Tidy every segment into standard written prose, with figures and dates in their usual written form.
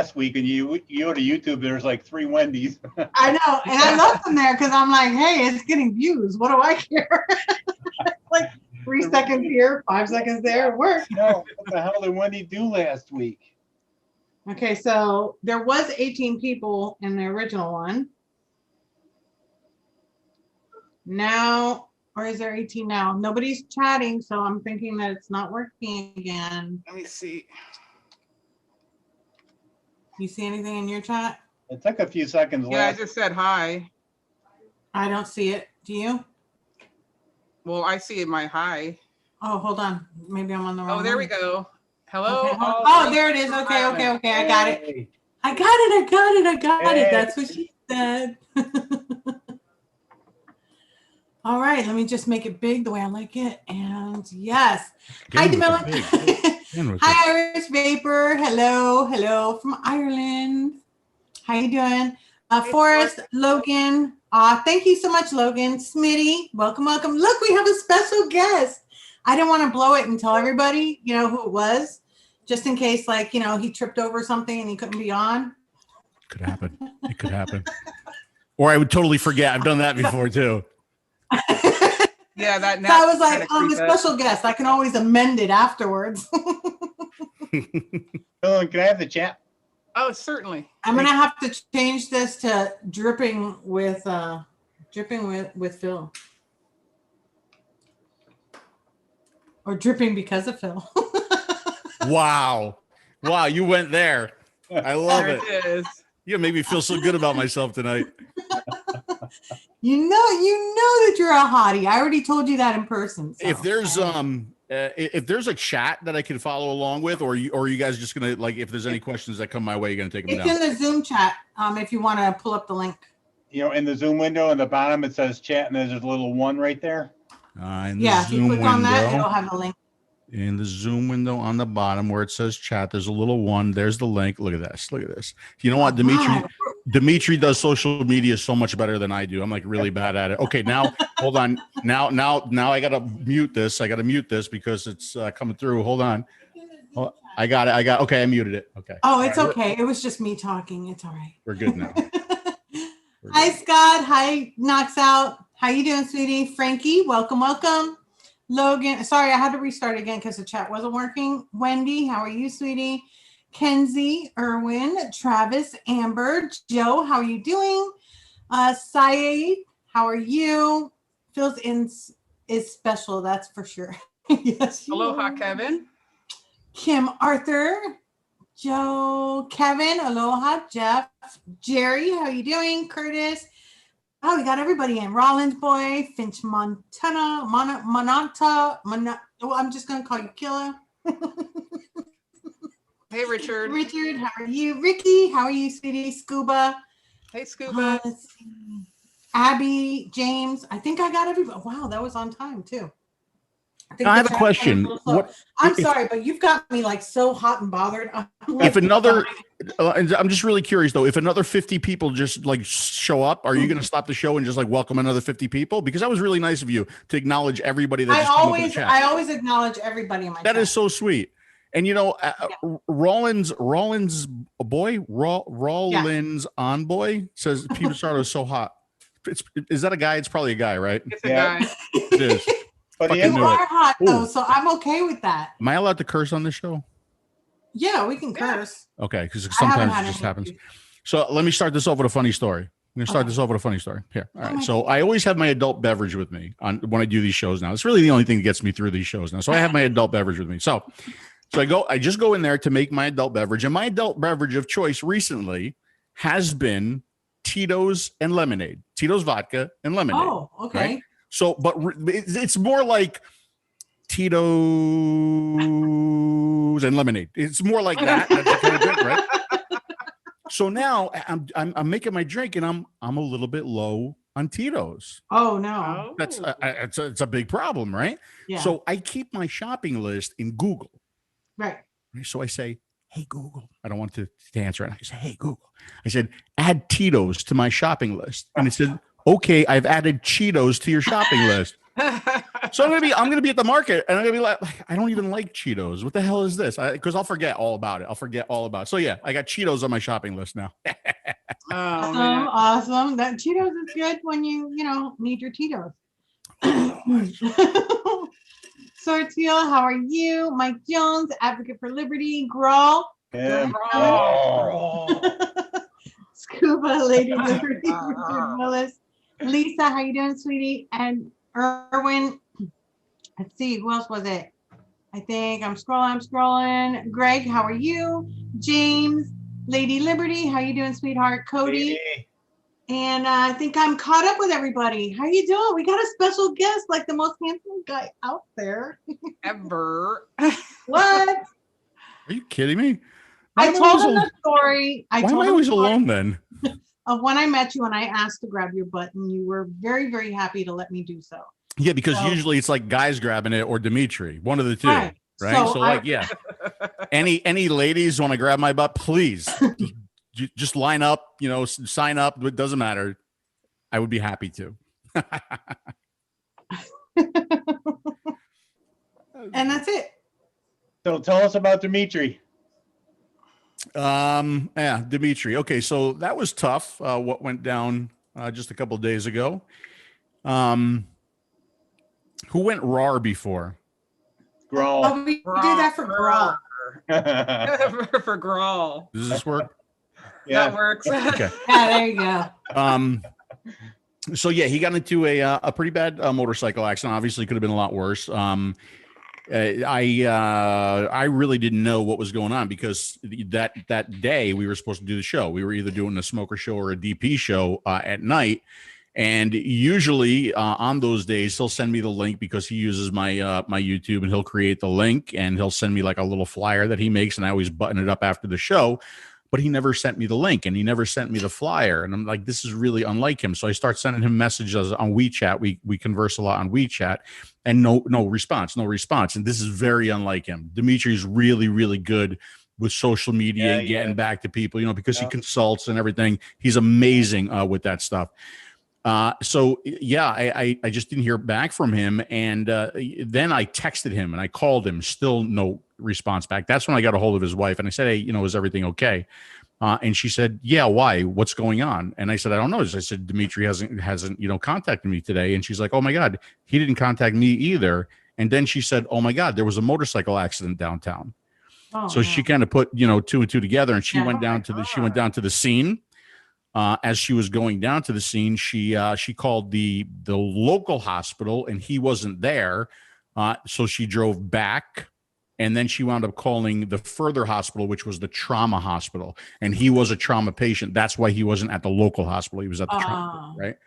last week, and you go to YouTube, there's like 3 Wendy's. I know, and I left them there because I'm like, hey, it's getting views. What do I care? Like 3 seconds here, 5 seconds there, it worked. No, what the hell did Wendy do last week? Okay, so there was 18 people in the original one. Now, or is there 18 now? Nobody's chatting, so I'm thinking that it's not working again. Let me see. You see anything in your chat? It took a few seconds Yeah, I last. just said hi. I don't see it. Do you? Well, I see my hi. Oh, hold on. Maybe I'm on the wrong Oh, there one. we go. Hello. Okay, oh, there it is. Okay. I got it. Hey. I got it. Hey. That's what she said. All right, let me just make it big the way I like it. And yes. Hi, Demilla. Hi, Irish Vapor. Hello from Ireland. How you doing? Forrest, Logan. Thank you so much, Logan. Smitty, welcome. Look, we have a special guest. I didn't want to blow it and tell everybody, who it was, just in case, he tripped over something and he couldn't be on. Could happen. It could happen. Or I would totally forget. I've done that before too. Yeah, that. So I was like, I'm a special guest. I can always amend it afterwards. Dylan, can I have the chat? Oh, certainly. I'm gonna have to change this to dripping with Phil, or dripping because of Phil. Wow, you went there. I love There it. it is. You made me feel so good about myself tonight. You know that you're a hottie. I already told you that in person. So. If there's a chat that I can follow along with, or are you guys just gonna if there's any questions that come my way, you're gonna take them down? It's in the Zoom chat. If you want to pull up the link. In the Zoom window in the bottom it says chat, and there's a little 1 right there. In the Yeah, if Zoom you click on that, window, it'll have a link. in the Zoom window on the bottom where it says chat, there's a little 1. There's the link. Look at this. You know what, Dimitri? Dimitri does social media so much better than I do. I'm really bad at it. Okay, now hold on. Now I gotta mute this. Because it's coming through. Hold on. Oh, I got it. Okay, I muted it. Okay. Oh, it's okay. It was just me talking. It's all right. We're good now. Hi, Scott. Hi, Knocks Out. How you doing, sweetie? Frankie, welcome. Logan, sorry, I had to restart again because the chat wasn't working. Wendy, how are you, sweetie? Kenzie, Erwin, Travis, Amber, Joe, how are you doing? Syed, how are you? Phil's is special, that's for sure. Yes. Aloha, Kevin. Kim, Arthur, Joe, Kevin, aloha, Jeff, Jerry, how are you doing? Curtis. Oh, we got everybody in. Rollins Boy, Finch Montana, Monanta. I'm just going to call you Killa. Hey, Richard. Richard, how are you? Ricky, how are you, sweetie? Scuba. Hey, Scuba. Let's see. Abby, James. I think I got everybody. Wow, that was on time, too. I have a question. I'm sorry, but you've got me so hot and bothered. If another, I'm just really curious though, if another 50 people just show up, are you going to stop the show and just welcome another 50 people? Because that was really nice of you to acknowledge everybody that just came up in the chat. I always acknowledge everybody in my chat. That is so sweet. And Rollins Envoy says Peter Sardo is so hot. Is that a guy? It's probably a guy, right? It's a guy. It is. But you are hot though, so I'm okay with that. Am I allowed to curse on this show? Yeah, we can curse. Okay, because sometimes it just happens. So let me start this off with a funny story. Here. All right. So I always have my adult beverage with me when I do these shows now. It's really the only thing that gets me through these shows now. So I have my adult beverage with me. So I just go in there to make my adult beverage. And my adult beverage of choice recently has been Tito's and lemonade. Tito's vodka and lemonade. Oh, okay. Right? So, but it's more like Tito's and lemonade. It's more like that. Kind of drink, right? So now I'm making my drink, and I'm a little bit low on Tito's. Oh no, that's it's a big problem, right? Yeah. So I keep my shopping list in Google. Right. So I say, "Hey Google," I don't want to answer it. I say, "Hey Google," I said, "Add Tito's to my shopping list," and it said, "Okay, I've added Cheetos to your shopping list." So I'm gonna be at the market, and I'm gonna be like, I don't even like Cheetos. What the hell is this? Because I'll forget all about it. So yeah, I got Cheetos on my shopping list now. Oh man. Awesome. That Cheetos is good when you need your Cheetos. Sortiel, how are you? Mike Jones, advocate for liberty. Grawl. Yeah. Scuba Lady Liberty. Richard Willis. Lisa, how you doing, sweetie? And Erwin. Let's see, who else was it? I think I'm scrolling. Greg, how are you? James, Lady Liberty, how you doing, sweetheart? Cody. Hey. And I think I'm caught up with everybody. How you doing? We got a special guest, like the most handsome guy out there. Ever. What? Are you kidding me? I told him the story. Why am I always alone then? Of when I met you and I asked to grab your butt, and you were very, very happy to let me do so. Yeah, because usually it's like guys grabbing it or Dimitri, one of the two, right? So like, yeah. Any ladies want to grab my butt, please just line up, sign up. It doesn't matter. I would be happy to. And that's it. So tell us about Dimitri. Yeah, Dimitri. Okay, so that was tough. What went down just a couple of days ago. Who went raw before? Grawl. Oh, we do that for Grawl. For Grawl. Does this work? Yeah. That works. Okay. Yeah, there you go. So yeah, he got into a pretty bad motorcycle accident. Obviously, could have been a lot worse. I really didn't know what was going on because that day we were supposed to do the show. We were either doing a smoker show or a DP show at night. And usually on those days, he'll send me the link because he uses my my YouTube, and he'll create the link and he'll send me like a little flyer that he makes, and I always button it up after the show. But he never sent me the link, and he never sent me the flyer, and I'm like, this is really unlike him. So I start sending him messages on WeChat. We converse a lot on WeChat, and no response. And this is very unlike him. Dimitri's really, really good with social media and getting back to people, because he consults and everything. He's amazing with that stuff. So yeah, I just didn't hear back from him. And then I texted him and I called him, still no response back. That's when I got a hold of his wife and I said, hey, is everything okay? And she said, yeah, why? What's going on? And I said, I don't know. I said, Dimitri hasn't contacted me today. And she's like, oh my God, he didn't contact me either. And then she said, oh my God, there was a motorcycle accident downtown. Oh, so she kind of put, 2 and 2 together, and she went down to the scene. As she was going down to the scene, she called the local hospital, and he wasn't there. So she drove back, and then she wound up calling the further hospital, which was the trauma hospital, and he was a trauma patient. That's why he wasn't at the local hospital. He was at the trauma, right?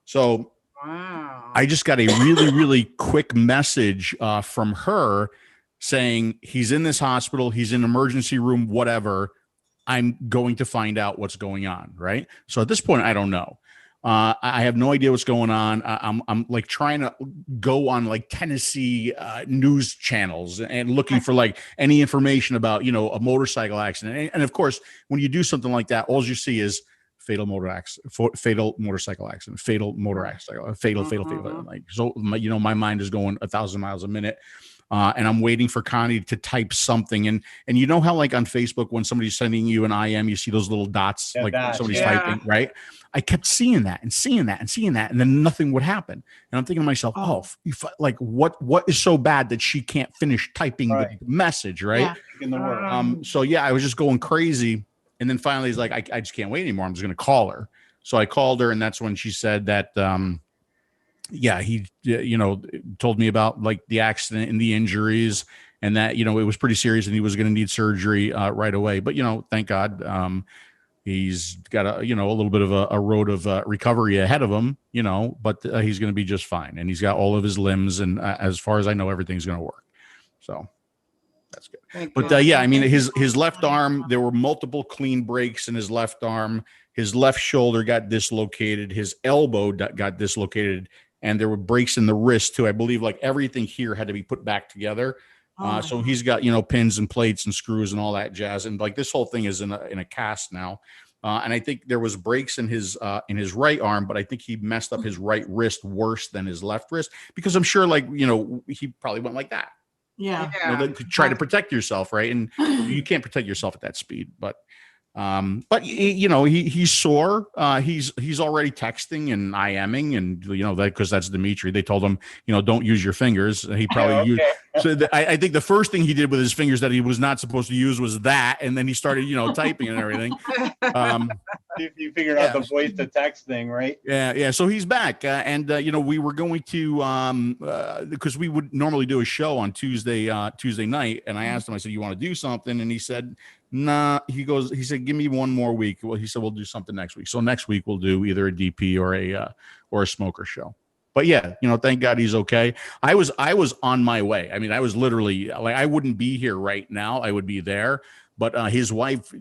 So Wow. I just got a really, really quick message from her saying, he's in this hospital, he's in emergency room, whatever. I'm going to find out what's going on, right? So at this point, I don't know. I have no idea what's going on. I'm like trying to go on like Tennessee news channels and looking for like any information about, a motorcycle accident. And of course, when you do something like that, all you see is fatal motorcycle accident, fatal motor accident, fatal. Like, so my mind is going 1,000 miles a minute. And I'm waiting for Connie to type something. And you know how like on Facebook, when somebody's sending you an IM, you see those little dots, like somebody's typing, right? I kept seeing that and seeing that and seeing that. And then nothing would happen. And I'm thinking to myself, like what is so bad that she can't finish typing the message, right? Yeah. So yeah, I was just going crazy. And then finally he's like, I just can't wait anymore. I'm just going to call her. So I called her, and that's when she said that, he, told me about like the accident and the injuries, and that, it was pretty serious and he was going to need surgery right away. But, thank God he's got a little bit of a road of recovery ahead of him, but he's going to be just fine. And he's got all of his limbs. And as far as I know, everything's going to work. So that's good. But I mean, his left arm, there were multiple clean breaks in his left arm. His left shoulder got dislocated. His elbow got dislocated. And there were breaks in the wrist too. I believe like everything here had to be put back together. So he's got, pins and plates and screws and all that jazz. And like this whole thing is in a cast now. And I think there was breaks in his right arm, but I think he messed up his right wrist worse than his left wrist, because I'm sure, like, he probably went like that. Yeah. To try to protect yourself, right? And you can't protect yourself at that speed. But he's sore. He's already texting and IMing, and that, because that's Dimitri. They told him, don't use your fingers. He probably used. So I think the first thing he did with his fingers that he was not supposed to use was that, and then he started, typing and everything. You figured out the voice to text thing, right? Yeah. So he's back, and we were going to because we would normally do a show on Tuesday night, and I asked him. I said, "You want to do something?" And he said, "Nah." He said, "Give me one more week." Well, he said, "We'll do something next week." So next week we'll do either a DP or a smoker show. But yeah, thank God he's okay. I was on my way. I mean, I was literally, like, I wouldn't be here right now. I would be there. But his wife,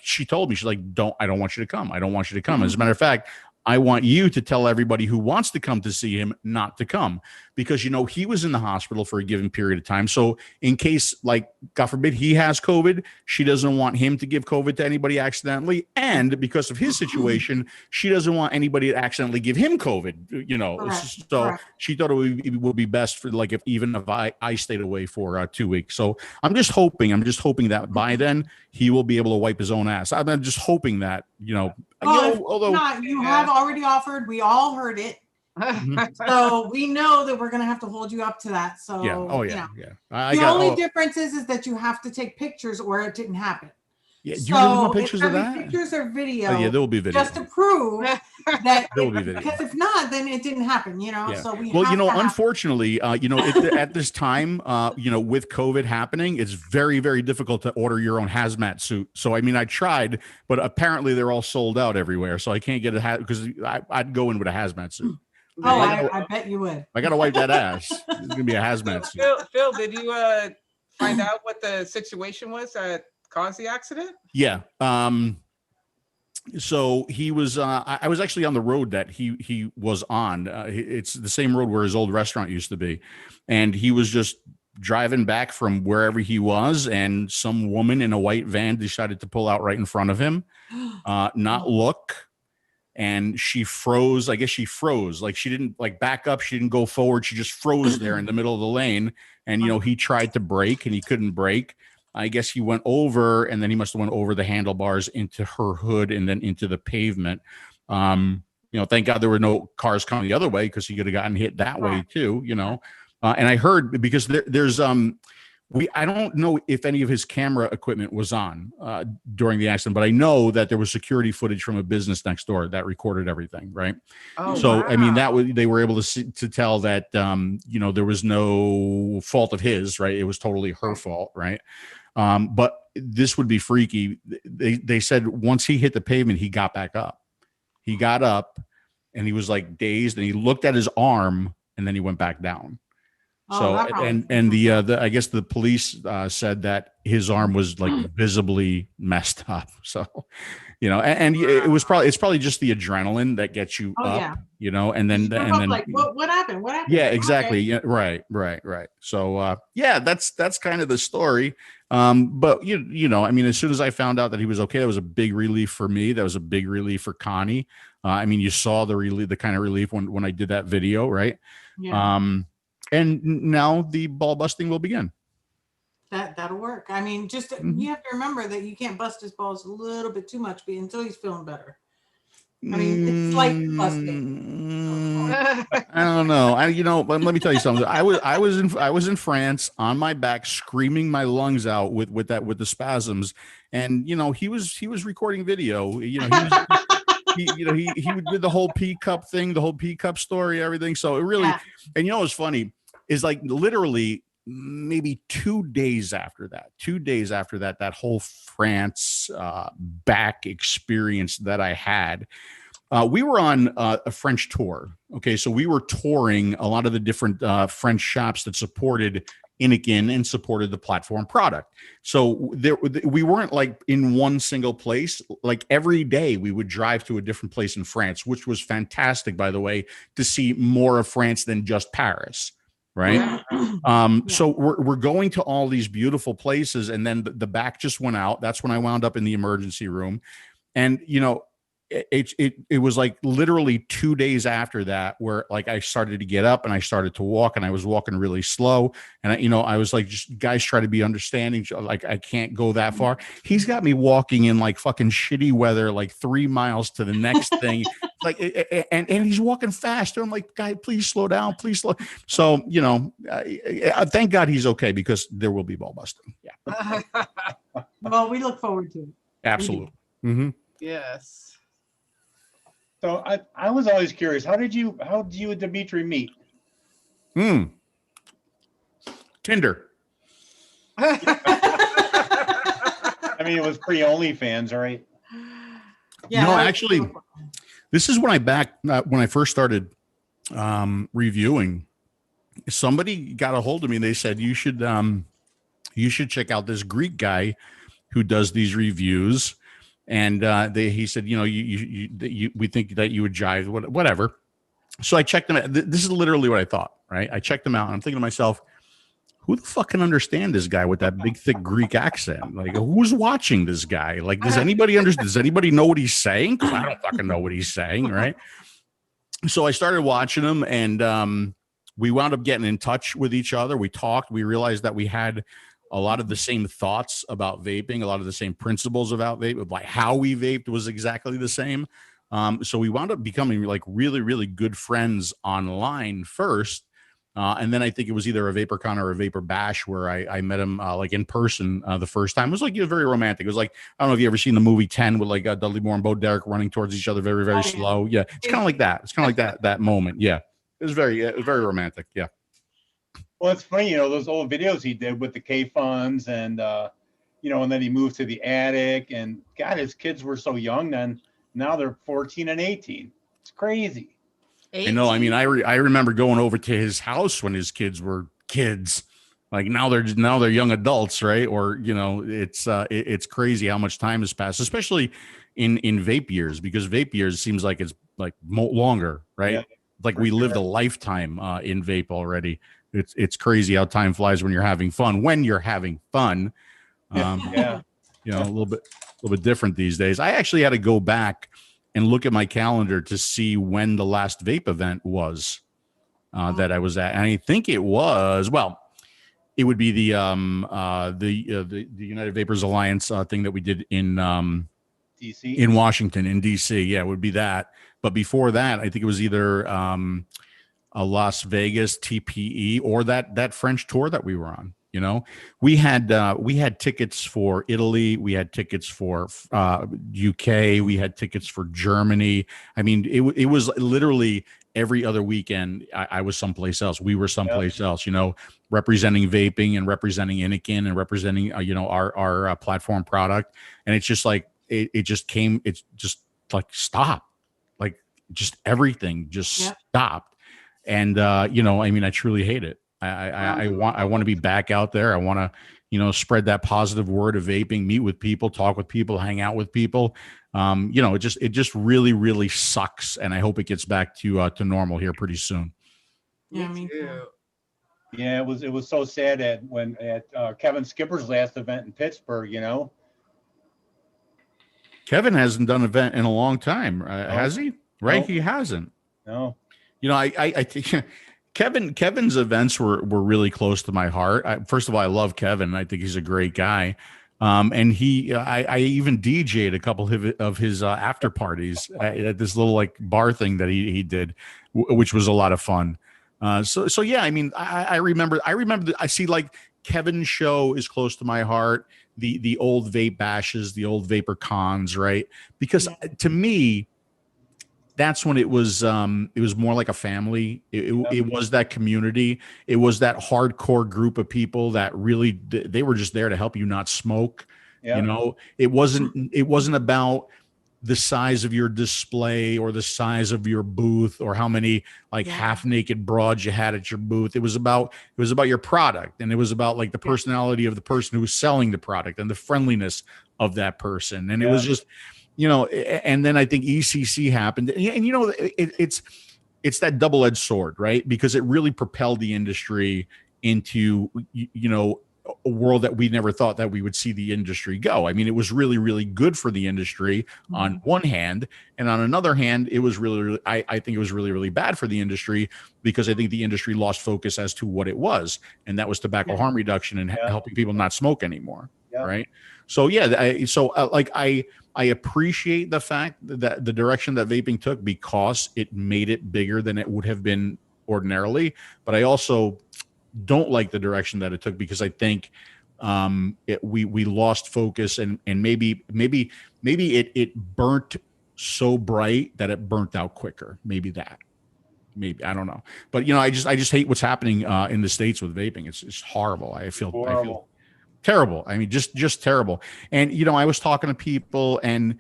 she told me, she's like, I don't want you to come. I don't want you to come. As a matter of fact, I want you to tell everybody who wants to come to see him not to come, because, he was in the hospital for a given period of time. So in case, like, God forbid, he has COVID, she doesn't want him to give COVID to anybody accidentally. And because of his situation, she doesn't want anybody to accidentally give him COVID, Correct. So Correct. she thought it would be best for, like, if I stayed away for 2 weeks. So I'm just hoping that by then he will be able to wipe his own ass. I'm just hoping that, although not, you have already offered, we all heard it. So we know that we're going to have to hold you up to that. So yeah. Oh yeah. Yeah. The only difference is that you have to take pictures or it didn't happen. Yeah. Do you really want pictures of that? Pictures or video. Oh, yeah, there will be video. Just to prove that there will be video. Because if not, then it didn't happen, Yeah. So unfortunately, at this time, with COVID happening, it's very, very difficult to order your own hazmat suit. So, I mean, I tried, but apparently they're all sold out everywhere. So I can't get because I'd go in with a hazmat suit. Oh, I bet you would. I got to wipe that ass. It's going to be a hazmat suit. Phil, did you find out what the situation was that caused the accident? Yeah. So he was, I was actually on the road that he was on. It's the same road where his old restaurant used to be. And he was just driving back from wherever he was, and some woman in a white van decided to pull out right in front of him, not look. And she froze. I guess she froze. Like, she didn't back up. She didn't go forward. She just froze there in the middle of the lane. And, he tried to brake and he couldn't brake. I guess he went over, and then he must have went over the handlebars into her hood and then into the pavement. Thank God there were no cars coming the other way, because he could have gotten hit that way too, and I heard, because there's I don't know if any of his camera equipment was on during the accident, but I know that there was security footage from a business next door that recorded everything. Right. Oh, so, wow. I mean, they were able to tell that, there was no fault of his, right. It was totally her fault. Right. But this would be freaky. They said once he hit the pavement, he got back up. He got up and he was like dazed, and he looked at his arm, and then he went back down. So, and the I guess the police said that his arm was like visibly messed up. So, it's probably just the adrenaline that gets you up, and then like, what happened? What happened? Yeah, exactly. Okay. Yeah, right. So, that's kind of the story. But I mean, as soon as I found out that he was okay, that was a big relief for me. That was a big relief for Connie. I mean, you saw the kind of relief when I did that video, right? Yeah. And now the ball busting will begin. That'll work. I mean, just you have to remember that you can't bust his balls a little bit too much until he's feeling better. I mean, it's like busting. I don't know. Let me tell you something. I was in France on my back, screaming my lungs out with the spasms, and he was recording video. He did the whole pea cup thing, the whole pea cup story, everything. So it really, and what's funny is, like, literally maybe 2 days after that, that whole France back experience that I had, we were on a French tour. Okay. So we were touring a lot of the different French shops that supported Inikin and supported the platform product. So we weren't like in one single place. Like, every day we would drive to a different place in France, which was fantastic, by the way, to see more of France than just Paris. Right. So we're going to all these beautiful places, and then the back just went out. That's when I wound up in the emergency room. And, it was like literally 2 days after that where like I started to get up and I started to walk, and I was walking really slow. And I was like, just guys try to be understanding. Like, I can't go that far. He's got me walking in like fucking shitty weather, like 3 miles to the next thing. Like, and he's walking faster. I'm like, guy, please slow down. Please slow. So, thank God he's okay, because there will be ball busting. Yeah. Well, we look forward to it. Absolutely. Mm-hmm. Yes. So I was always curious, how did you and Dimitri meet? Tinder. I mean, it was pre OnlyFans, right? Yeah. No, actually, this is when I first started reviewing. Somebody got a hold of me and they said, you should check out this Greek guy who does these reviews. And he said, we think that you would jive, whatever. So I checked them out. This is literally what I thought, right? I checked them out, and I'm thinking to myself, who the fuck can understand this guy with that big, thick Greek accent? Like, who's watching this guy? Like, does anybody understand? Does anybody know what he's saying? 'Cause I don't fucking know what he's saying, right? So I started watching him, and we wound up getting in touch with each other. We talked. We realized that we had a lot of the same thoughts about vaping, a lot of the same principles about vape, like how we vaped was exactly the same. So we wound up becoming like really, really good friends online first. And then I think it was either a VaporCon or a Vapor Bash where I met him like in person the first time. It was like very romantic. It was like, I don't know if you ever seen the movie 10 with like Dudley Moore and Bo Derek running towards each other very, very slow. Yeah, it's kind of like that. It's kind of like that moment. Yeah, it was very romantic. Yeah. Well, it's funny, those old videos he did with the K funds, and and then he moved to the attic, and God, his kids were so young then. Now they're 14 and 18. It's crazy. 18? I know. I mean, I remember going over to his house when his kids were kids. Like now they're young adults, right? Or it's crazy how much time has passed, especially in vape years, because vape years seems like it's like longer, right? Yeah, like we lived a lifetime in vape already. It's crazy how time flies when you're having fun. When you're having fun, yeah. a little bit different these days. I actually had to go back and look at my calendar to see when the last vape event was that I was at, and I think it was it would be the United Vapors Alliance thing that we did in DC, in Washington, in DC. Yeah, it would be that. But before that, I think it was either a Las Vegas TPE or that French tour that we were on. We had tickets for Italy, we had tickets for UK, we had tickets for Germany. I mean, it was literally every other weekend. I was someplace else. We were someplace else. Representing vaping and representing Inikin and representing our platform product. And it's just like it just came. It's just like stopped. Like just everything just stopped. And I mean, I truly hate it. I want to be back out there. I want to, spread that positive word of vaping, meet with people, talk with people, hang out with people. It just really, really sucks. And I hope it gets back to normal here pretty soon. Yeah, me too. Yeah, it was so sad at Kevin Skipper's last event in Pittsburgh, Kevin hasn't done an event in a long time. Has he? Right. No. He hasn't. No. I think Kevin's events were really close to my heart. First of all, I love Kevin. I think he's a great guy. And I even DJ'd a couple of his after parties at this little like bar thing that he did, which was a lot of fun. So yeah, I mean, I remember I see like Kevin's show is close to my heart. The old vape bashes, the old vapor cons, right? Because to me, that's when it was more like a family. It was that community. It was that hardcore group of people that really, they were just there to help you not smoke. Yeah. It wasn't about the size of your display or the size of your booth or how many like half naked broads you had at your booth. It was about your product, and it was about like the personality of the person who was selling the product and the friendliness of that person. And it was just, and then I think ECC happened, and it's that double-edged sword, right? Because it really propelled the industry into, a world that we never thought that we would see the industry go. I mean, it was really, really good for the industry on one hand, and on another hand, it was really, I think it was really, really bad for the industry, because I think the industry lost focus as to what it was, and that was tobacco harm reduction and helping people not smoke anymore. Right. So I appreciate the fact that the direction that vaping took, because it made it bigger than it would have been ordinarily. But I also don't like the direction that it took, because I think we lost focus, and maybe it burnt so bright that it burnt out quicker. Maybe I don't know. But I just hate what's happening in the States with vaping. It's horrible. I feel terrible. I mean, just terrible. And I was talking to people, and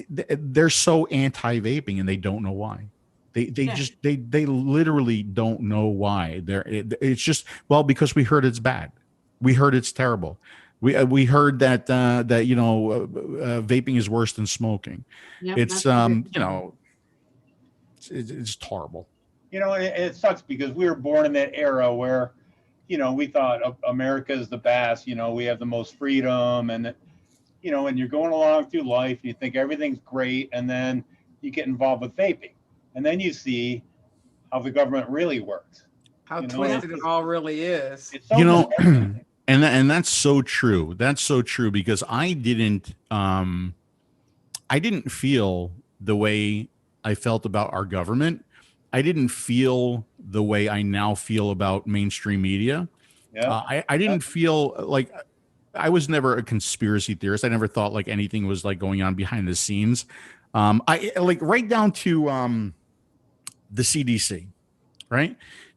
they're so anti-vaping, and they don't know why. They literally don't know why. It's just, well, because we heard it's bad. We heard it's terrible. We heard that vaping is worse than smoking. Yep, it's it's horrible. It sucks, because we were born in that era where we thought America is the best. We have the most freedom, and and you're going along through life, and you think everything's great, and then you get involved with vaping, and then you see how the government really works. How twisted it all really is. It's so and that's so true. That's so true, because I didn't feel the way I felt about our government. I didn't feel the way I now feel about mainstream media. I didn't feel like, I was never a conspiracy theorist. I never thought like anything was like going on behind the scenes. I like right down to the CDC, right?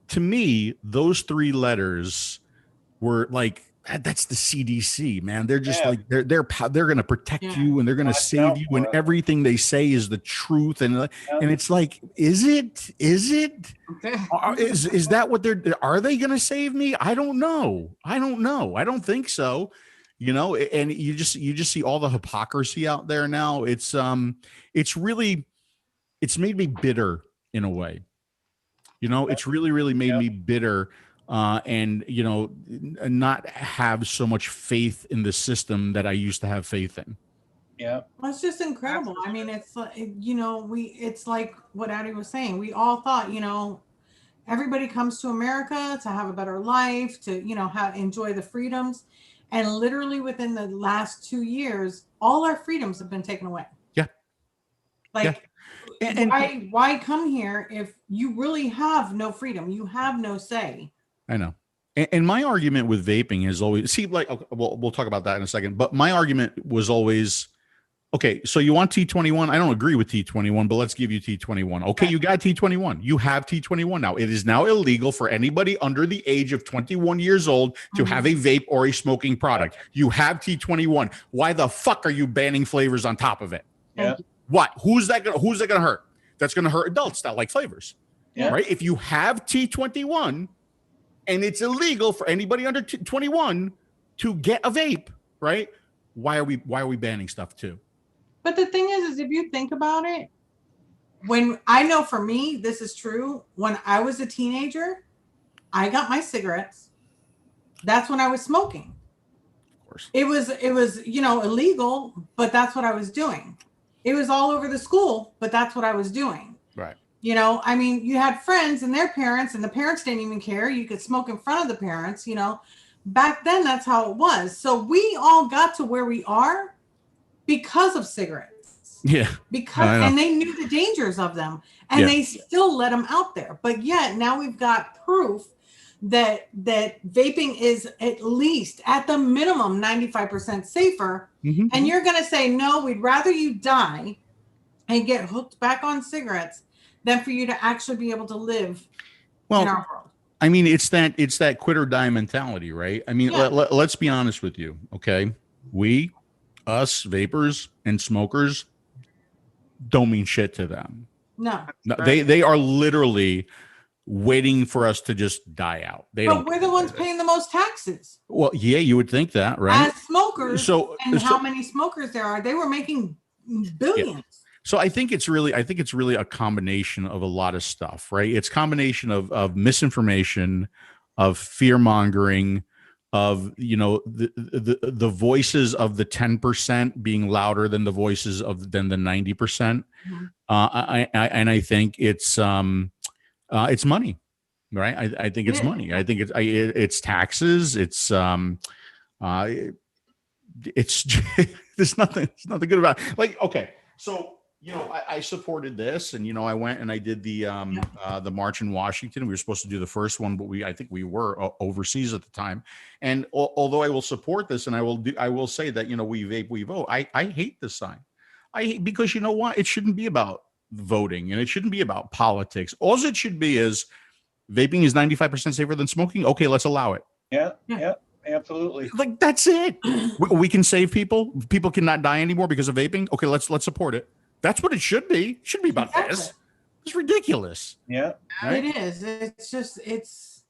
To me, those three letters were like, that's the CDC, man. They're just like they're going to protect you, and they're going to save you, and everything they say is the truth. And it's like, is it? Is that what are they going to save me? I don't know. I don't think so. And you just see all the hypocrisy out there now. It's made me bitter in a way. It's really made me bitter. And not have so much faith in the system that I used to have faith in. Yeah, well, it's just incredible. I mean, it's like, it's like what Addie was saying. We all thought, everybody comes to America to have a better life, to enjoy the freedoms, and literally within the last 2 years, all our freedoms have been taken away. Yeah, like. Yeah. Why come here if you really have no freedom? You have no say. I know. And my argument with vaping is always, we'll talk about that in a second, but my argument was always, okay, so you want T21? I don't agree with T21, but let's give you T21. Okay, you got T21. You have T21 now. It is now illegal for anybody under the age of 21 years old to have a vape or a smoking product. You have T21. Why the fuck are you banning flavors on top of it? Yeah. What? Who's that gonna hurt? That's gonna hurt adults that like flavors. Yeah. Right? If you have T21, and it's illegal for anybody under 21 to get a vape, right? Why are we banning stuff too? But the thing is if you think about it, when I know for me, this is true. When I was a teenager, I got my cigarettes. That's when I was smoking. Of course. It was illegal, but that's what I was doing. It was all over the school, but that's what I was doing. Right. I mean, you had friends and their parents, and the parents didn't even care. You could smoke in front of the parents, Back then, that's how it was. So we all got to where we are because of cigarettes. Yeah. And they knew the dangers of them, and they still let them out there. But yet now we've got proof that vaping is at the minimum 95% safer. Mm-hmm. And you're going to say, no, we'd rather you die and get hooked back on cigarettes than for you to actually be able to live in our world. I mean, it's that quit or die mentality, right? I mean, let's be honest with you. Okay. Us vapors and smokers don't mean shit to them. No. They are literally waiting for us to just die out. But we're the ones paying the most taxes. Well, yeah, you would think that, right? As smokers, how many smokers there are, they were making billions. Yeah. So I think it's really a combination of a lot of stuff, right? It's a combination of misinformation, of fear mongering, of, you know, the voices of the 10% being louder than the voices of than the 90%. I think it's money, right? I think it's money. I think it's taxes. It's there's nothing good about it. Like, okay, so, you know, I supported this, and, you know, I went and I did the march in Washington. We were supposed to do the first one, but I think we were overseas at the time. And although I will support this, and I will say that, you know, we vape, we vote. I hate this sign. Because, you know what? It shouldn't be about voting, and it shouldn't be about politics. All it should be is vaping is 95% safer than smoking. Okay, let's allow it. Yeah. Absolutely. Like, that's it. We can save people. People cannot die anymore because of vaping. Okay, let's support it. That's what it should be. It shouldn't be about this. It's ridiculous. Yeah. Right? It is. It's just it's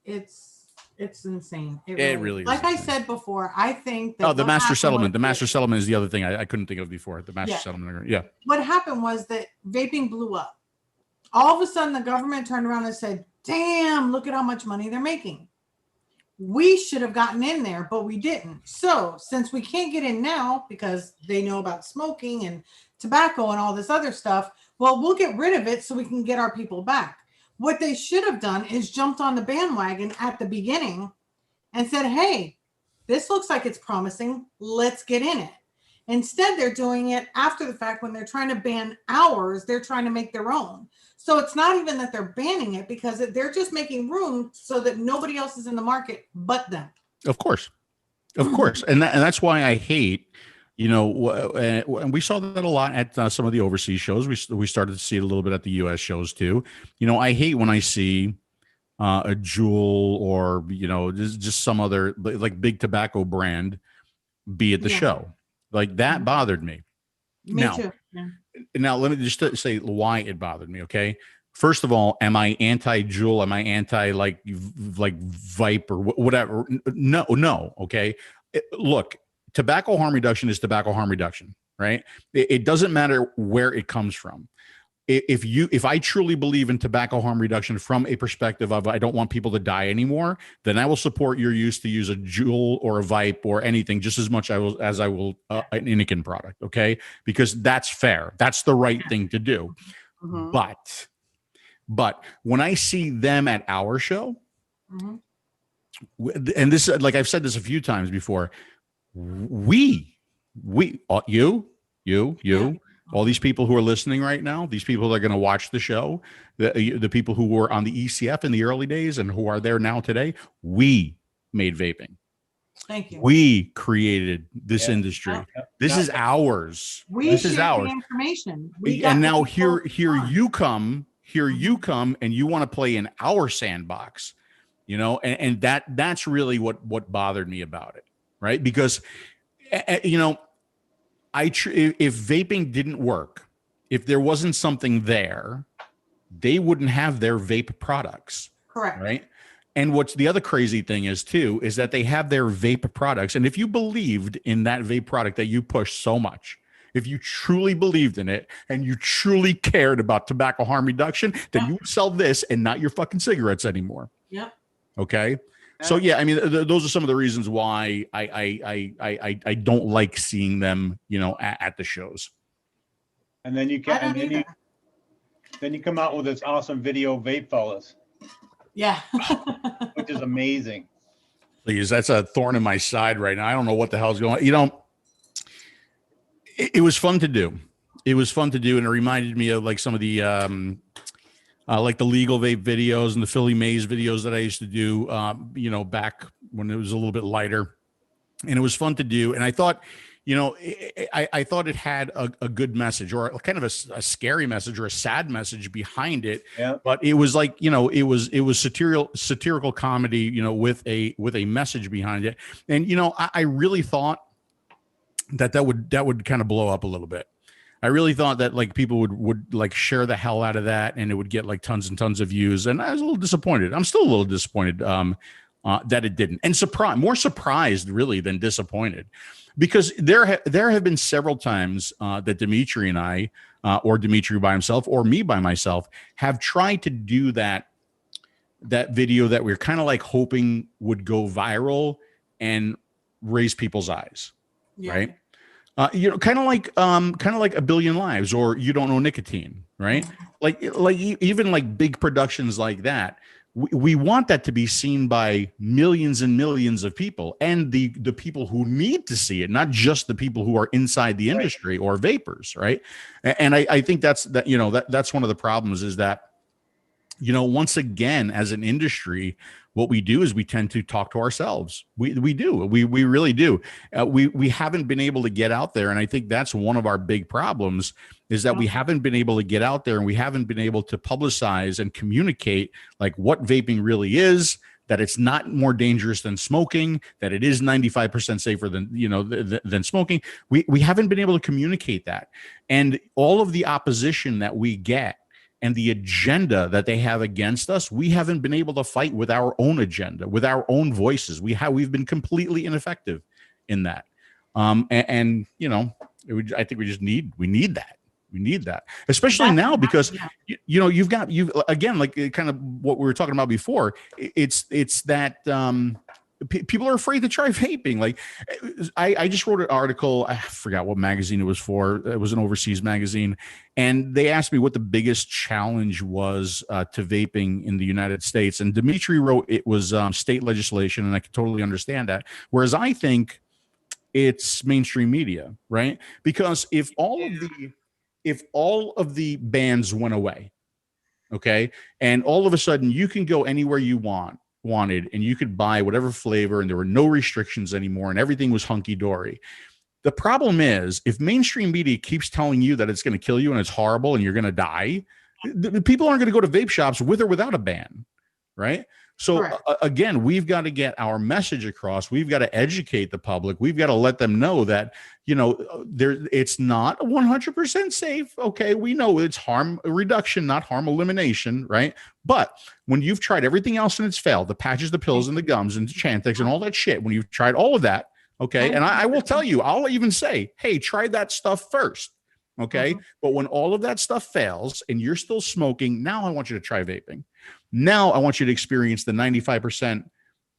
insane. It really is. Like I said before, I think that the master settlement. The master settlement is the other thing I couldn't think of before. The master settlement. Yeah. What happened was that vaping blew up. All of a sudden, the government turned around and said, "Damn, look at how much money they're making. We should have gotten in there, but we didn't. So since we can't get in now because they know about smoking and tobacco and all this other stuff, well, we'll get rid of it so we can get our people back." What they should have done is jumped on the bandwagon at the beginning and said, "Hey, this looks like it's promising. Let's get in it." Instead, they're doing it after the fact. When they're trying to ban ours, they're trying to make their own. So it's not even that they're banning it, because they're just making room so that nobody else is in the market but them. Of course. And that's why I hate, you know, and we saw that a lot at some of the overseas shows. We started to see it a little bit at the US shows too. You know, I hate when I see a Juul or, you know, just some other like big tobacco brand be at the show. Like, that bothered me. Me too. Yeah. Now, let me just say why it bothered me. Okay. First of all, am I anti-Juul? Am I anti like vape or whatever? No. Okay. Look, tobacco harm reduction is tobacco harm reduction, right? It doesn't matter where it comes from. If I truly believe in tobacco harm reduction from a perspective of I don't want people to die anymore, then I will support your use to use a Juul or a vape or anything just as much as I will an Nicotine product, okay? Because that's fair. That's the right thing to do. Mm-hmm. But when I see them at our show, and this, like I've said this a few times before, you. All these people who are listening right now, these people that are going to watch the show, the people who were on the ECF in the early days and who are there now today, we made vaping. Thank you. We created this industry. This is ours. This is ours. Information. And now here you come, and you want to play in our sandbox, you know, and that's really what bothered me about it, right? Because, you know, if vaping didn't work, if there wasn't something there, they wouldn't have their vape products. Correct. Right. And what's the other crazy thing is that they have their vape products. And if you believed in that vape product that you push so much, if you truly believed in it and you truly cared about tobacco harm reduction, then you would sell this and not your fucking cigarettes anymore. Yep. Okay. So yeah, I mean, those are some of the reasons why I don't like seeing them, you know, at the shows. And then you come out with this awesome video, Vape Fellas. Yeah. Which is amazing. Please, that's a thorn in my side right now. I don't know what the hell's going on. You know, it was fun to do. It was fun to do, and it reminded me of like some of the like the legal vape videos and the Philly Maze videos that I used to do, you know, back when it was a little bit lighter, and it was fun to do. And I thought, you know, I thought it had a good message, or kind of a scary message or a sad message behind it. Yeah. But it was like, you know, it was satirical comedy, you know, with a message behind it. And, you know, I really thought that would kind of blow up a little bit. I really thought that like people would like share the hell out of that, and it would get like tons and tons of views. And I was a little disappointed. I'm still a little disappointed that it didn't, and more surprised really than disappointed, because there have been several times that Dimitri and I, or Dimitri by himself, or me by myself, have tried to do that video that we're kind of like hoping would go viral, and raise people's eyes, Yeah. right? Kind of like A Billion Lives or You Don't Know Nicotine, right? Even like big productions like that. We want that to be seen by millions and millions of people, and the people who need to see it, not just the people who are inside the industry or vapors, right? And I think that's one of the problems is that, once again, as an industry, what we do is we tend to talk to ourselves. We really do. We haven't been able to get out there, and I think that's one of our big problems is that we haven't been able to get out there, and we haven't been able to publicize and communicate like what vaping really is, that it's not more dangerous than smoking, that it is 95% safer than smoking. We haven't been able to communicate that, and all of the opposition that we get and the agenda that they have against us, we haven't been able to fight with our own agenda, with our own voices. We've been completely ineffective in that. I think we need that. We need that, especially now because you've again, like kind of what we were talking about before. It's that people are afraid to try vaping. Like I just wrote an article. I forgot what magazine it was for. It was an overseas magazine. And they asked me what the biggest challenge was to vaping in the United States. And Dimitri wrote it was state legislation. And I can totally understand that. Whereas I think it's mainstream media, right? Because if all of the bans went away, okay, and all of a sudden you can go anywhere you wanted and you could buy whatever flavor and there were no restrictions anymore and everything was hunky-dory. The problem is if mainstream media keeps telling you that it's going to kill you and it's horrible and you're going to die, the people aren't going to go to vape shops with or without a ban, right? So again, we've got to get our message across. We've got to educate the public. We've got to let them know that, it's not 100% safe. Okay. We know it's harm reduction, not harm elimination. Right. But when you've tried everything else and it's failed, the patches, the pills and the gums and the Chantix and all that shit, when you've tried all of that. Okay. And I will tell you, I'll even say, hey, try that stuff first. Okay. But when all of that stuff fails and you're still smoking, now I want you to try vaping. Now I want you to experience the 95%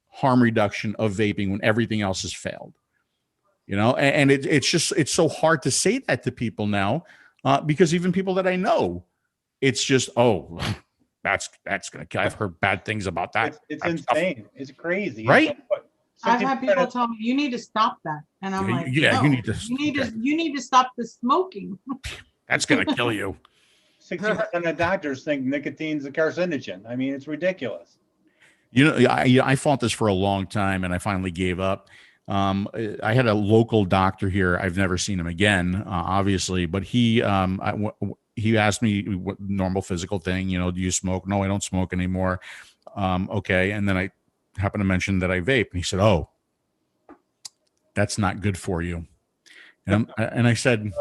harm reduction of vaping when everything else has failed. And it's so hard to say that to people now because even people that I know, it's just, oh, that's going to kill. I've heard bad things about that. It's insane. Stuff. It's crazy. Right? I've had people tell me, you need to stop that. And I'm like, no, you need to stop the smoking. That's going to kill you. 60% of doctors think nicotine's a carcinogen. I mean, it's ridiculous. I fought this for a long time and I finally gave up. I had a local doctor here. I've never seen him again, obviously, but he asked me what normal physical thing, do you smoke? No, I don't smoke anymore. Okay. And then I happened to mention that I vape and he said, oh, that's not good for you. And I said,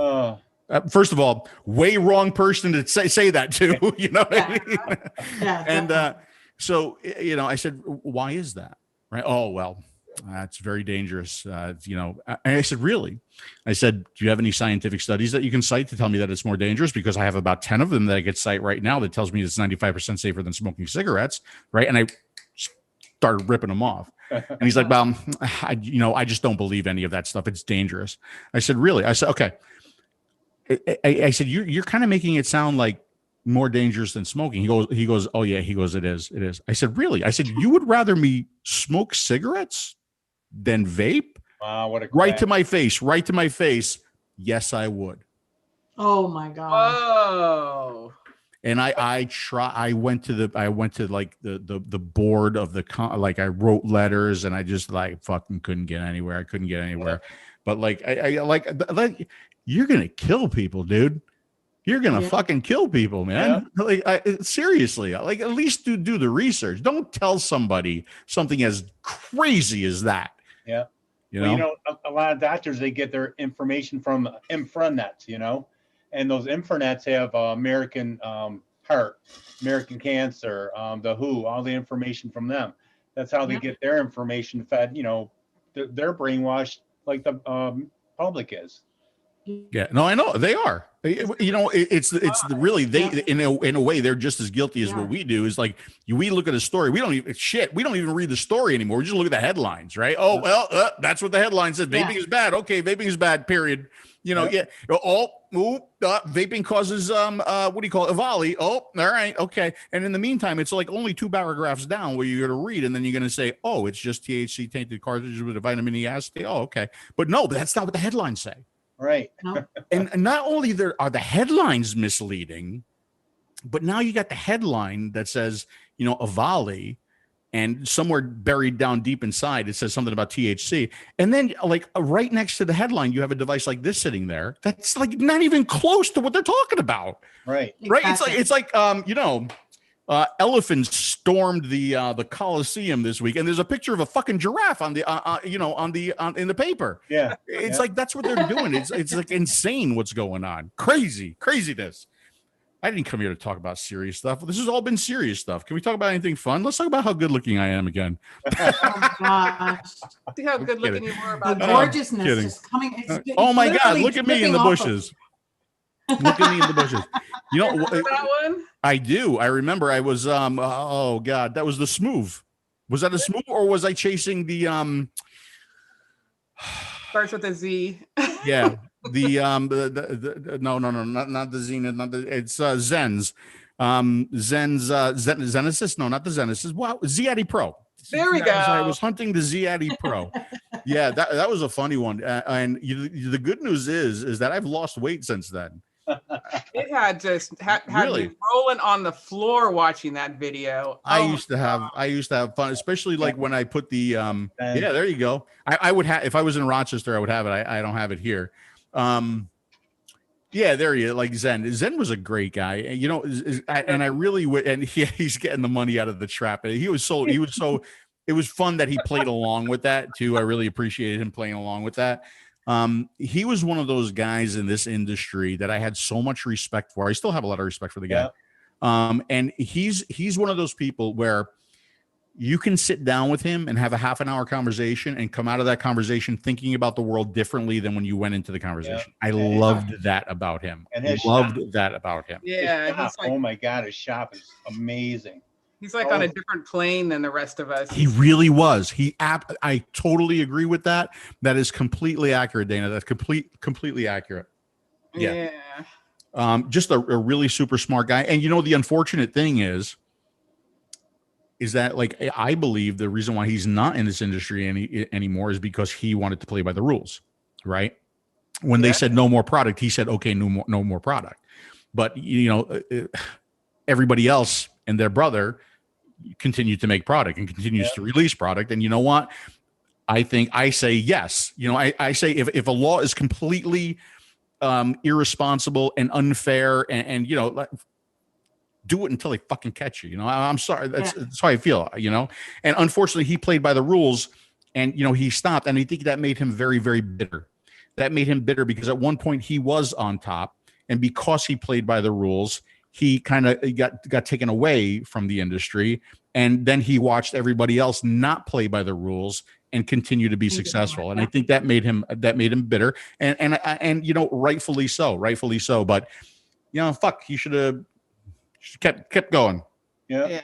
first of all, way wrong person to say that to, what I mean? And so, I said, why is that? Right. Oh, well, that's very dangerous. And I said, really? I said, do you have any scientific studies that you can cite to tell me that it's more dangerous? Because I have about 10 of them that I could cite right now that tells me it's 95% safer than smoking cigarettes. Right. And I started ripping them off. And he's like, well, I just don't believe any of that stuff. It's dangerous. I said, really? I said, okay. I said, you're kind of making it sound like more dangerous than smoking. He goes, oh yeah. He goes, it is. I said, really? I said, you would rather me smoke cigarettes than vape? Wow, what a right to my face. Yes, I would. Oh my God. Whoa. And I went to like the board of I wrote letters and I just like fucking couldn't get anywhere. I couldn't get anywhere. But like, you're going to kill people, dude. You're going to fucking kill people, man. Yeah. Like seriously, like at least do the research. Don't tell somebody something as crazy as that. Yeah. A lot of doctors, they get their information from infranets, and those infranets have American Heart, American Cancer, the WHO, all the information from them. That's how they get their information fed. They're brainwashed like the public is. Yeah, no, I know they are. You know, it's really they in a way they're just as guilty as what we do. Is like we look at a story, we don't even read the story anymore. We just look at the headlines, right? Oh well, that's what the headline says. Vaping is bad. Okay, vaping is bad. Period. You know, vaping causes what do you call it? Avali. Oh, all right, okay. And in the meantime, it's like only 2 paragraphs down where you're going to read, and then you're going to say, oh, it's just THC tainted cartridges with a vitamin E acetate. Oh, okay. But no, that's not what the headlines say. Right. And not only are the headlines misleading, but now you got the headline that says, you know, Avali, and somewhere buried down deep inside, it says something about THC. And then like right next to the headline, you have a device like this sitting there. That's like not even close to what they're talking about. Right. Right. It's like, you know, elephants stormed the Coliseum this week, and there's a picture of a fucking giraffe on the in the paper. Yeah, it's like that's what they're doing. It's like insane what's going on. Craziness. I didn't come here to talk about serious stuff. This has all been serious stuff. Can we talk about anything fun? Let's talk about how good looking I am again. Oh gosh, See how good looking you were the about that. gorgeousness just coming. Oh my God! Look at me in the bushes. Look at me in the bushes. You know that one? I do. I remember I was oh God, that was the Smooth. Was that a Smooth, or was I chasing the Starts with a Z. yeah, the no, not the Zenith, it's Zen's. Zenesis? No, not the Zenesis. Wow, Z-Addy Pro. There we go. I was hunting the Z-Addy Pro. Yeah, that was a funny one. And the good news is that I've lost weight since then. It had Really? me rolling on the floor watching that video. I used to have fun, especially like when I put the yeah, there you go. I would have, if I was in Rochester, I would have it. I don't have it here. Yeah, there you like Zen. Zen was a great guy, and you know, and I really would. And he's getting the money out of the trap. He was so. It was fun that he played along with that too. I really appreciated him playing along with that. He was one of those guys in this industry that I had so much respect for. I still have a lot of respect for the guy. And he's one of those people where you can sit down with him and have a half an hour conversation and come out of that conversation thinking about the world differently than when you went into the conversation. I loved that about him. And Yeah, he's like, oh my God, his shop is amazing. He's like on a different plane than the rest of us. he really was. I totally agree with that. That is completely accurate, Dana. That's completely accurate. Yeah. Just a really super smart guy. And you know, the unfortunate thing is that like I believe the reason why he's not in this industry anymore is because he wanted to play by the rules, right? When they said no more product, he said, okay, no more product. But you know, everybody else and their brother continued to make product and continues to release product. And you know what? I say yes. You know, I say if a law is completely irresponsible and unfair and you know, do it until they fucking catch you. You know, I'm sorry. That's how I feel, you know? And unfortunately he played by the rules and, you know, he stopped. And I think that made him very, very bitter. That made him bitter because at one point he was on top, and because he played by the rules, he kind of got taken away from the industry. And then he watched everybody else not play by the rules and continue to be successful. And I think that made him bitter and you know, rightfully so. But you know, fuck, he should have kept going. Yeah.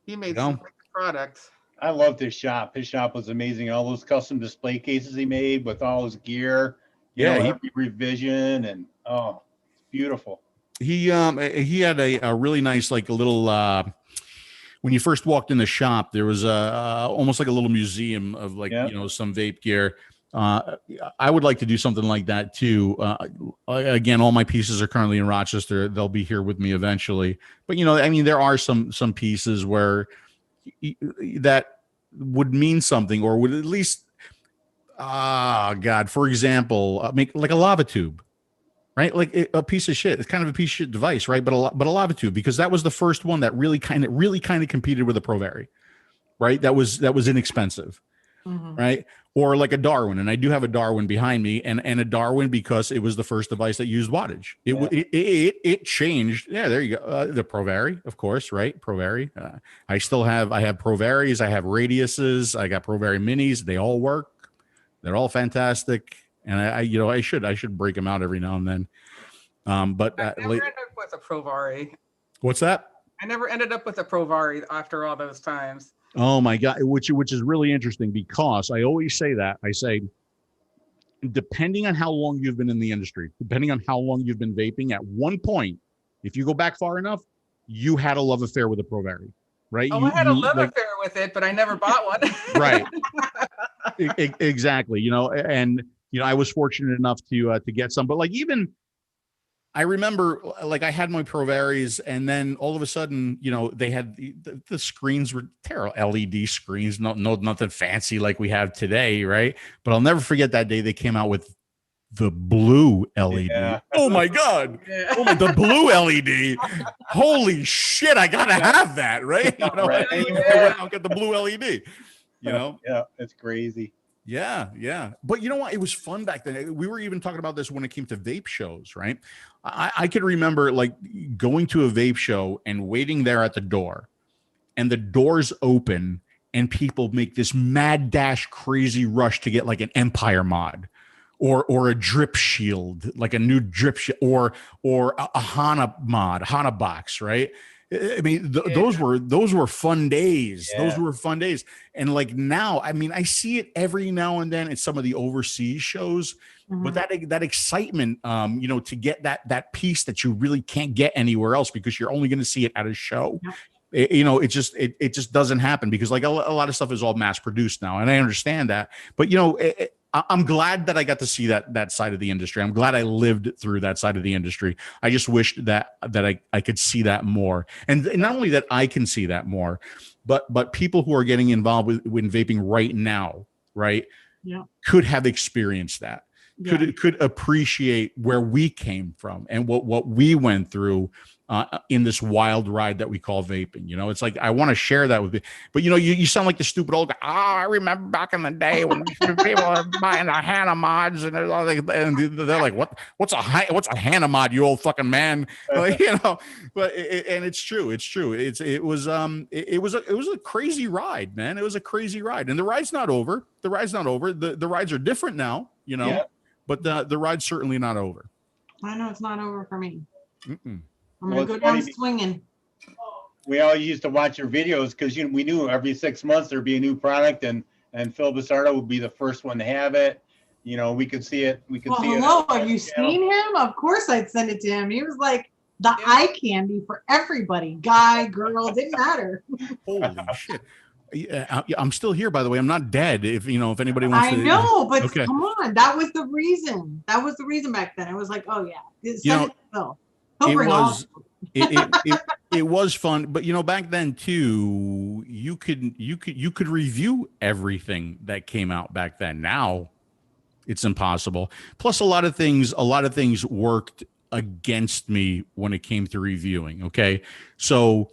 He made some great products. I loved his shop. His shop was amazing. All those custom display cases he made with all his gear. Every revision and it's beautiful. He had a really nice like a little when you first walked in the shop, there was almost like a little museum of like you know, some vape gear. I would like to do something like that too. Again, all my pieces are currently in Rochester. They'll be here with me eventually. But you know, I mean, there are some pieces where that would mean something, or would at least, God, for example, make like a lava tube, right? Like a piece of shit. It's kind of a piece of shit device, right? But a lava tube, because that was the first one that really kind of competed with a Provari, right? That was inexpensive. Right? Or like a Darwin. And I do have a Darwin behind me, and a Darwin because it was the first device that used wattage. It changed. Yeah, there you go. The Provari, of course, right? Provari. I have Provaris, I have Radiuses, I got Provari minis. They all work. They're all fantastic. and I should break them out every now and then. But I never ended up with a Provari. What's that? I never ended up with a Provari after all those times. Oh my God, which is really interesting, because I always say that. I say, depending on how long you've been in the industry, depending on how long you've been vaping, at one point, if you go back far enough, you had a love affair with a Provari, right? Oh, I had a love affair with it, but I never bought one. Right. Exactly. And I was fortunate enough to get some, but like, even I remember, like, I had my Provaris, and then all of a sudden, they had the screens were terrible, LED screens, nothing fancy like we have today, right? But I'll never forget that day they came out with the blue LED. Yeah. Oh my God! Yeah. Oh the blue LED! Holy shit! I gotta have that, right? Right. I went out and got the blue LED. Yeah, it's crazy. Yeah. But you know what? It was fun back then. We were even talking about this when it came to vape shows, right? I could remember like going to a vape show and waiting there at the door, and the doors open and people make this mad dash crazy rush to get like an Empire mod or a drip shield, like a new drip shield, or a Hana mod, Hana box, right? I mean, those were fun days. Yeah. Those were fun days. And like now, I mean, I see it every now and then at some of the overseas shows, but that excitement, to get that piece that you really can't get anywhere else because you're only going to see it at a show. Yeah. It just doesn't happen because like a lot of stuff is all mass produced now. And I understand that, but I'm glad that I got to see that side of the industry. I'm glad I lived through that side of the industry. I just wish that I could see that more. And not only that I can see that more, but people who are getting involved with vaping right now, right? Yeah. Could have experienced that. Yeah. Could appreciate where we came from and what we went through in this wild ride that we call vaping. It's like I want to share that with you, but you sound like the stupid old guy. I remember back in the day when people were buying the Hana mods, and they're like, what's a Hana mod, you old fucking man? But it's true. It was a crazy ride, man. It was a crazy ride, and the ride's not over. The rides are different now, yeah. But the ride's certainly not over. I know it's not over for me. I'm going to go down swinging. We all used to watch your videos because we knew every 6 months there'd be a new product, and Phil Basardo would be the first one to have it. We could see it. Hello, have you seen him? Of course I'd send it to him. He was like the eye candy for everybody. Guy, girl, didn't matter. Holy shit. Yeah, I'm still here, by the way. I'm not dead. If anybody wants to. I know, but okay. Come on. That was the reason. Back then. I was like, oh yeah. Send it to Phil. It was fun, but back then too, you could review everything that came out back then. Now it's impossible. Plus a lot of things worked against me when it came to reviewing. Okay. So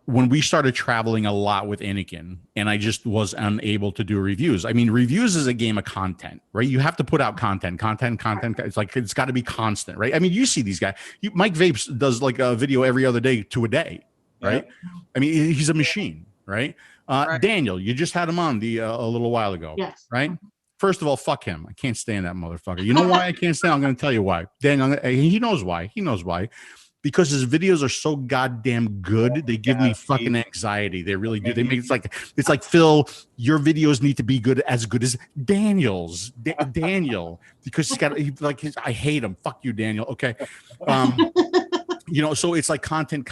when we started traveling a lot with Anakin, and I just was unable to do reviews. I mean, reviews is a game of content, right? You have to put out content. It's like, it's got to be constant, right? I mean, you see these guys. Mike Vapes does like a video every other day to a day, right? Yeah. I mean, he's a machine, right? Right. Daniel, you just had him on a little while ago, yes. Right? First of all, fuck him. I can't stand that motherfucker. You know why I can't stand? I'm going to tell you why. Daniel, he knows why. Because his videos are so goddamn good, they give me fucking anxiety. They really do. They make it's like Phil, your videos need to be as good as Daniel's. Daniel, because I hate him. Fuck you, Daniel. Okay. So it's like content.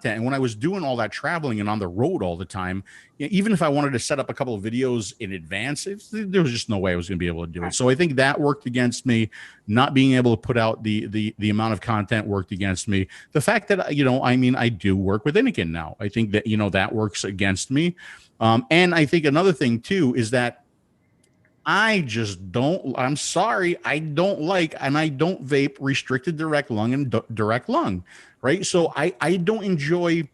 And when I was doing all that traveling and on the road all the time, even if I wanted to set up a couple of videos in advance, there was just no way I was going to be able to do it. So I think that worked against me. Not being able to put out the amount of content worked against me. The fact that, I do work with Anakin now. I think that, that works against me. And I think another thing too is that I'm sorry, I don't like, and I don't vape restricted direct lung and direct lung, right? So I don't enjoy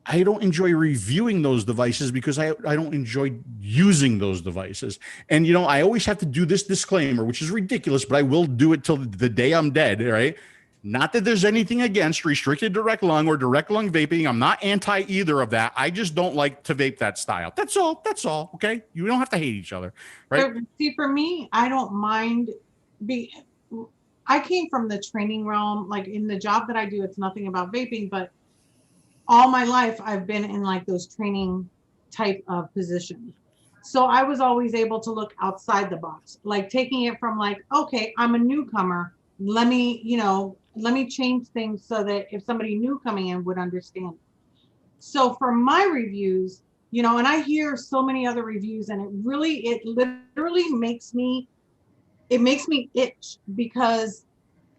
reviewing those devices because I don't enjoy using those devices. And, I always have to do this disclaimer, which is ridiculous, but I will do it till the day I'm dead, right? Not that there's anything against restricted direct lung or direct lung vaping. I'm not anti either of that. I just don't like to vape that style. That's all. That's all. Okay. You don't have to hate each other. Right. See, for me, I don't mind I came from the training realm. Like in the job that I do, it's nothing about vaping, but all my life I've been in like those training type of positions. So I was always able to look outside the box, like taking it from like, okay, I'm a newcomer. Let me change things so that if somebody new coming in would understand. So for my reviews, and I hear so many other reviews, and it literally makes me itch, because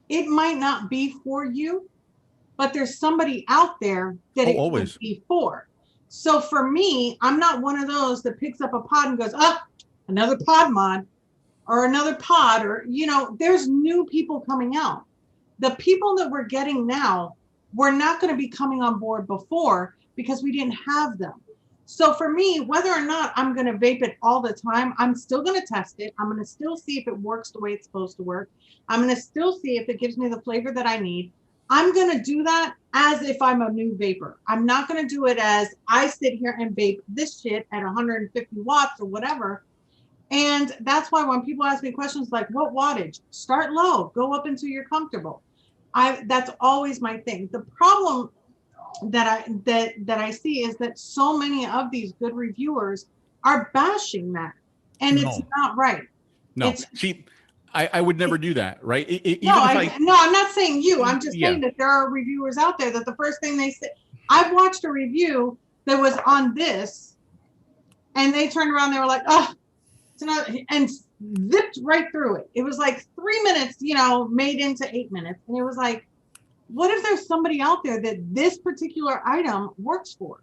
it might not be for you, but there's somebody out there that it always would be for. So for me, I'm not one of those that picks up a pod and goes, another pod mod or another pod, or, there's new people coming out. The people that we're getting now were not going to be coming on board before because we didn't have them. So for me, whether or not I'm going to vape it all the time, I'm still going to test it. I'm going to still see if it works the way it's supposed to work. I'm going to still see if it gives me the flavor that I need. I'm going to do that as if I'm a new vapor. I'm not going to do it as I sit here and vape this shit at 150 watts or whatever. And that's why when people ask me questions like, what wattage? Start low, go up until you're comfortable. That's always my thing. The problem that I see is that so many of these good reviewers are bashing that. And it's not right. No, I would never do that, right? I'm not saying you. I'm just saying that there are reviewers out there that the first thing they say, I've watched a review that was on this, and they turned around, they were like, it's not, and zipped right through it. It was like 3 minutes, made into 8 minutes. And it was like, what if there's somebody out there that this particular item works for?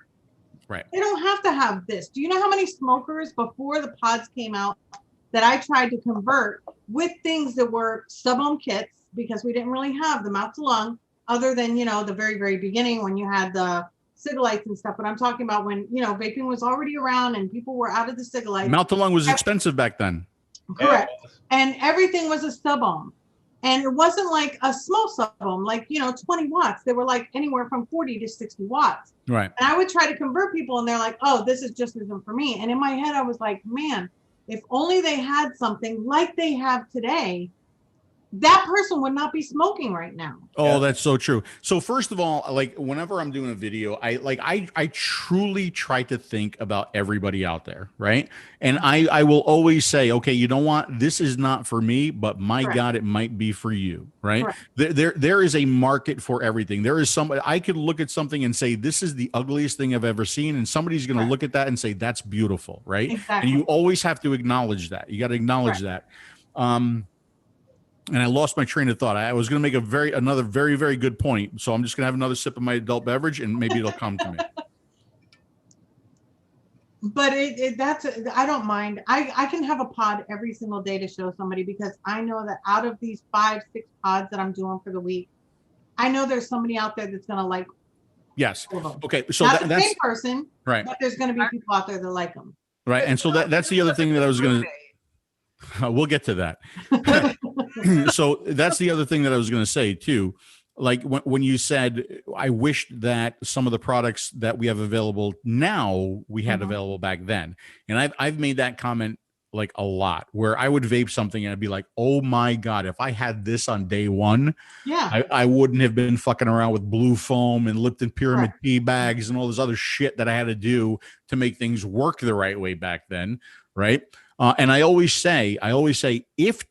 Right. They don't have to have this. Do you know how many smokers before the pods came out that I tried to convert with things that were sub-ohm kits, because we didn't really have the mouth to lung, other than, the very, very beginning when you had the cig-a-lights and stuff. But I'm talking about when, vaping was already around and people were out of the cig-a-lights. Mouth to lung was expensive back then. Correct. And everything was a sub-ohm. And it wasn't like a small sub-ohm, like, 20 watts. They were like anywhere from 40 to 60 watts. Right. And I would try to convert people, and they're like, oh, this is just isn't for me. And in my head, I was like, man, if only they had something like they have today, that person would not be smoking right now. Oh, that's so true. So first of all, like whenever I'm doing a video, I truly try to think about everybody out there, right? And I will always say, okay, you know what? This is not for me, but my God, it might be for you, right? There is a market for everything. There is somebody, I could look at something and say, this is the ugliest thing I've ever seen, and somebody's going to look at that and say, that's beautiful, right? Exactly. And you always have to acknowledge that. You got to acknowledge that. And I lost my train of thought. I was going to make another very, very good point. So I'm just going to have another sip of my adult beverage, and maybe it'll come to me. But I don't mind. I can have a pod every single day to show somebody, because I know that out of these 5-6 pods that I'm doing for the week, I know there's somebody out there that's going to like. Yes. Okay. So not the same person, right? But there's going to be people out there that like them. Right. And so that's the other thing that I was going to. We'll get to that. So that's the other thing that I was going to say too. Like when you said, I wish that some of the products that we have available now we had available back then. And I've made that comment like a lot, where I would vape something and I'd be like, oh my God, if I had this on day one, I wouldn't have been fucking around with blue foam and Lipton pyramid tea bags and all this other shit that I had to do to make things work the right way back then. Right. And I always say, if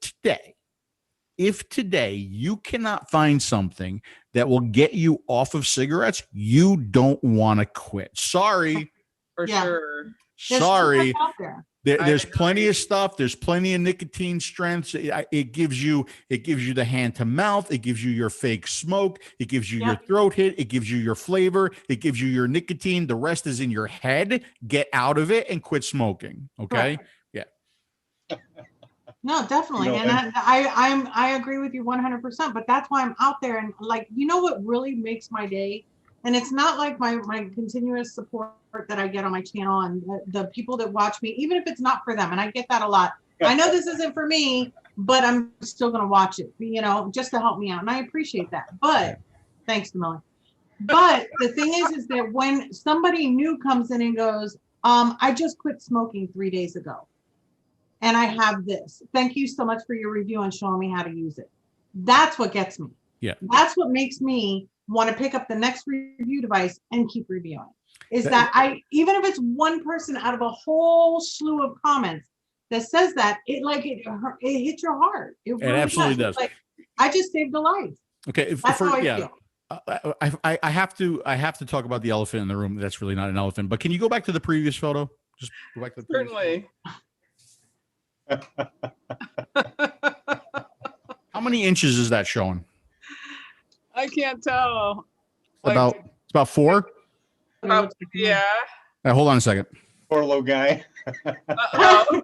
today you cannot find something that will get you off of cigarettes, you don't want to quit. Sorry. For sure. Sorry. There's plenty of stuff. There's plenty of nicotine strengths. It gives you the hand to mouth. It gives you your fake smoke. It gives you your throat hit. It gives you your flavor. It gives you your nicotine. The rest is in your head. Get out of it and quit smoking. Okay. No, definitely. And I agree with you 100%, but that's why I'm out there. And like, what really makes my day, and it's not like my continuous support that I get on my channel and the people that watch me, even if it's not for them. And I get that a lot. I know this isn't for me, but I'm still going to watch it, you know, just to help me out. And I appreciate that. But thanks, Millie. But the thing is that when somebody new comes in and goes, I just quit smoking 3 days ago and I have this. Thank you so much for your review and showing me how to use it. That's what gets me. Yeah. That's what makes me want to pick up the next review device and keep reviewing. Is that I, even if it's one person out of a whole slew of comments that says that, it hits your heart. It really absolutely does. Like, I just saved a life. Okay. That's how I feel. I have to talk about the elephant in the room. That's really not an elephant, but can you go back to the previous photo? Just go back to the previous Certainly. How many inches is that showing? I can't tell. It's about 4. Yeah. Hold on a second. Poor little guy. Uh-oh.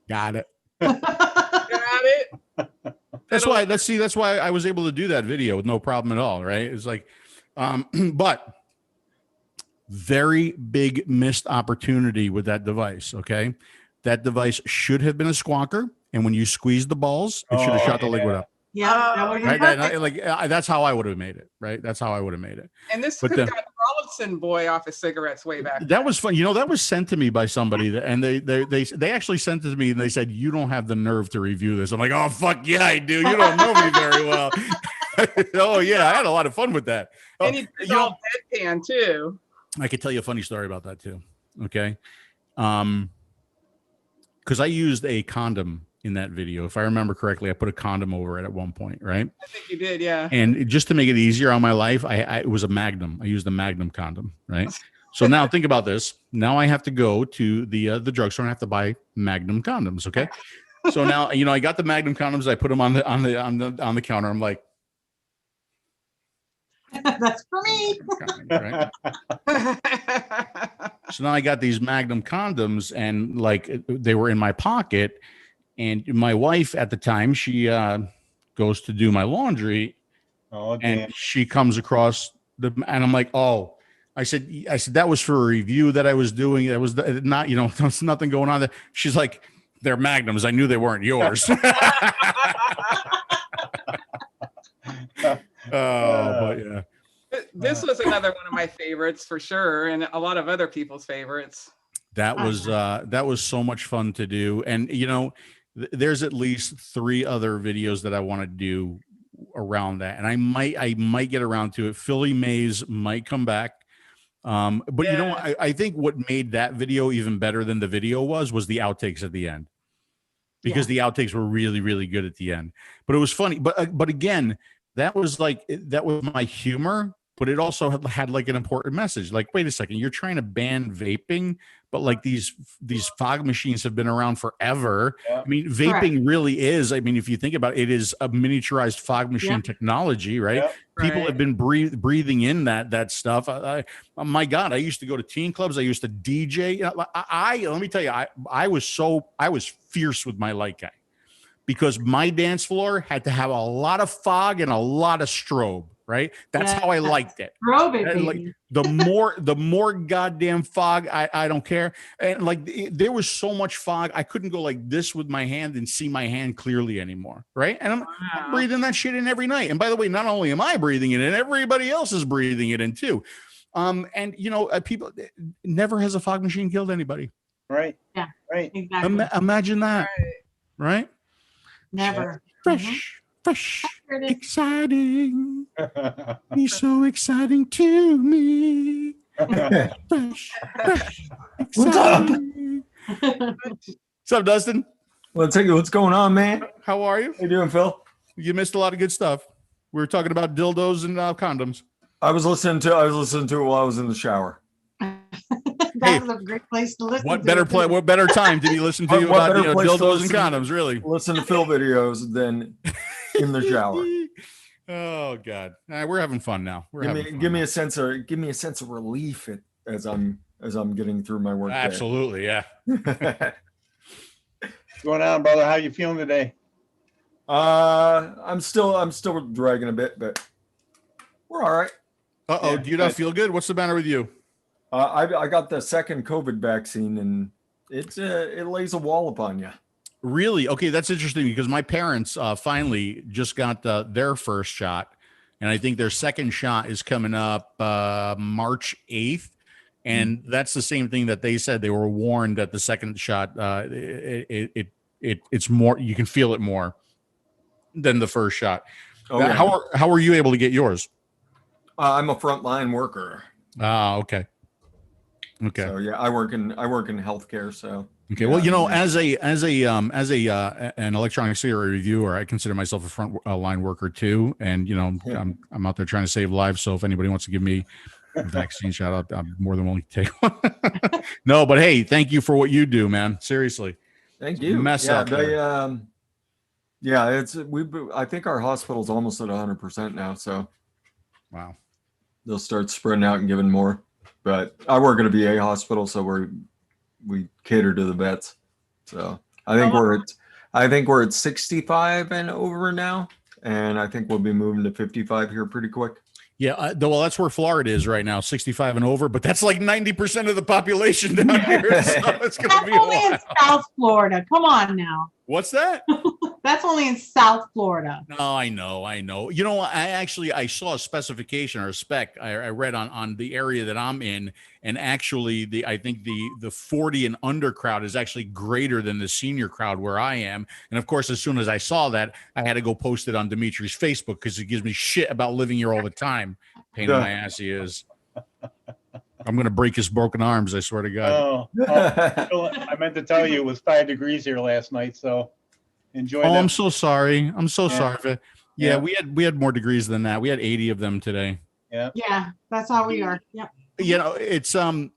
Got it. Got it. That's why I was able to do that video with no problem at all. Right. It's like, but very big missed opportunity with that device. Okay. That device should have been a squawker. And when you squeeze the balls, it should have shot the liquid up. Yeah. That would Right. That's how I would have made it. Right. That's how I would have made it. And this could have got Rollinson boy off his cigarettes way back. That was fun. You know, that was sent to me by somebody and they actually sent it to me and they said, you don't have the nerve to review this. I'm like, oh, fuck yeah, I do. You don't know me very well. Oh yeah. I had a lot of fun with that. And he did all deadpan too. I could tell you a funny story about that too. Okay. Because I used a condom in that video. If I remember correctly, I put a condom over it at one point, right? I think you did, yeah. And just to make it easier on my life, it was a Magnum. I used a Magnum condom, right? So now think about this. Now I have to go to the drugstore and I have to buy Magnum condoms, okay? So now, you know, I got the Magnum condoms. I put them on the counter. I'm like, that's for me. Right? So now I got these Magnum condoms and like they were in my pocket. And my wife at the time, she goes to do my laundry and she comes across and I'm like, oh, I said, that was for a review that I was doing. That was not, you know, there's nothing going on there. She's like, they're Magnums. I knew they weren't yours. But yeah. This was another one of my favorites for sure. And a lot of other people's favorites. That was so much fun to do. And, you know, there's at least 3 other videos that I want to do around that. And I might get around to it. Philly Mays might come back. But you know, I think what made that video even better than the video was the outtakes at the end, because the outtakes were really, really good at the end, but it was funny. But again, that was my humor, but it also had like an important message. Like, wait a second, you're trying to ban vaping, but like these fog machines have been around forever. I mean, vaping really is. I mean, if you think about it, it is a miniaturized fog machine technology, right? People have been breathing in that stuff. My God, I used to go to teen clubs. I used to DJ. Let me tell you, I was fierce with my light guy, because my dance floor had to have a lot of fog and a lot of strobe. Right. That's how I liked it. Like, the more goddamn fog, I don't care. And like there was so much fog, I couldn't go like this with my hand and see my hand clearly anymore. Right. And I'm breathing that shit in every night. And by the way, not only am I breathing it in, everybody else is breathing it in too. And you know, people, never has a fog machine killed anybody. Right. Yeah. Right. Exactly. Imagine that. Right. Never. Fresh, exciting. He's so exciting to me. Fresh, exciting. What's up, Dustin? Well, take it. What's going on, man? How are you? How you doing, Phil? You missed a lot of good stuff. We were talking about dildos and condoms. I was listening to it while I was in the shower. That's a great place to listen. What better time to be listening to you about dildos and condoms? Really, listen to Phil videos than in the shower. Oh God, we're having fun now. Give me a sense of relief as I'm getting through my work. Absolutely, day. Yeah. What's going on, brother? How you feeling today? I'm still dragging a bit, but we're all right. Do you not feel good? What's the matter with you? I got the second COVID vaccine, and it lays a wall upon you. Really? Okay, that's interesting because my parents finally just got their first shot, and I think their second shot is coming up March 8th. And that's the same thing that they said. They were warned that the second shot, it's more, you can feel it more than the first shot. Oh, yeah. How were you able to get yours? I'm a frontline worker. Ah, okay. Okay. So yeah, I work in healthcare. So okay. Yeah, Well, you know, as an electronic cigarette reviewer, I consider myself a front line worker too. And you know, I'm out there trying to save lives. So if anybody wants to give me a vaccine shot, I'm more than willing to take one. No, but hey, thank you for what you do, man. Seriously. Thank you. Mess up there. I think our hospital's almost at 100% now. So wow, they'll start spreading out and giving more. But I work at a VA hospital, so we cater to the vets. So I think we're at 65 and over now, and I think we'll be moving to 55 here pretty quick. Yeah, well, that's where Florida is right now, 65 and over, but that's like 90% of the population down here. So it's going to be only in South Florida. Come on now. What's that? That's only in South Florida. No, I know. You know, I saw a specification or a spec I read on the area that I'm in, and actually I think the 40 and under crowd is actually greater than the senior crowd where I am. And of course, as soon as I saw that, I had to go post it on Dimitri's Facebook because it gives me shit about living here all the time. Pain in my ass he is. I'm gonna break his broken arms, I swear to God. I meant to tell you it was 5 degrees here last night, so enjoy. I'm so sorry. I'm so sorry. Yeah, we had more degrees than that. We had 80 of them today. Yeah, that's how we are. Yep. You know, it's you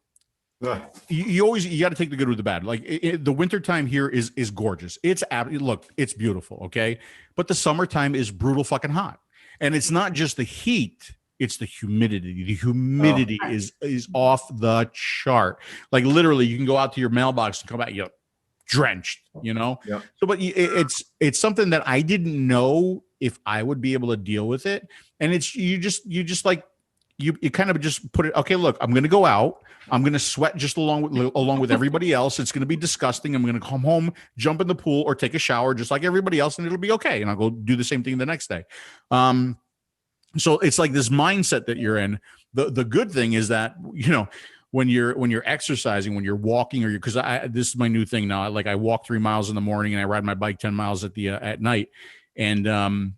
got to take the good with the bad. Like the winter time here is gorgeous. Look, it's beautiful, okay? But the summertime is brutal fucking hot. And it's not just the heat, it's the humidity. The humidity is off the chart. Like literally you can go out to your mailbox and come back, you're drenched, you know? Yeah. So but it's something that I didn't know if I would be able to deal with it. And it's you kind of just put it, okay, look, I'm going to go out. I'm going to sweat just along with everybody else. It's going to be disgusting. I'm going to come home, jump in the pool or take a shower just like everybody else, and it'll be okay. And I'll go do the same thing the next day. So it's like this mindset that you're in. The good thing is that, you know, when you're exercising, when you're walking, or because this is my new thing now. Like I walk 3 miles in the morning and I ride my bike 10 miles at night. And,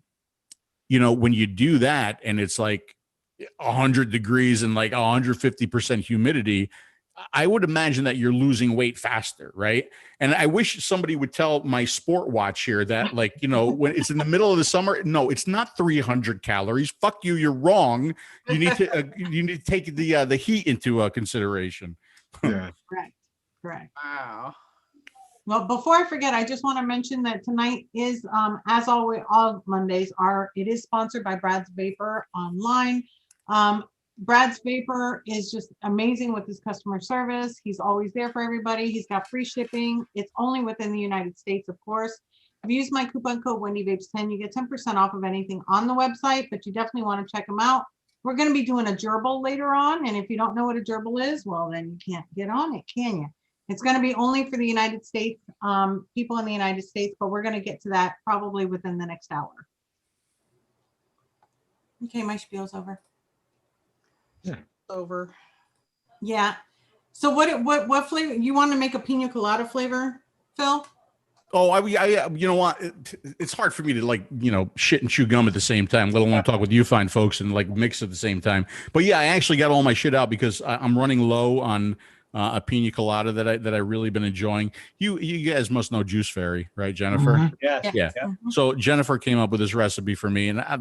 you know, when you do that and it's like 100 degrees and like 150% humidity, I would imagine that you're losing weight faster, right? And I wish somebody would tell my sport watch here that, like, you know, when it's in the middle of the summer, no, it's not 300 calories. Fuck you, you're wrong. You need to take the heat into consideration. Yeah. Correct. Wow. Well, before I forget, I just want to mention that tonight is, as always, all Mondays it is sponsored by Brad's Vapor Online. Brad's Vapor is just amazing with his customer service. He's always there for everybody. He's got free shipping. It's only within the United States, of course. If you use my coupon code WendyVapes10, you get 10% off of anything on the website, but you definitely want to check them out. We're going to be doing a gerbil later on. And if you don't know what a gerbil is, well, then you can't get on it, can you? It's going to be only for the United States, people in the United States, but we're going to get to that probably within the next hour. Okay, my spiel's over. Over. Yeah. So what flavor you want to make a pina colada flavor, Phil? Oh, I you know what? It's hard for me to, like, you know, shit and chew gum at the same time, let alone talk with you fine folks and like mix at the same time. But yeah, I actually got all my shit out because I'm running low on a pina colada that I really been enjoying. You guys must know Juice Fairy, right, Jennifer? Yeah. Mm-hmm. So Jennifer came up with this recipe for me, and I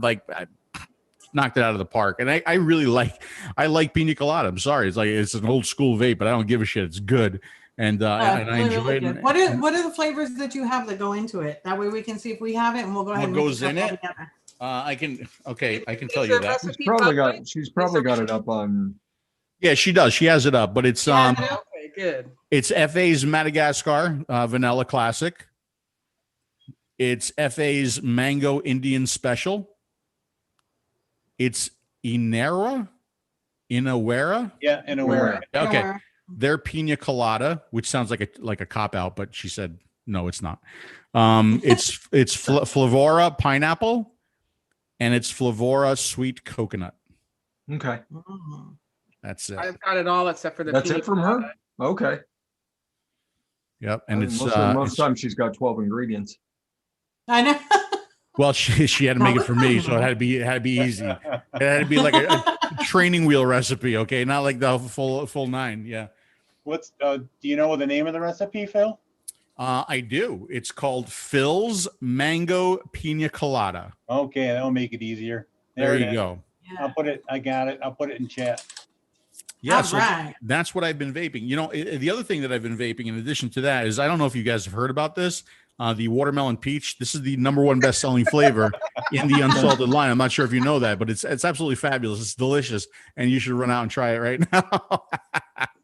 knocked it out of the park. And I really like pina colada. I'm sorry, it's an old school vape, but I don't give a shit. It's good, and I enjoy it. What are the flavors that you have that go into it? That way we can see if we have it, and we'll go ahead. What goes in it? I can tell you that. She's probably got it up on. Yeah, she does. She has it up, but it's Okay, good. It's FA's Madagascar Vanilla Classic. It's FA's Mango Indian Special. It's Inawera. Yeah, Inawera. Okay. their pina colada, which sounds like a cop out, but she said no, it's not. It's Flavora pineapple, and it's Flavora sweet coconut. Okay. That's it. I've got it all except for the. That's it from her? Okay. Yep. And it's most times she's got 12 ingredients. I know. Well, she had to make it for me, so it had to be easy. It had to be like a training wheel recipe, okay? Not like the full 9. Yeah. What's do you know the name of the recipe, Phil? I do. It's called Phil's Mango Pina Colada. Okay, that'll make it easier. There you go. Yeah. I'll put it. I got it. I'll put it in chat. Yeah, All so right. that's what I've been vaping. You know, the other thing that I've been vaping in addition to that is, I don't know if you guys have heard about this, the watermelon peach. This is the #1 best-selling flavor in the unsalted line. I'm not sure if you know that, but it's absolutely fabulous. It's delicious, and you should run out and try it right now.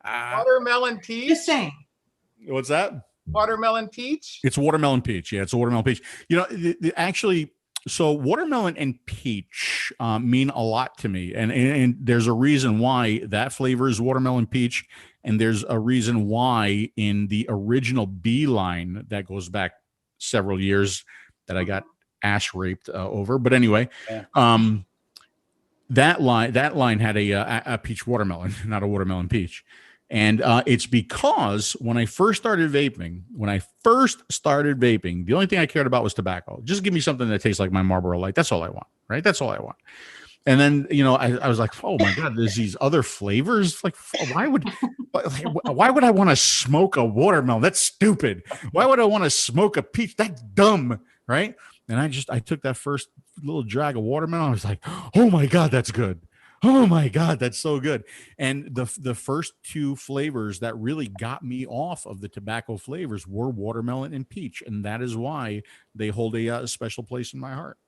Watermelon peach. Just saying. What's that? Watermelon peach. It's watermelon peach. Yeah, it's a watermelon peach. You know, actually, so watermelon and peach mean a lot to me, and there's a reason why that flavor is watermelon peach, and there's a reason why in the original B line that goes back several years that I got ass raped over. But anyway, that line had a peach watermelon, not a watermelon peach. And it's because when I first started vaping, the only thing I cared about was tobacco. Just give me something that tastes like my Marlboro Light. That's all I want, right? That's all I want. And then, you know, I was like, oh my God, there's these other flavors. Like, why would I want to smoke a watermelon? That's stupid. Why would I want to smoke a peach? That's dumb, right? And I took that first little drag of watermelon. I was like, oh my God, that's good. Oh my God, that's so good. And the first 2 flavors that really got me off of the tobacco flavors were watermelon and peach. And that is why they hold a special place in my heart.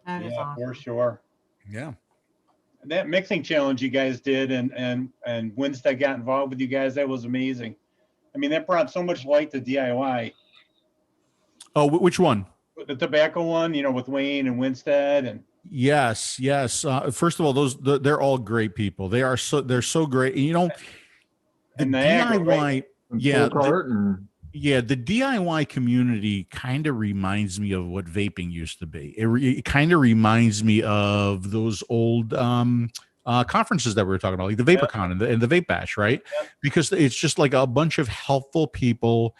That is awesome. For sure. Yeah. That mixing challenge you guys did and Winstead got involved with you guys, that was amazing. I mean, that brought so much light to DIY. Oh, which one? The tobacco one, you know, with Wayne and Winstead and Yes. First of all, they're all great people. They're so great. And, you know, the DIY, right? the DIY community kind of reminds me of what vaping used to be. It kind of reminds me of those old conferences that we were talking about, like the VaporCon and the Vape Bash, right? Yep. Because it's just like a bunch of helpful people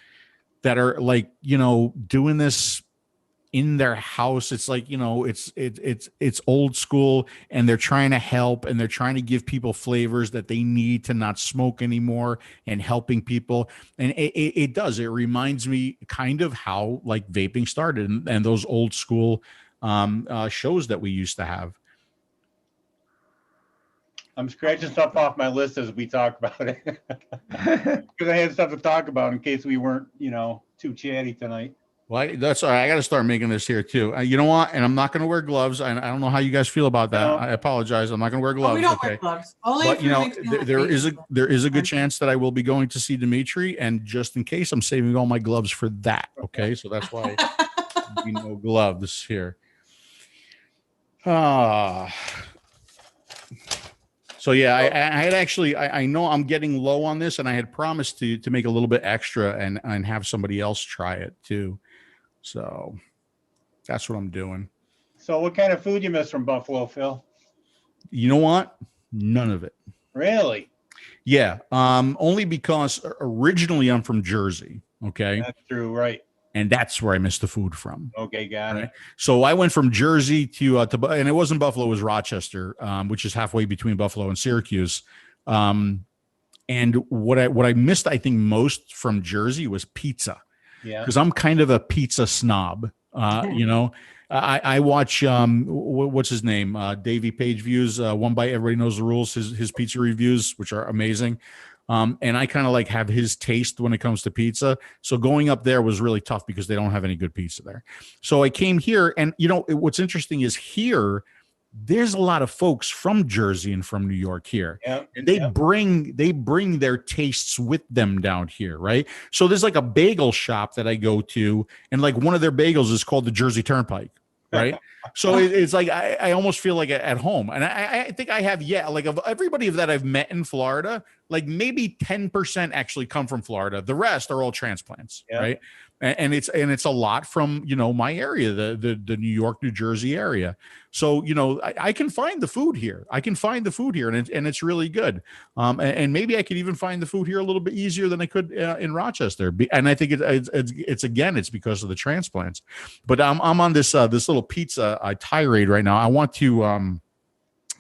that are like, you know, doing this in their house. It's like, you know, it's old school, and they're trying to help, and they're trying to give people flavors that they need to not smoke anymore, and helping people. And it reminds me kind of how like vaping started, and those old school shows that we used to have. I'm scratching stuff off my list as we talk about it because I had stuff to talk about in case we weren't, you know, too chatty tonight. Well, that's all right. I got to start making this here too. You know what? And I'm not going to wear gloves. I don't know how you guys feel about that. No. I apologize. I'm not going to wear gloves. We don't wear gloves. Only but if you know, you're there is a good chance that I will be going to see Dimitri, and just in case, I'm saving all my gloves for that. Okay, so that's why there'll be no gloves here. So yeah, I had actually, I know I'm getting low on this, and I had promised to make a little bit extra and have somebody else try it too. So that's what I'm doing. So what kind of food you miss from Buffalo, Phil? You know what? None of it. Really? Yeah. Only because originally I'm from Jersey. Okay. That's true. Right. And that's where I miss the food from. Okay. Got it. So I went from Jersey to and it wasn't Buffalo, it was Rochester, which is halfway between Buffalo and Syracuse. And what I missed, I think, most from Jersey was pizza. Yeah. Because I'm kind of a pizza snob. You know, I watch what's his name, Davey Page Views, One Bite, Everybody Knows the Rules, his pizza reviews, which are amazing. And I kind of like have his taste when it comes to pizza. So going up there was really tough because they don't have any good pizza there. So I came here, and you know what's interesting is here there's a lot of folks from Jersey and from New York here. Yeah, and they bring their tastes with them down here, right? So there's like a bagel shop that I go to, and like one of their bagels is called the Jersey Turnpike. right? So it's like I almost feel like at home, and I think I have like of everybody that I've met in Florida, like maybe 10% actually come from Florida. The rest are all transplants, right? And it's a lot from my area, the New York, New Jersey area. So I can find the food here. And it's really good. And maybe I could even find the food here a little bit easier than I could in Rochester. And I think it's because of the transplants. But I'm on this little pizza tirade right now. I want to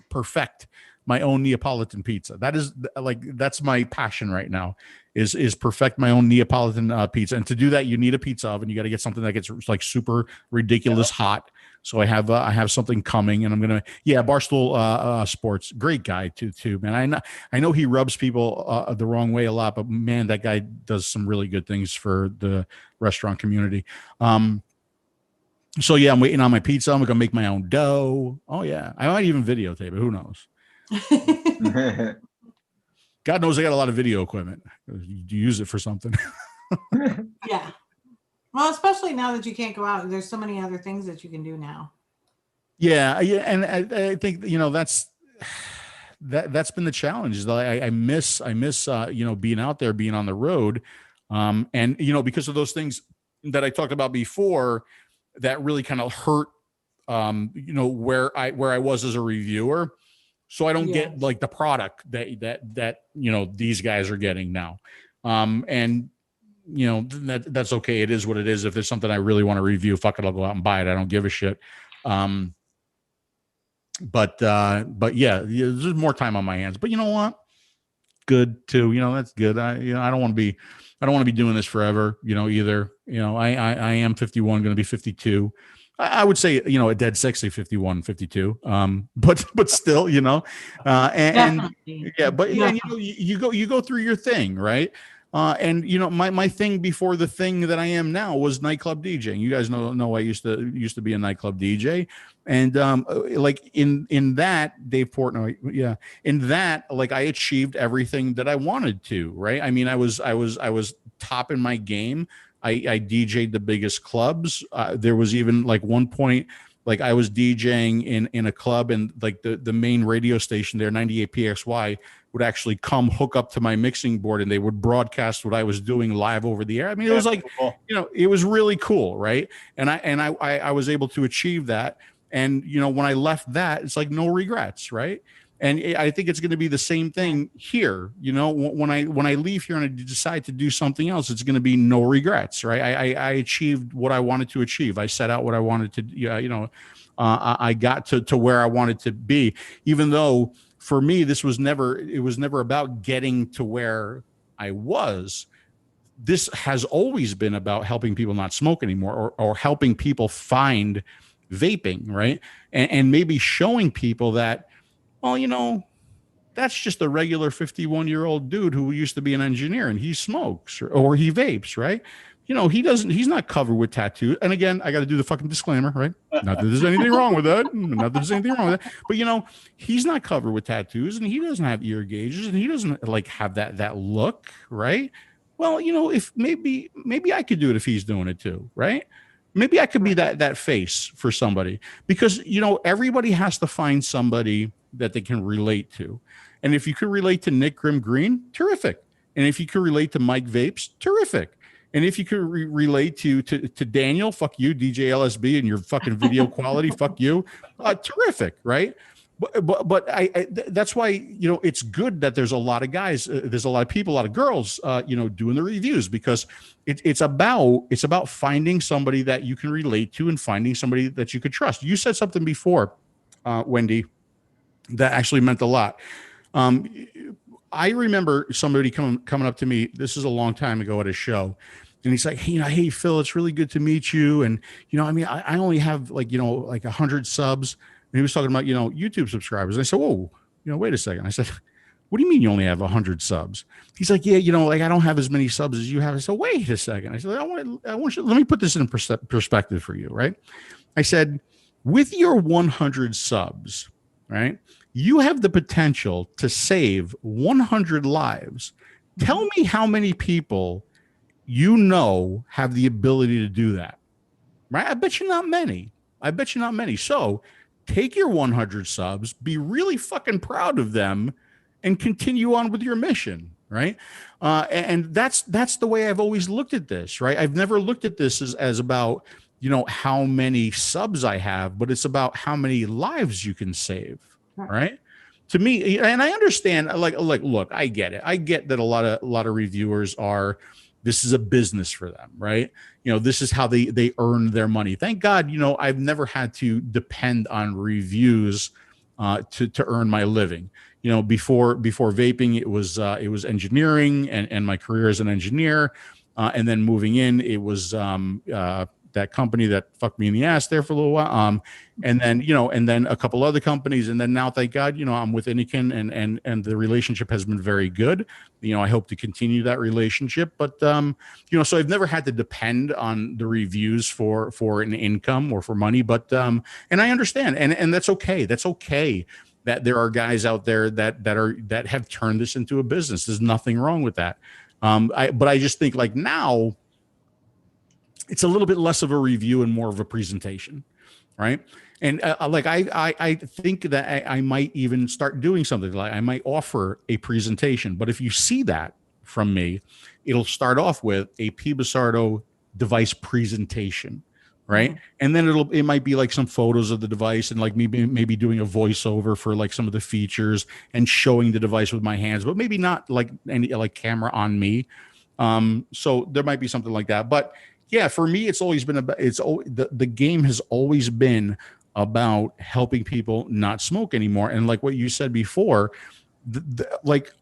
perfect my own Neapolitan pizza. That's my passion right now. Is perfect my own Neapolitan pizza. And to do that, you need a pizza oven. You got to get something that gets like super ridiculous hot. So I have something coming, and I'm gonna Barstool Sports, great guy too, man. I know he rubs people the wrong way a lot, but man, that guy does some really good things for the restaurant community. So yeah, I'm waiting on my pizza. I'm gonna make my own dough. Oh yeah, I might even videotape it. Who knows? God knows I got a lot of video equipment. You use it for something. Yeah. Well, especially now that you can't go out, there's so many other things that you can do now. Yeah, and I think that's been the challenge. I miss being out there, being on the road, and because of those things that I talked about before, that really kind of hurt, where I was as a reviewer. So I don't get like the product that these guys are getting now, and that's okay. It is what it is. If there's something I really want to review, fuck it, I'll go out and buy it. I don't give a shit. But yeah, there's more time on my hands. But you know what? Good too. That's good. I don't want to be doing this forever. Either. I am 51, going to be 52. I would say, a dead sexy 51, 52. But still, and yeah, but you go through your thing, right? And my thing before the thing that I am now was nightclub DJing. You guys know I used to be a nightclub DJ, and like in that Dave Portnoy, in that, like, I achieved everything that I wanted to, right? I mean, I was top in my game. I DJ'd the biggest clubs. There was even like one point, like I was DJing in a club, and like the main radio station there, 98 PXY, would actually come hook up to my mixing board, and they would broadcast what I was doing live over the air. I mean, it was like, cool. It was really cool, right? And I was able to achieve that. And when I left that, it's like no regrets, right? And I think it's going to be the same thing here. When I leave here and I decide to do something else, it's going to be no regrets, right? I achieved what I wanted to achieve. I set out what I wanted to, I got to where I wanted to be, even though for me, it was never about getting to where I was. This has always been about helping people not smoke anymore, or helping people find vaping, right? And maybe showing people that, well, that's just a regular 51-year-old dude who used to be an engineer, and he smokes or he vapes, right? He's not covered with tattoos. And again, I got to do the fucking disclaimer, right? Not that there's anything wrong with that. Not that there's anything wrong with that. But, he's not covered with tattoos, and he doesn't have ear gauges, and he doesn't like have that look, right? Well, if maybe I could do it if he's doing it too, right? Maybe I could be that face for somebody, because, everybody has to find somebody that they can relate to. And if you could relate to Nick Grimm Green, terrific. And if you could relate to Mike Vapes, terrific. And if you could relate to Daniel, fuck you, DJ LSB, and your fucking video quality, fuck you, terrific, right? But I that's why it's good that there's a lot of guys, there's a lot of people, a lot of girls, doing the reviews, because it's about finding somebody that you can relate to and finding somebody that you could trust. You said something before, Wendy, that actually meant a lot. I remember somebody coming up to me. This is a long time ago at a show, and he's like, "Hey, Phil, it's really good to meet you." And I only have like 100 subs. And he was talking about YouTube subscribers. And I said, "Whoa, wait a second." I said, "What do you mean you only have 100 subs?" He's like, "Yeah, I don't have as many subs as you have." I said, "Wait a second." I said, I want you. Let me put this in perspective for you, right? I said, with your 100 subs, right, you have the potential to save 100 lives. Tell me how many people have the ability to do that, right? I bet you not many, I bet you not many. So take your 100 subs, be really fucking proud of them, and continue on with your mission, right? And that's the way I've always looked at this, right? I've never looked at this as about, you know, how many subs I have, but it's about how many lives you can save, right? To me, and I understand, like, look, I get it. I get that a lot of reviewers are, this is a business for them, right? You know, this is how they earn their money. Thank God, you know, I've never had to depend on reviews to earn my living. You know, before vaping, it was engineering and my career as an engineer, and then moving in, it was that company that fucked me in the ass there for a little while, and then, you know, and then a couple other companies, and then now, thank God, you know, I'm with Nicotine, and the relationship has been very good. You know, I hope to continue that relationship, but you know, so I've never had to depend on the reviews for an income or for money, but and I understand, and that's okay. That's okay. That there are guys out there that have turned this into a business. There's nothing wrong with that. But I just think, like, now it's a little bit less of a review and more of a presentation, right? And like I think that I might even start doing something, like I might offer a presentation. But if you see that from me, it'll start off with a P. Basardo device presentation, right? And then it might be like some photos of the device, and like maybe doing a voiceover for like some of the features and showing the device with my hands, but maybe not like any like camera on me. So there might be something like that. But yeah, for me, it's always been about, the game has always been about helping people not smoke anymore. And like what you said before, like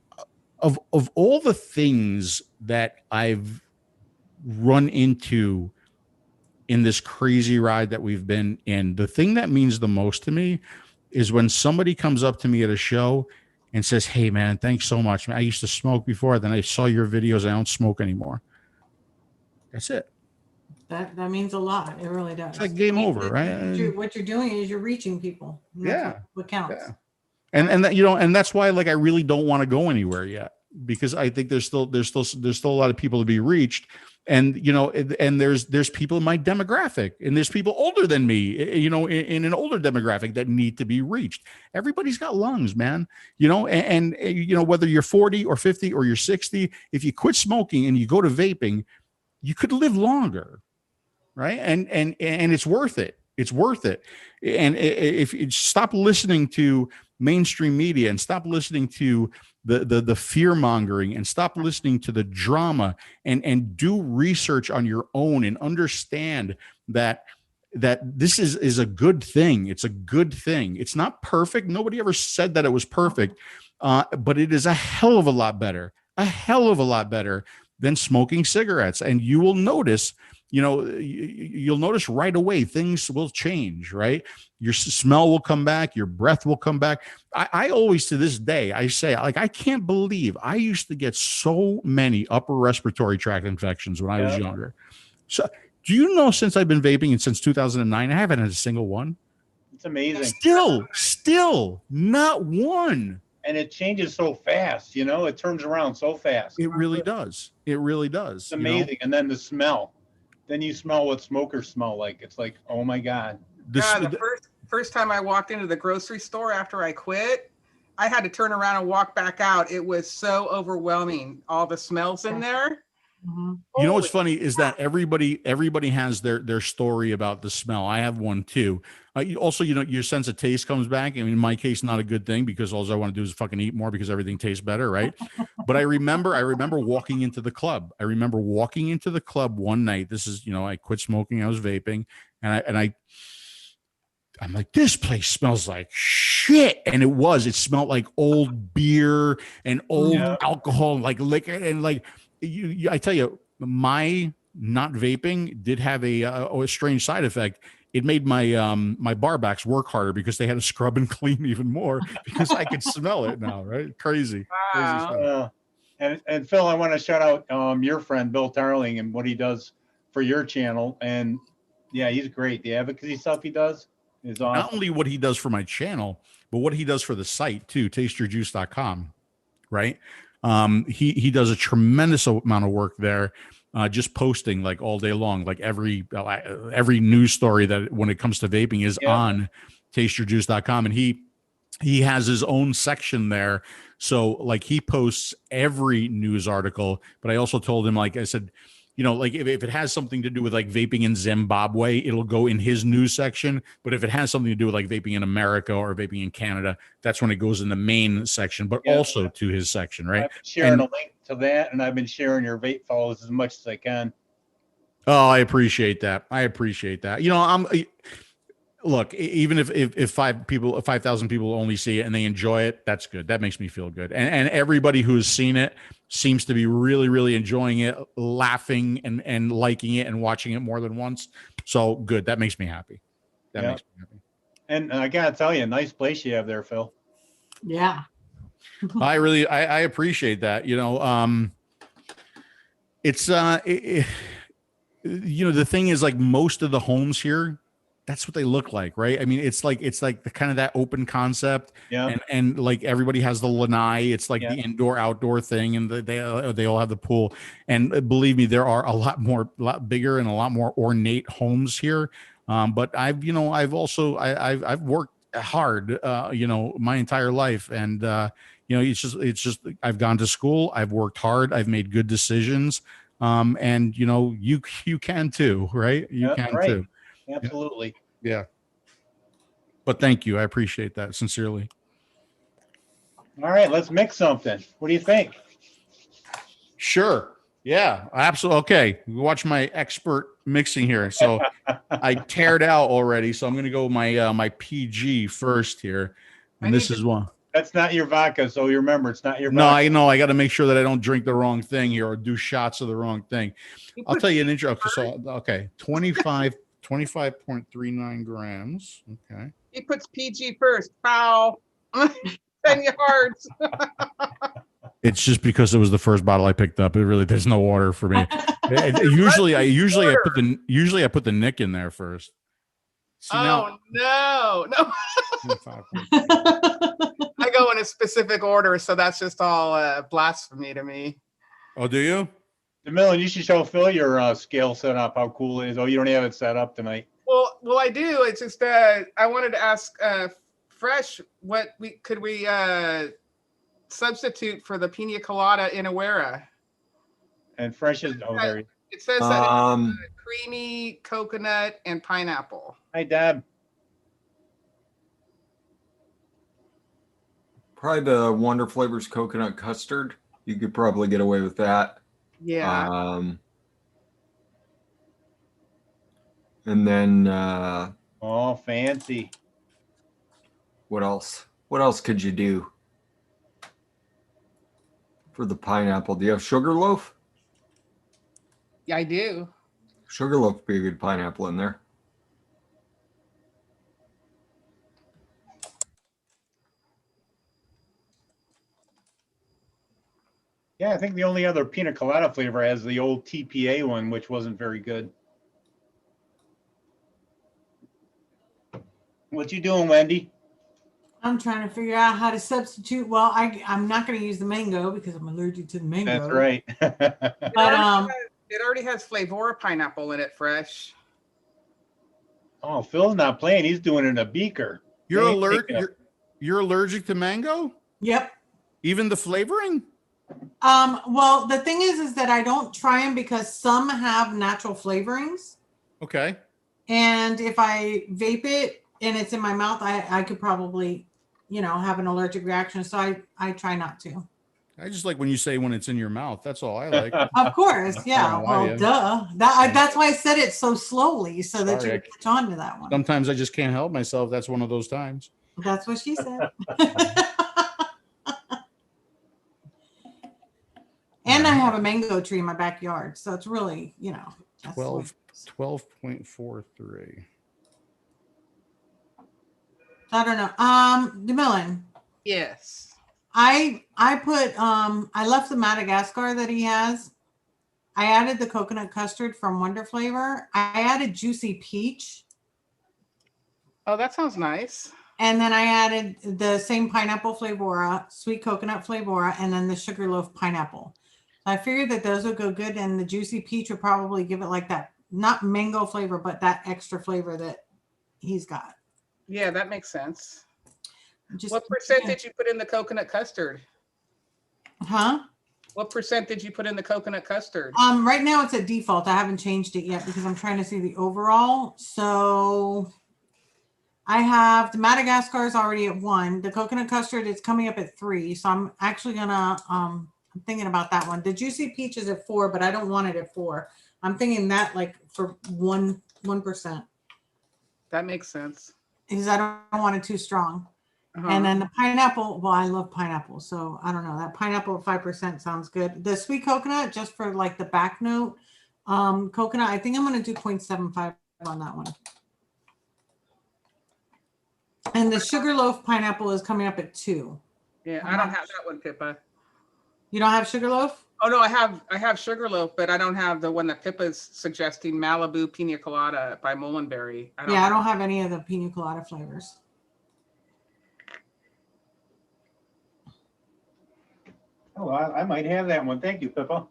of all the things that I've run into in this crazy ride that we've been in, the thing that means the most to me is when somebody comes up to me at a show and says, "Hey man, thanks so much, man. I used to smoke before, then I saw your videos. I don't smoke anymore." That's it. That means a lot. It really does. It's like game over, right? What you're doing is you're reaching people. Yeah. What counts. Yeah. And that, you know, and that's why, like, I really don't want to go anywhere yet, because I think there's still a lot of people to be reached. And, you know, and there's people in my demographic, and there's people older than me, you know, in an older demographic that need to be reached. Everybody's got lungs, man, you know, and you know, whether you're 40 or 50 or you're 60, if you quit smoking and you go to vaping, you could live longer. Right. And it's worth it. It's worth it. And if you stop listening to mainstream media and stop listening to the fear mongering and stop listening to the drama and do research on your own and understand that this is a good thing. It's a good thing. It's not perfect. Nobody ever said that it was perfect, but it is a hell of a lot better than smoking cigarettes. And you will notice, you know, you'll notice right away things will change, right? Your smell will come back, your breath will come back. I always, to this day, I say, like, I can't believe I used to get so many upper respiratory tract infections when I was younger. So do you know, since I've been vaping and since 2009, I haven't had a single one. It's amazing. Still not one. And it changes so fast, you know, it turns around so fast. It really does. It really does. It's amazing. You know? And then the smell. Then you smell what smokers smell like. It's like, oh my God. The first time I walked into the grocery store after I quit, I had to turn around and walk back out. It was so overwhelming. All the smells in there. Mm-hmm. You know what's funny is that everybody has their story about the smell. I have one too. Also, you know, your sense of taste comes back. I mean, in my case, not a good thing, because all I want to do is fucking eat more because everything tastes better, right? But I remember walking into the club. I remember walking into the club one night. This is, you know, I quit smoking. I was vaping, and I'm like, this place smells like shit. And it smelled like old beer and old alcohol, like liquor, and like I tell you, my not vaping did have a strange side effect. It made my my bar backs work harder because they had to scrub and clean even more because I could smell it now. Right? Crazy. Wow. And Phil, I want to shout out your friend Bill Tarling and what he does for your channel. And yeah, he's great. The advocacy stuff he does is awesome. Not only what he does for my channel, but what he does for the site too, tasteyourjuice.com. Right? He does a tremendous amount of work there. just posting like all day long. Like every news story that when it comes to vaping is on tasteyourjuice.com, and he has his own section there. So like he posts every news article, but I also told him, like I said, you know, like if it has something to do with like vaping in Zimbabwe, it'll go in his news section. But if it has something to do with like vaping in America or vaping in Canada, that's when it goes in the main section, but also to his section, right? I've been sharing a link to that, and I've been sharing your vape follows as much as I can. Oh, I appreciate that. You know, look, even if 5,000 people only see it and they enjoy it, that's good. That makes me feel good. And everybody who's seen it seems to be really, really enjoying it, laughing and liking it and watching it more than once. So good. That makes me happy. That makes me happy. And I gotta tell you, nice place you have there, Phil. Yeah. I appreciate that. You know, it's you know, the thing is, like, most of the homes here, that's what they look like, right? I mean, it's like the kind of that open concept, and like everybody has the lanai. It's like the indoor outdoor thing, and they all have the pool. And believe me, there are a lot bigger and a lot more ornate homes here. But I've worked hard, you know, my entire life, and you know, it's just I've gone to school, I've worked hard, I've made good decisions, and you know, you can too, right? You can too. Absolutely. Yeah. But thank you. I appreciate that sincerely. All right, let's mix something. What do you think? Sure. Yeah, absolutely. Okay. Watch my expert mixing here. So I teared out already. So I'm going to go my my PG first here. And this is one. That's not your vodka. So you remember, it's not your vodka. No, I know. I got to make sure that I don't drink the wrong thing here or do shots of the wrong thing. I'll tell you an intro. So, okay. 25.39 grams. Okay. He puts PG first. Foul. 10 yards. It's just because it was the first bottle I picked up. It really, there's no water for me. usually I put the Nick in there first. See, no. I go in a specific order, so that's just all blasphemy to me. Oh, do you? DeMillan, you should show Phil your scale set up, how cool it is. Oh, you don't have it set up tonight. Well, I do. It's just I wanted to ask Fresh, what could we substitute for the pina colada in Awera? And Fresh is there. It says that it's creamy coconut and pineapple. Hi, Deb. Probably the Wonder Flavors coconut custard. You could probably get away with that. Yeah. And then oh, fancy. What else? What else could you do for the pineapple? Do you have Sugarloaf? Yeah, I do. Sugarloaf would be a good pineapple in there. Yeah, I think the only other pina colada flavor has the old TPA one, which wasn't very good. What you doing, Wendy? I'm trying to figure out how to substitute. Well, I'm not going to use the mango because I'm allergic to the mango. That's right. But it already has Flavora pineapple in it, Fresh. Oh, Phil's not playing. He's doing it in a beaker. You're allergic to mango? Yep. Even the flavoring? Well, the thing is that I don't try them because some have natural flavorings. Okay. And if I vape it and it's in my mouth, I could probably, you know, have an allergic reaction. So I try not to. I just like when you say when it's in your mouth. That's all I like. Of course. Yeah. Well, duh. That's why I said it so slowly so that you catch on to that one. Sometimes I just can't help myself. That's one of those times. That's what she said. And I have a mango tree in my backyard. So it's really, you know. 12.43. I don't know. DeMillan. Yes. I put I left the Madagascar that he has. I added the coconut custard from Wonder Flavor. I added juicy peach. Oh, that sounds nice. And then I added the same pineapple flavora, sweet coconut flavora, and then the Sugarloaf pineapple. I figured that those would go good, and the juicy peach would probably give it like that, not mango flavor, but that extra flavor that he's got. Yeah, that makes sense. Just, What percent did you put in the coconut custard? Huh? What percent did you put in the coconut custard? Right now it's at default. I haven't changed it yet because I'm trying to see the overall. So I have the Madagascar is already at 1. The coconut custard is coming up at 3. So I'm actually gonna I'm thinking about that one. The juicy peach is at 4, but I don't want it at 4. I'm thinking that like for 1%. That makes sense. Because I don't want it too strong. And then the pineapple, well, I love pineapple. So I don't know. That pineapple at 5% sounds good. The sweet coconut, just for like the back note, coconut, I think I'm going to do 0.75 on that one. And the Sugarloaf pineapple is coming up at 2. Yeah, I don't have that one, Pippa. You don't have Sugarloaf? Oh no, I have Sugarloaf, but I don't have the one that Pippa's suggesting, Malibu Pina Colada by Mullenberry. I don't have any of the pina colada flavors. Oh, I might have that one. Thank you, Pippa.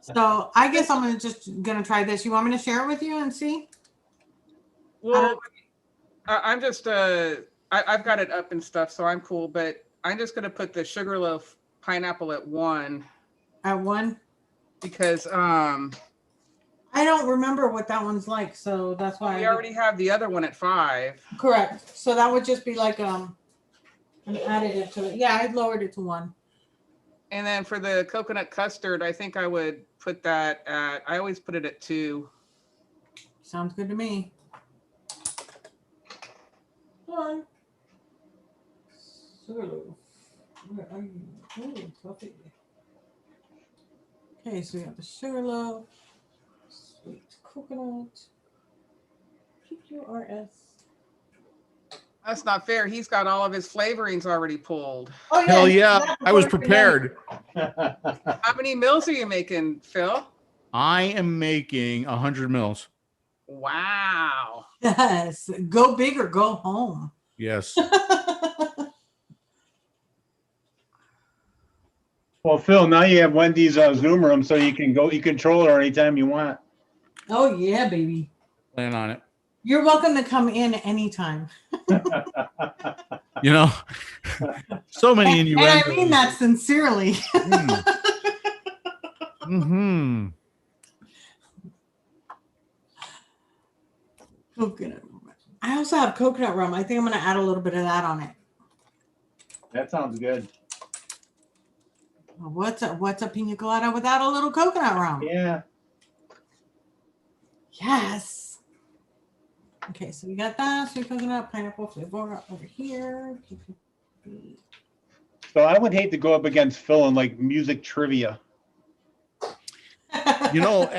So I guess I'm gonna try this. You want me to share it with you and see? Well, I'm just I've got it up and stuff, so I'm cool. But I'm just gonna put the Sugarloaf pineapple at 1. At 1? Because I don't remember what that one's like, so that's why we already have the other one at 5. Correct. So that would just be like an additive to it. Yeah, I lowered it to 1. And then for the coconut custard, I think I would put that at, I always put it at 2. Sounds good to me. One. Sugarloaf. Where are you? Oh, coffee. Okay, so we have the Sugarloaf, sweet coconut, PQRS. That's not fair. He's got all of his flavorings already pulled. Oh, yeah. Hell yeah, I was prepared. How many mils are you making, Phil? I am making 100 mils. Wow. Yes. Go big or go home. Yes. Well, Phil, now you have Wendy's Zoom room, so you can control her anytime you want. Oh, yeah, baby. Plan on it. You're welcome to come in anytime. You know, so many innuendos. And I mean that sincerely. Mm-hmm. Coconut. I also have coconut rum. I think I'm going to add a little bit of that on it. That sounds good. What's a pina colada without a little coconut rum? Yeah. Yes. Okay, so we got that sweet coconut, pineapple flavor over here. So I would hate to go up against Phil in like music trivia. You know,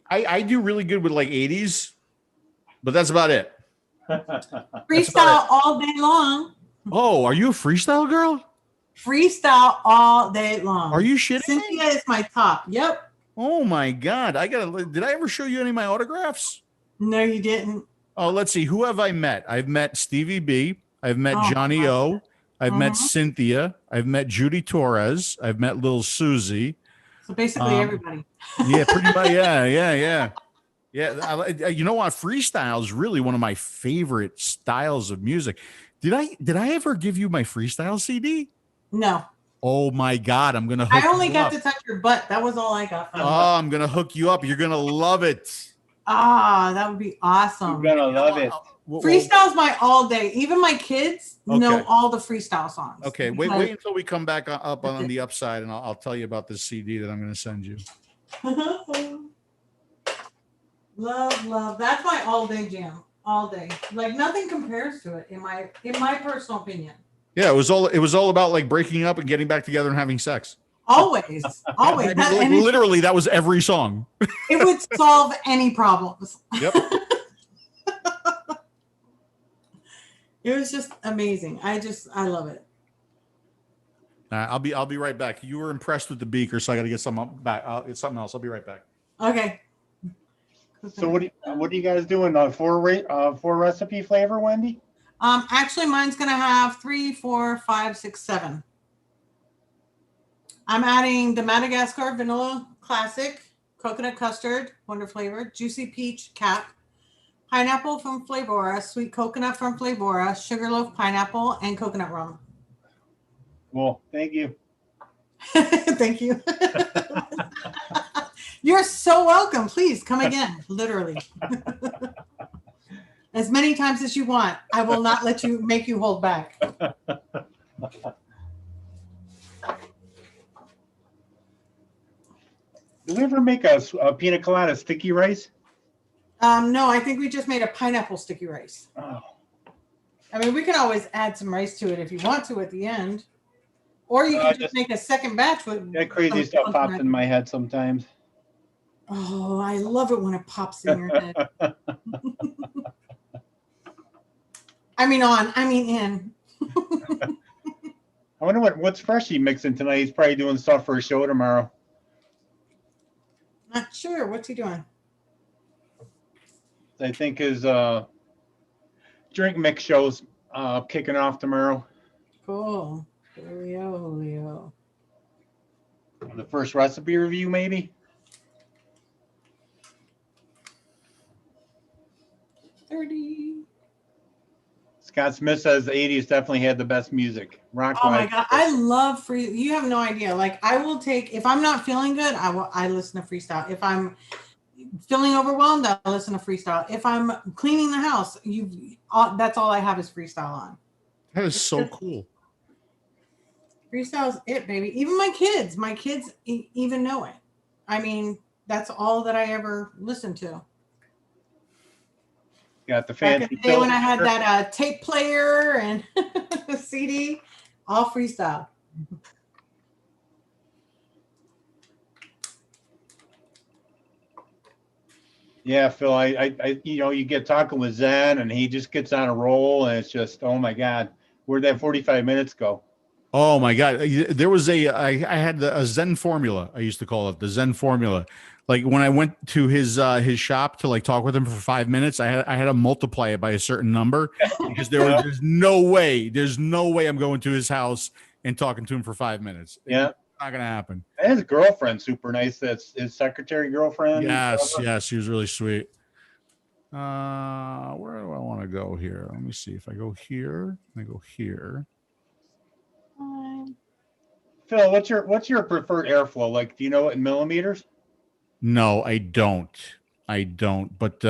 I do really good with like 80s, but that's about it. Freestyle all day long. Oh, are you a freestyle girl? Freestyle all day long. Are you shitting me? Cynthia is my top. Yep. Oh my God. Did I ever show you any of my autographs? No, you didn't. Oh, let's see. Who have I met? I've met Stevie B. I've met Johnny O. I've met Cynthia. I've met Judy Torres. I've met Lil Susie. So basically everybody. Yeah, pretty much. Yeah. You know what? Freestyle is really one of my favorite styles of music. Did I ever give you my freestyle CD? No. Oh my God, I'm gonna hook I only you got up. to touch your butt. That was all I got from you. Oh, I'm gonna hook you up. You're gonna love it. Ah, that would be awesome. You're gonna love it. Freestyle's my all day. Even my kids know all the freestyle songs. Okay, wait until we come back up on the upside, and I'll tell you about this CD that I'm going to send you. Love. That's my all day jam. All day. Like nothing compares to it in my personal opinion. Yeah, it was all about like breaking up and getting back together and having sex. Always. Literally, that was every song. It would solve any problems. Yep. It was just amazing. I love it. I'll be right back. You were impressed with the beaker, so I got to get something back. It's something else. I'll be right back. Okay. So what are you guys doing? Four recipe flavor, Wendy? Actually, mine's gonna have 3, 4, 5, 6, 7. I'm adding the Madagascar Vanilla Classic, coconut custard, wonder flavor, juicy peach cap, pineapple from Flavora, sweet coconut from Flavora, sugarloaf pineapple, and coconut rum. Well, thank you. Thank you. You're so welcome. Please come again, literally. As many times as you want. I will not make you hold back. Did we ever make a pina colada sticky rice? No, I think we just made a pineapple sticky rice. Oh. I mean, we can always add some rice to it if you want to at the end. Or you can just make a second batch with that crazy stuff pops in my head sometimes. Oh, I love it when it pops in your head. I mean in. I wonder what's Freshie mixing tonight. He's probably doing stuff for a show tomorrow. Not sure. What's he doing? I think his drink mix show's kicking off tomorrow. Cool. Julio. The first recipe review, maybe? 30. Scott Smith says the 80s definitely had the best music. Rock. Oh my God. I love free. You have no idea. Like I will take, if I'm not feeling good, I listen to freestyle. If I'm feeling overwhelmed, I listen to freestyle. If I'm cleaning the house, that's all I have is freestyle on. That is so cool. Freestyle's it, baby. Even my kids even know it. I mean, that's all that I ever listened to. Got the Back fancy in the day when I had that tape player and CD, all freestyle. Yeah, Phil, I you get talking with Zen and he just gets on a roll and it's just, oh my God, where'd that 45 minutes go? Oh my God. There was I had a Zen formula. I used to call it the Zen formula. Like when I went to his shop to like talk with him for 5 minutes, I had to multiply it by a certain number because there's no way I'm going to his house and talking to him for 5 minutes. Yeah. It's not going to happen. And his girlfriend, super nice. That's his secretary girlfriend. Yes. She was really sweet. Where do I want to go here? Let me see. If I go here, I go here. Phil, what's your preferred airflow? Like, do you know it in millimeters? No, I don't. But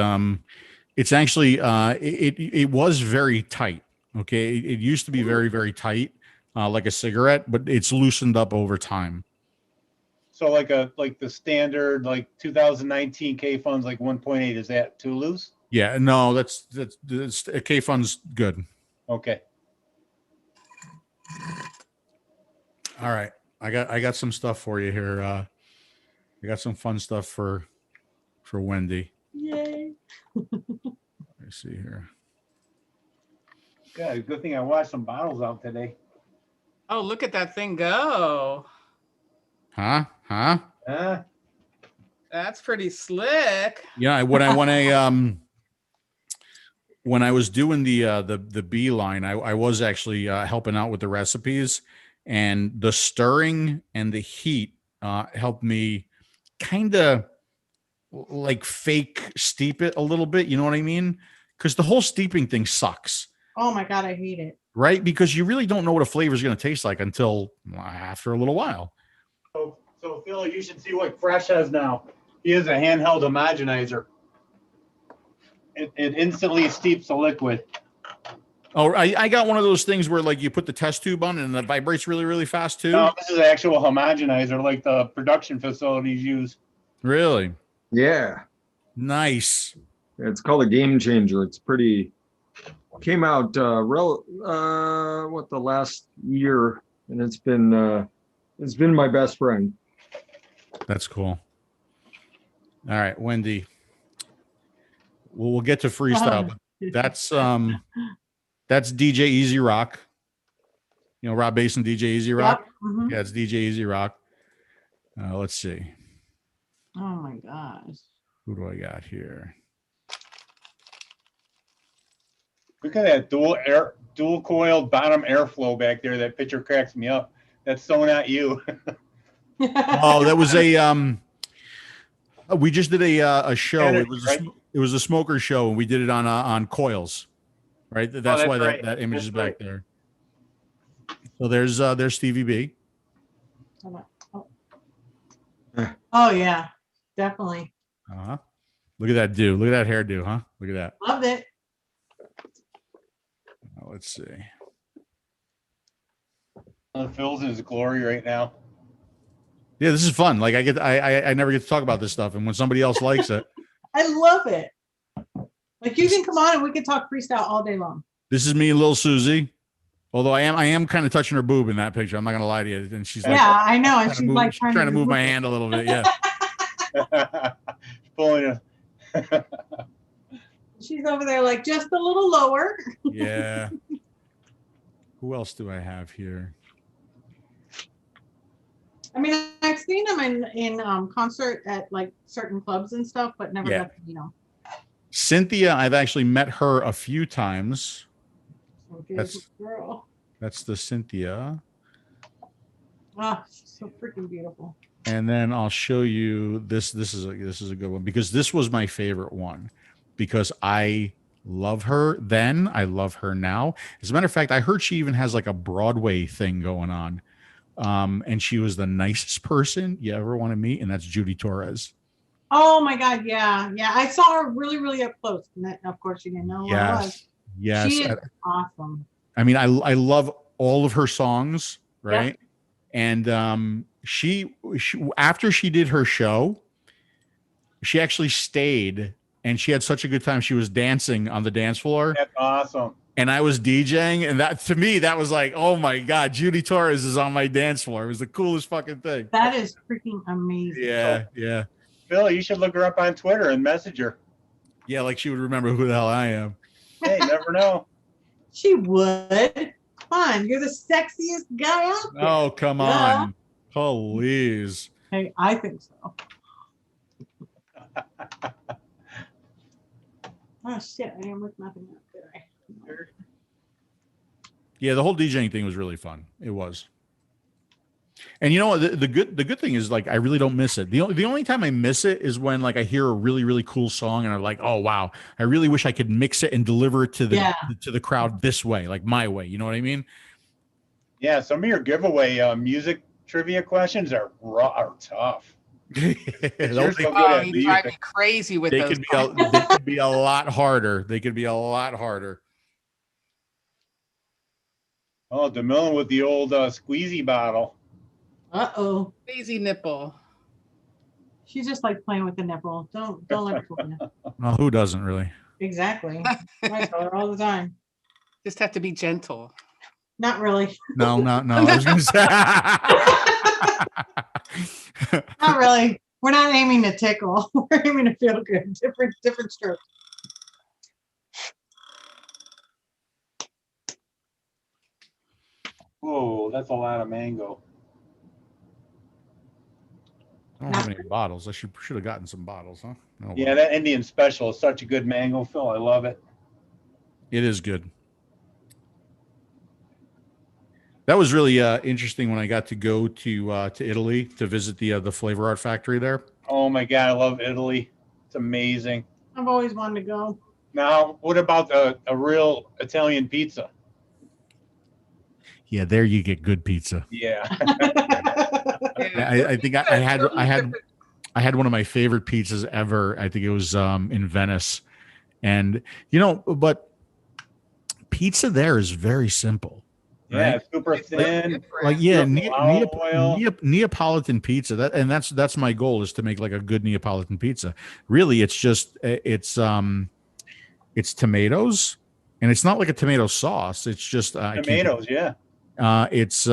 it's actually it was very tight. Okay, it used to be very, very tight, like a cigarette, but it's loosened up over time. So like the standard like 2019 K funds like 1.8, is that too loose? Yeah, no, that's K funds good. Okay. All right, I got some stuff for you here. I got some fun stuff for Wendy. Yay! Let me see here. Good thing I washed some bottles out today. Oh, look at that thing go. Huh? That's pretty slick. Yeah, when I was doing the beeline, I was actually helping out with the recipes, and the stirring and the heat helped me kind of like fake steep it a little bit. You know what I mean? Because the whole steeping thing sucks. Oh my God, I hate it. Right? Because you really don't know what a flavor is going to taste like until after a little while. So Phil, you should see what Fresh has now. He has a handheld homogenizer. It instantly steeps the liquid. Oh, I got one of those things where like you put the test tube on and it vibrates really, really fast too. No, this is an actual homogenizer like the production facilities use. Really? Yeah. Nice. It's called a game changer. It's pretty, came out the last year, and it's been my best friend. That's cool. All right, Wendy. We'll get to freestyle. But that's DJ Easy Rock. You know, Rob Bass and DJ Easy Rock. Yep. Mm-hmm. Yeah, it's DJ Easy Rock. Let's see. Oh my gosh. Who do I got here? Look at that dual coiled bottom airflow back there. That picture cracks me up. That's so not you. Oh, that was a we just did a show. Kennedy, It was right? it was a smoker show, and we did it on coils, right? That's why right. that image That's is back right. there. So there's Stevie B. Oh yeah, definitely. Uh-huh. Look at that do. Look at that hairdo, huh? Look at that. Loved it. Let's see. Phil's in his glory right now. Yeah, this is fun. Like I never get to talk about this stuff, and when somebody else likes it, I love it. Like you can come on and we can talk freestyle all day long. this is me and Lil Susie. Although I am kind of touching her boob in that picture. I'm not gonna lie to you. And she's like, Yeah, I know. And she's like trying to move my hand a little bit. Yeah. Pulling She's over there like just a little lower. Yeah. Who else do I have here? I mean, I've seen them in concert at like certain clubs and stuff, but never got to, Cynthia, I've actually met her a few times. Beautiful girl. That's the Cynthia. Oh, she's so freaking beautiful. And then I'll show you this. This is a good one because this was my favorite one because I love her then. I love her now. As a matter of fact, I heard she even has like a Broadway thing going on. And she was the nicest person you ever want to meet, and that's Judy Torres. Oh my God, yeah. I saw her really, really up close. And of course, you didn't know who I was. Yes, she is awesome. I mean, I love all of her songs, right? Yep. And she after she did her show, she actually stayed, and she had such a good time. She was dancing on the dance floor. That's awesome. And I was DJing, and that to me, that was like, oh my God, Judy Torres is on my dance floor. It was the coolest fucking thing. That is freaking amazing. Yeah. Phil, you should look her up on Twitter and message her. Yeah, like she would remember who the hell I am. Hey, never know. She would. Come on, you're the sexiest guy out there. Oh, come on. Please. Hey, I think so. Oh shit, I didn't look nothing up, did I? Yeah, the whole DJing thing was really fun. It was. And you know what? The good thing is, like, I really don't miss it. The only time I miss it is when, like, I hear a really, really cool song and I'm like, oh wow, I really wish I could mix it and deliver it to the crowd this way, like my way. You know what I mean? Yeah, some of your giveaway music trivia questions are tough. You drive me crazy with those. They could be a lot harder. They could be a lot harder. Oh, DeMillen with the old squeezy bottle. Uh-oh. Squeezy nipple. She's just like playing with the nipple. Don't let her fool you. Well, who doesn't really? Exactly. I tell her all the time. Just have to be gentle. Not really. No. I was gonna say not really. We're not aiming to tickle. We're aiming to feel good. Different strokes. Whoa, that's a lot of mango. I don't have any bottles. I should have gotten some bottles, huh? Oh, yeah, well. That Indian special is such a good mango, Phil. I love it. It is good. That was really interesting when I got to go to Italy to visit the Flavor Art Factory there. Oh my God, I love Italy. It's amazing. I've always wanted to go. Now, what about a real Italian pizza? Yeah, there you get good pizza. Yeah. I think I had one of my favorite pizzas ever. I think it was in Venice, and but pizza there is very simple. Yeah, right? super thin. Like Neapolitan pizza. That's my goal, is to make like a good Neapolitan pizza. Really, it's just it's tomatoes, and it's not like a tomato sauce. It's just tomatoes. Yeah. It's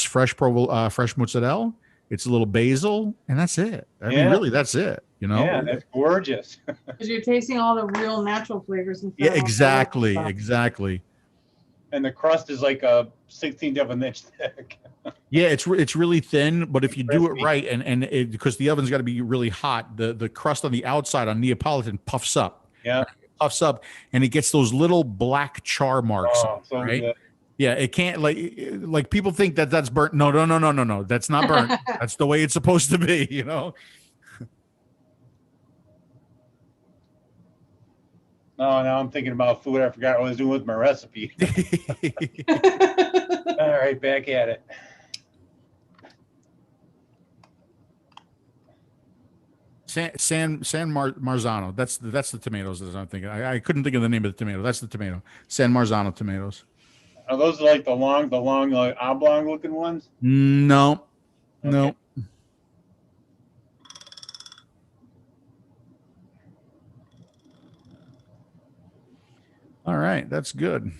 fresh fresh mozzarella. It's a little basil, and that's it. I mean, really, that's it. Yeah, that's gorgeous. Because you're tasting all the real natural flavors and stuff. Yeah, exactly. And the crust is like a 16th of an inch thick. Yeah, it's really thin, but if you do it right, and because the oven's got to be really hot, the crust on the outside on Neapolitan puffs up. Yeah, puffs up, and it gets those little black char marks. Oh, so right. Good. Yeah, it can't like people think that that's burnt. No, no, no, no, no, no. That's not burnt. That's the way it's supposed to be, you know. No, now I'm thinking about food. I forgot what I was doing with my recipe. All right, back at it. San Marzano. That's the tomatoes that I'm thinking. I couldn't think of the name of the tomato. That's the tomato. San Marzano tomatoes. Are those like the long like oblong looking ones? No, no. Okay. All right, that's good.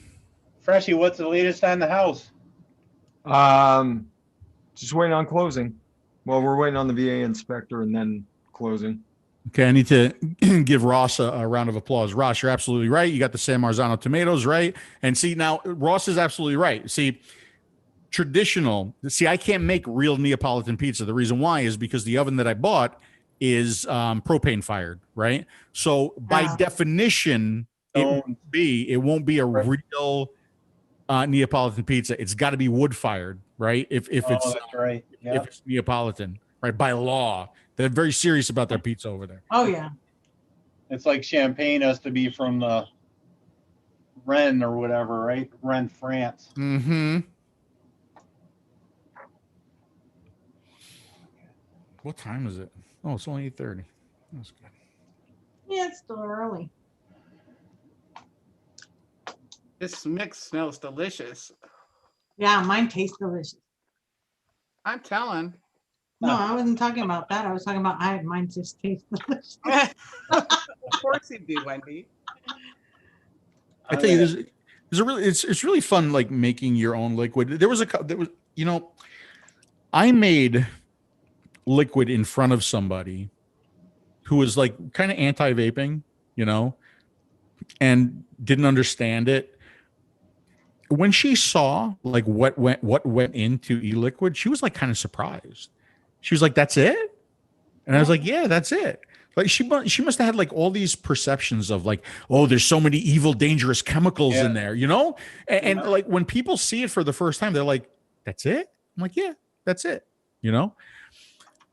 Freshie, what's the latest on the house? Just waiting on closing. Well, we're waiting on the VA inspector and then closing. Okay, I need to give Ross a round of applause. Ross, you're absolutely right. You got the San Marzano tomatoes, right? And see, now Ross is absolutely right. See, I can't make real Neapolitan pizza. The reason why is because the oven that I bought is propane fired, right? So by definition, it won't be a real Neapolitan pizza. It's got to be wood fired, right? If it's that's right. Yep. If it's Neapolitan, right? By law. They're very serious about their pizza over there. Oh yeah. It's like champagne has to be from the Rennes or whatever, right? Rennes, France. Mm-hmm. What time is it? Oh, it's only 8:30. That's good. Yeah, it's still early. This mix smells delicious. Yeah, mine tastes delicious. I'm telling. No, I wasn't talking about that. I was talking about mine just tastes delicious. Of course you do, Wendy. I tell you, there's a really it's really fun like making your own liquid. I made liquid in front of somebody who was like kind of anti-vaping, and didn't understand it. When she saw like what went into e-liquid, she was like kind of surprised. She was like, "That's it?" And I was like, "Yeah, that's it." Like she must have had like all these perceptions of like, oh, there's so many evil, dangerous chemicals in there, And like when people see it for the first time, they're like, "That's it?" I'm like, "Yeah, that's it,"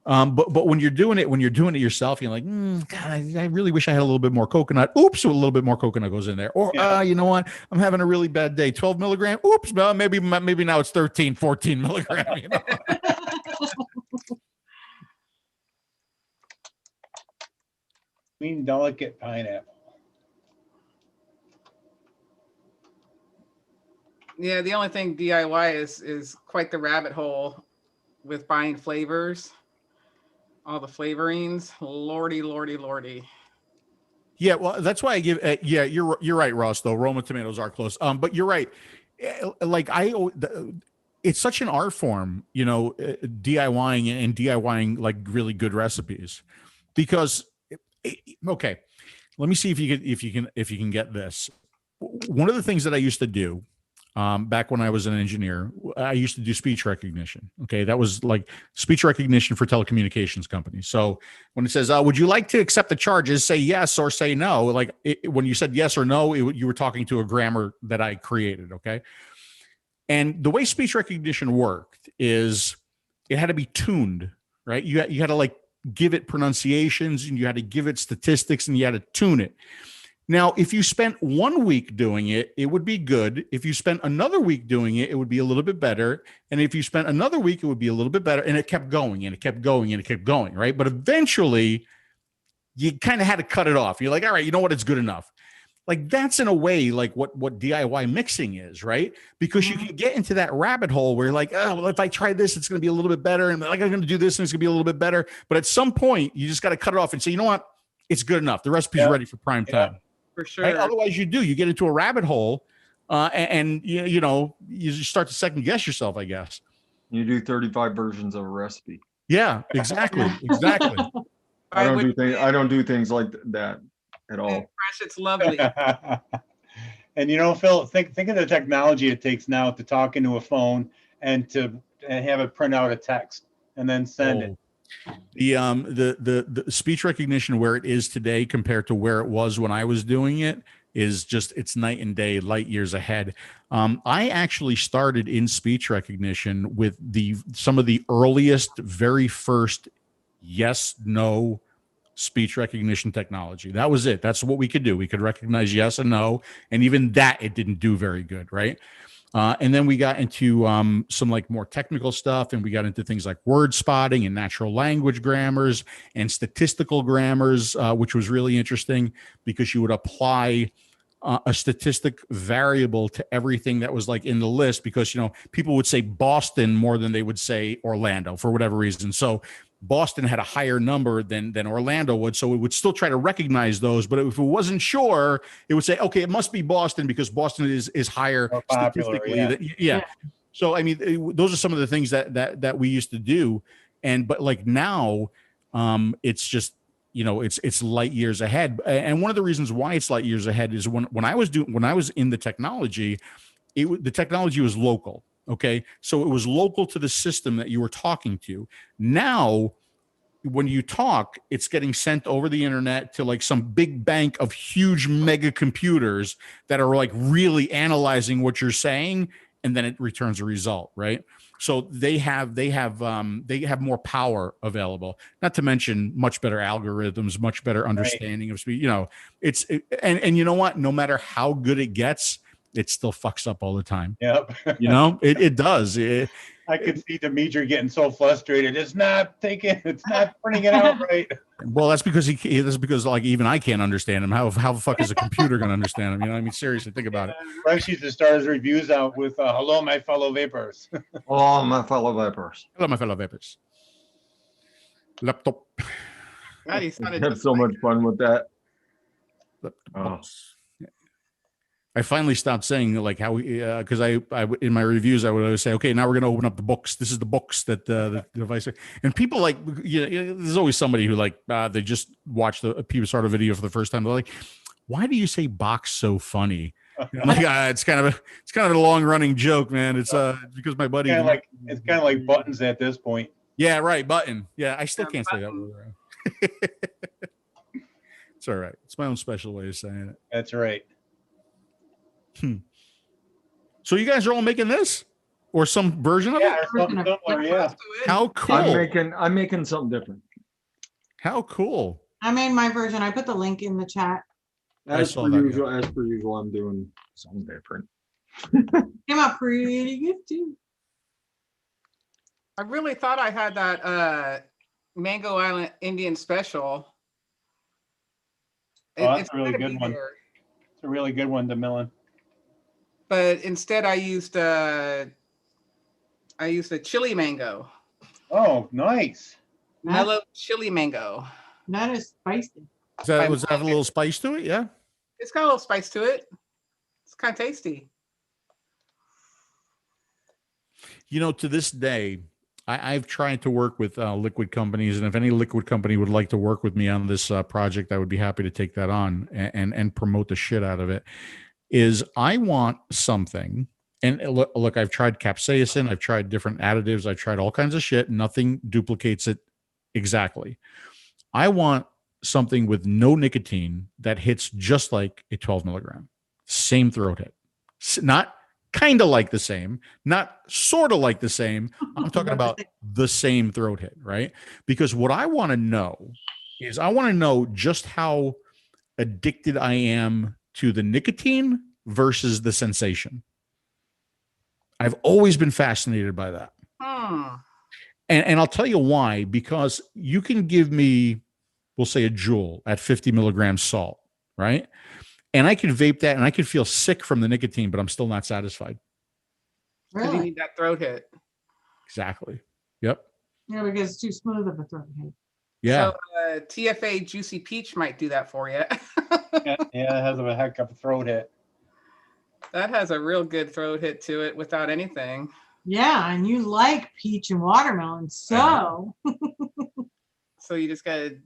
But when you're doing it yourself, you're like, God, I really wish I had a little bit more coconut. Oops, a little bit more coconut goes in there. Or you know what? I'm having a really bad day. 12 milligram. Oops, well, maybe now it's 13, 14 milligram. Green delicate pineapple. Yeah, the only thing DIY is quite the rabbit hole with buying flavors, all the flavorings. Lordy, lordy, lordy. Yeah, well, that's why I give. You're right, Ross. Though Roma tomatoes are close. But you're right. Like it's such an art form, DIYing and DIYing like really good recipes, because. Okay, let me see if you can get this. One of the things that I used to do back when I was an engineer, I used to do speech recognition. Okay, that was like speech recognition for telecommunications companies. So when it says, "Would you like to accept the charges?" Say yes or say no. Like when you said yes or no, you were talking to a grammar that I created. Okay, and the way speech recognition worked is it had to be tuned, right? You had to like give it pronunciations and you had to give it statistics and you had to tune it. Now, if you spent 1 week doing it, it would be good. If you spent another week doing it, it would be a little bit better. And if you spent another week, it would be a little bit better. And it kept going and it kept going and it kept going, right? But eventually, you kind of had to cut it off. You're like, all right, you know what? It's good enough. Like that's in a way like what DIY mixing is, right? Because you can get into that rabbit hole where you're like, oh, well, if I try this, it's going to be a little bit better. And like I'm going to do this and it's going to be a little bit better. But at some point, you just got to cut it off and say, you know what? It's good enough. The recipe's ready for prime time. For sure. Right? Otherwise, you get into a rabbit hole and you start to second guess yourself, I guess. You do 35 versions of a recipe. Yeah, exactly. Exactly. I don't do things like that at all. Fresh, it's lovely. And Phil, think of the technology it takes now to talk into a phone and have it print out a text and then send it. The speech recognition where it is today compared to where it was when I was doing it is just, it's night and day, light years ahead. I actually started in speech recognition with some of the earliest, very first yes, no speech recognition technology. That was it. That's what we could do. We could recognize yes and no. And even that, it didn't do very good, right? And then we got into some like more technical stuff, and we got into things like word spotting and natural language grammars and statistical grammars, which was really interesting because you would apply a statistic variable to everything that was like in the list, because, you know, people would say Boston more than they would say Orlando for whatever reason. So Boston had a higher number than Orlando would. So it would still try to recognize those. But if it wasn't sure, it would say, okay, it must be Boston because Boston is higher More popular, statistically. Yeah. So, I mean, those are some of the things that we used to do. But like now, it's just, you know, it's light years ahead. And one of the reasons why it's light years ahead is when I was in the technology, the technology was local. Okay. So it was local to the system that you were talking to. Now, when you talk, it's getting sent over the internet to like some big bank of huge mega computers that are like really analyzing what you're saying, and then it returns a result, right? So they have more power available. Not to mention much better algorithms, much better understanding of speed. You know, and you know what? No matter how good it gets, it still fucks up all the time. Yep. You know, it does. I could see Dimitri getting so frustrated. It's not printing it out right. Well, that's because like even I can't understand him. How the fuck is a computer going to understand him? You know, I mean, seriously, think about it. Rex used to start his reviews out with "Hello, my fellow vapors." Hello, my fellow vapors. Hello, my fellow vapors. Laptop. God, he I sounded have just so like much fun with that. Oh. I finally stopped saying like how because I in my reviews I would always say, okay, now we're going to open up the books. This is the books that the device, and people like, you know, there's always somebody who like they just watched a people start a video for the first time. They're like, why do you say box so funny? And I'm like, it's kind of a long running joke, man. It's because my buddy it's kind of like buttons at this point. Yeah, right, button. Yeah, I still can't say that word. It's all right. It's my own special way of saying it. That's right. So you guys are all making this, or some version of it? Or something similar, yeah. How cool! I'm making something different. How cool! I made my version. I put the link in the chat. As per usual, I'm doing something different. Came out pretty good too. I really thought I had that Mango Island Indian special. That's a really good one. It's a really good one, DeMillan. But instead, I used a chili mango. Oh, nice! Mellow chili mango. That is spicy. Was that a little spice to it? Yeah. It's got a little spice to it. It's kind of tasty. You know, to this day, I've tried to work with liquid companies, and if any liquid company would like to work with me on this project, I would be happy to take that on and promote the shit out of it. I want something, and look, I've tried capsaicin, I've tried different additives, I've tried all kinds of shit. Nothing duplicates it exactly. I want something with no nicotine that hits just like a 12 milligram, same throat hit, not kind of like the same, not sort of like the same. I'm talking about the same throat hit, right? Because what I want to know is just how addicted I am to the nicotine versus the sensation. I've always been fascinated by that. And I'll tell you why, because you can give me, we'll say, a Juul at 50 milligrams salt, right? And I can vape that and I can feel sick from the nicotine, but I'm still not satisfied. Because you need that throat hit. Exactly. Yep. Yeah, because it's too smooth of a throat hit. Yeah. So TFA Juicy Peach might do that for you. Yeah, it has a heck of a throat hit. That has a real good throat hit to it without anything. Yeah, and you like peach and watermelon, so so you just gotta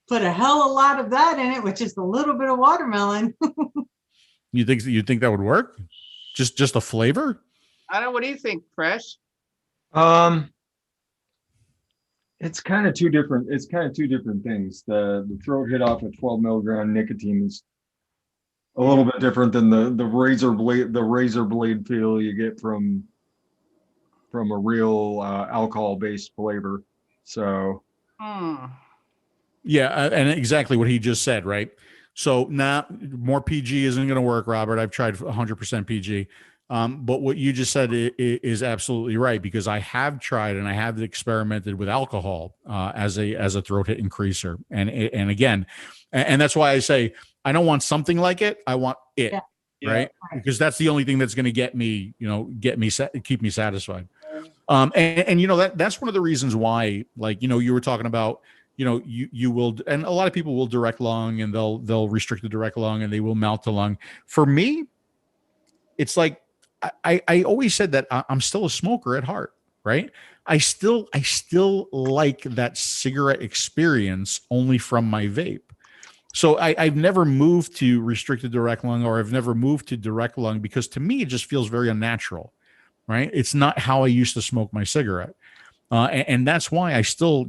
put a hell of a lot of that in it, which is a little bit of watermelon. You think that would work? Just a flavor? I don't know. What do you think, Fresh? It's kind of two different. It's kind of two different things. The throat hit off at 12 milligram nicotine is a little bit different than the razor blade feel you get from a real alcohol based flavor. So yeah, and exactly what he just said, right? So now more PG isn't going to work, Robert. I've tried 100% PG. But what you just said is absolutely right, because I have tried and I have experimented with alcohol as a throat hit increaser, and again, and that's why I say I don't want something like it. I want it, right? Because that's the only thing that's going to get me, keep me satisfied. And that's one of the reasons why, like, you were talking about, you will, and a lot of people will direct lung, and they'll restrict the direct lung, and they will mouth to lung. For me, it's like, I always said that I'm still a smoker at heart, right? I still like that cigarette experience only from my vape. So I've never moved to restricted direct lung, or I've never moved to direct lung, because to me, it just feels very unnatural, right? It's not how I used to smoke my cigarette. And that's why I still,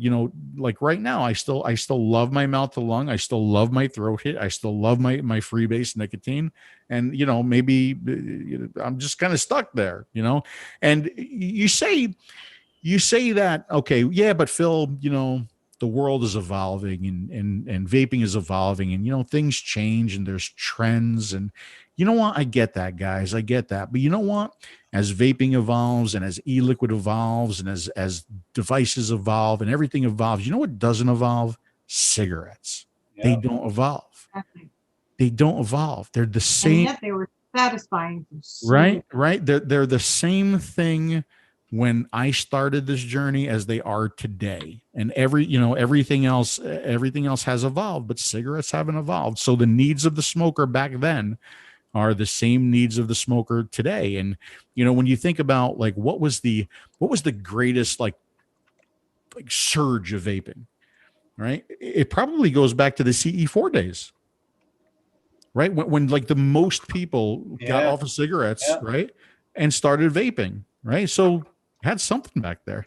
like right now, I still love my mouth to lung. I still love my throat hit. I still love my freebase nicotine. And, maybe I'm just kind of stuck there, and you say that, okay, yeah, but Phil, the world is evolving, and vaping is evolving, and, things change, and there's trends, and you know what? I get that, guys. I get that. But you know what? As vaping evolves, and as e-liquid evolves, and as devices evolve, and everything evolves, you know what doesn't evolve? Cigarettes. They don't evolve. They don't evolve. They're the same. And yet they were satisfying. Right. They're the same thing when I started this journey as they are today. And everything else has evolved, but cigarettes haven't evolved. So the needs of the smoker back then are the same needs of the smoker today. And when you think about, like, what was the greatest like surge of vaping, right? It probably goes back to the CE4 days, right? When like the most people got off of cigarettes, right, and started vaping, right? So had something back there,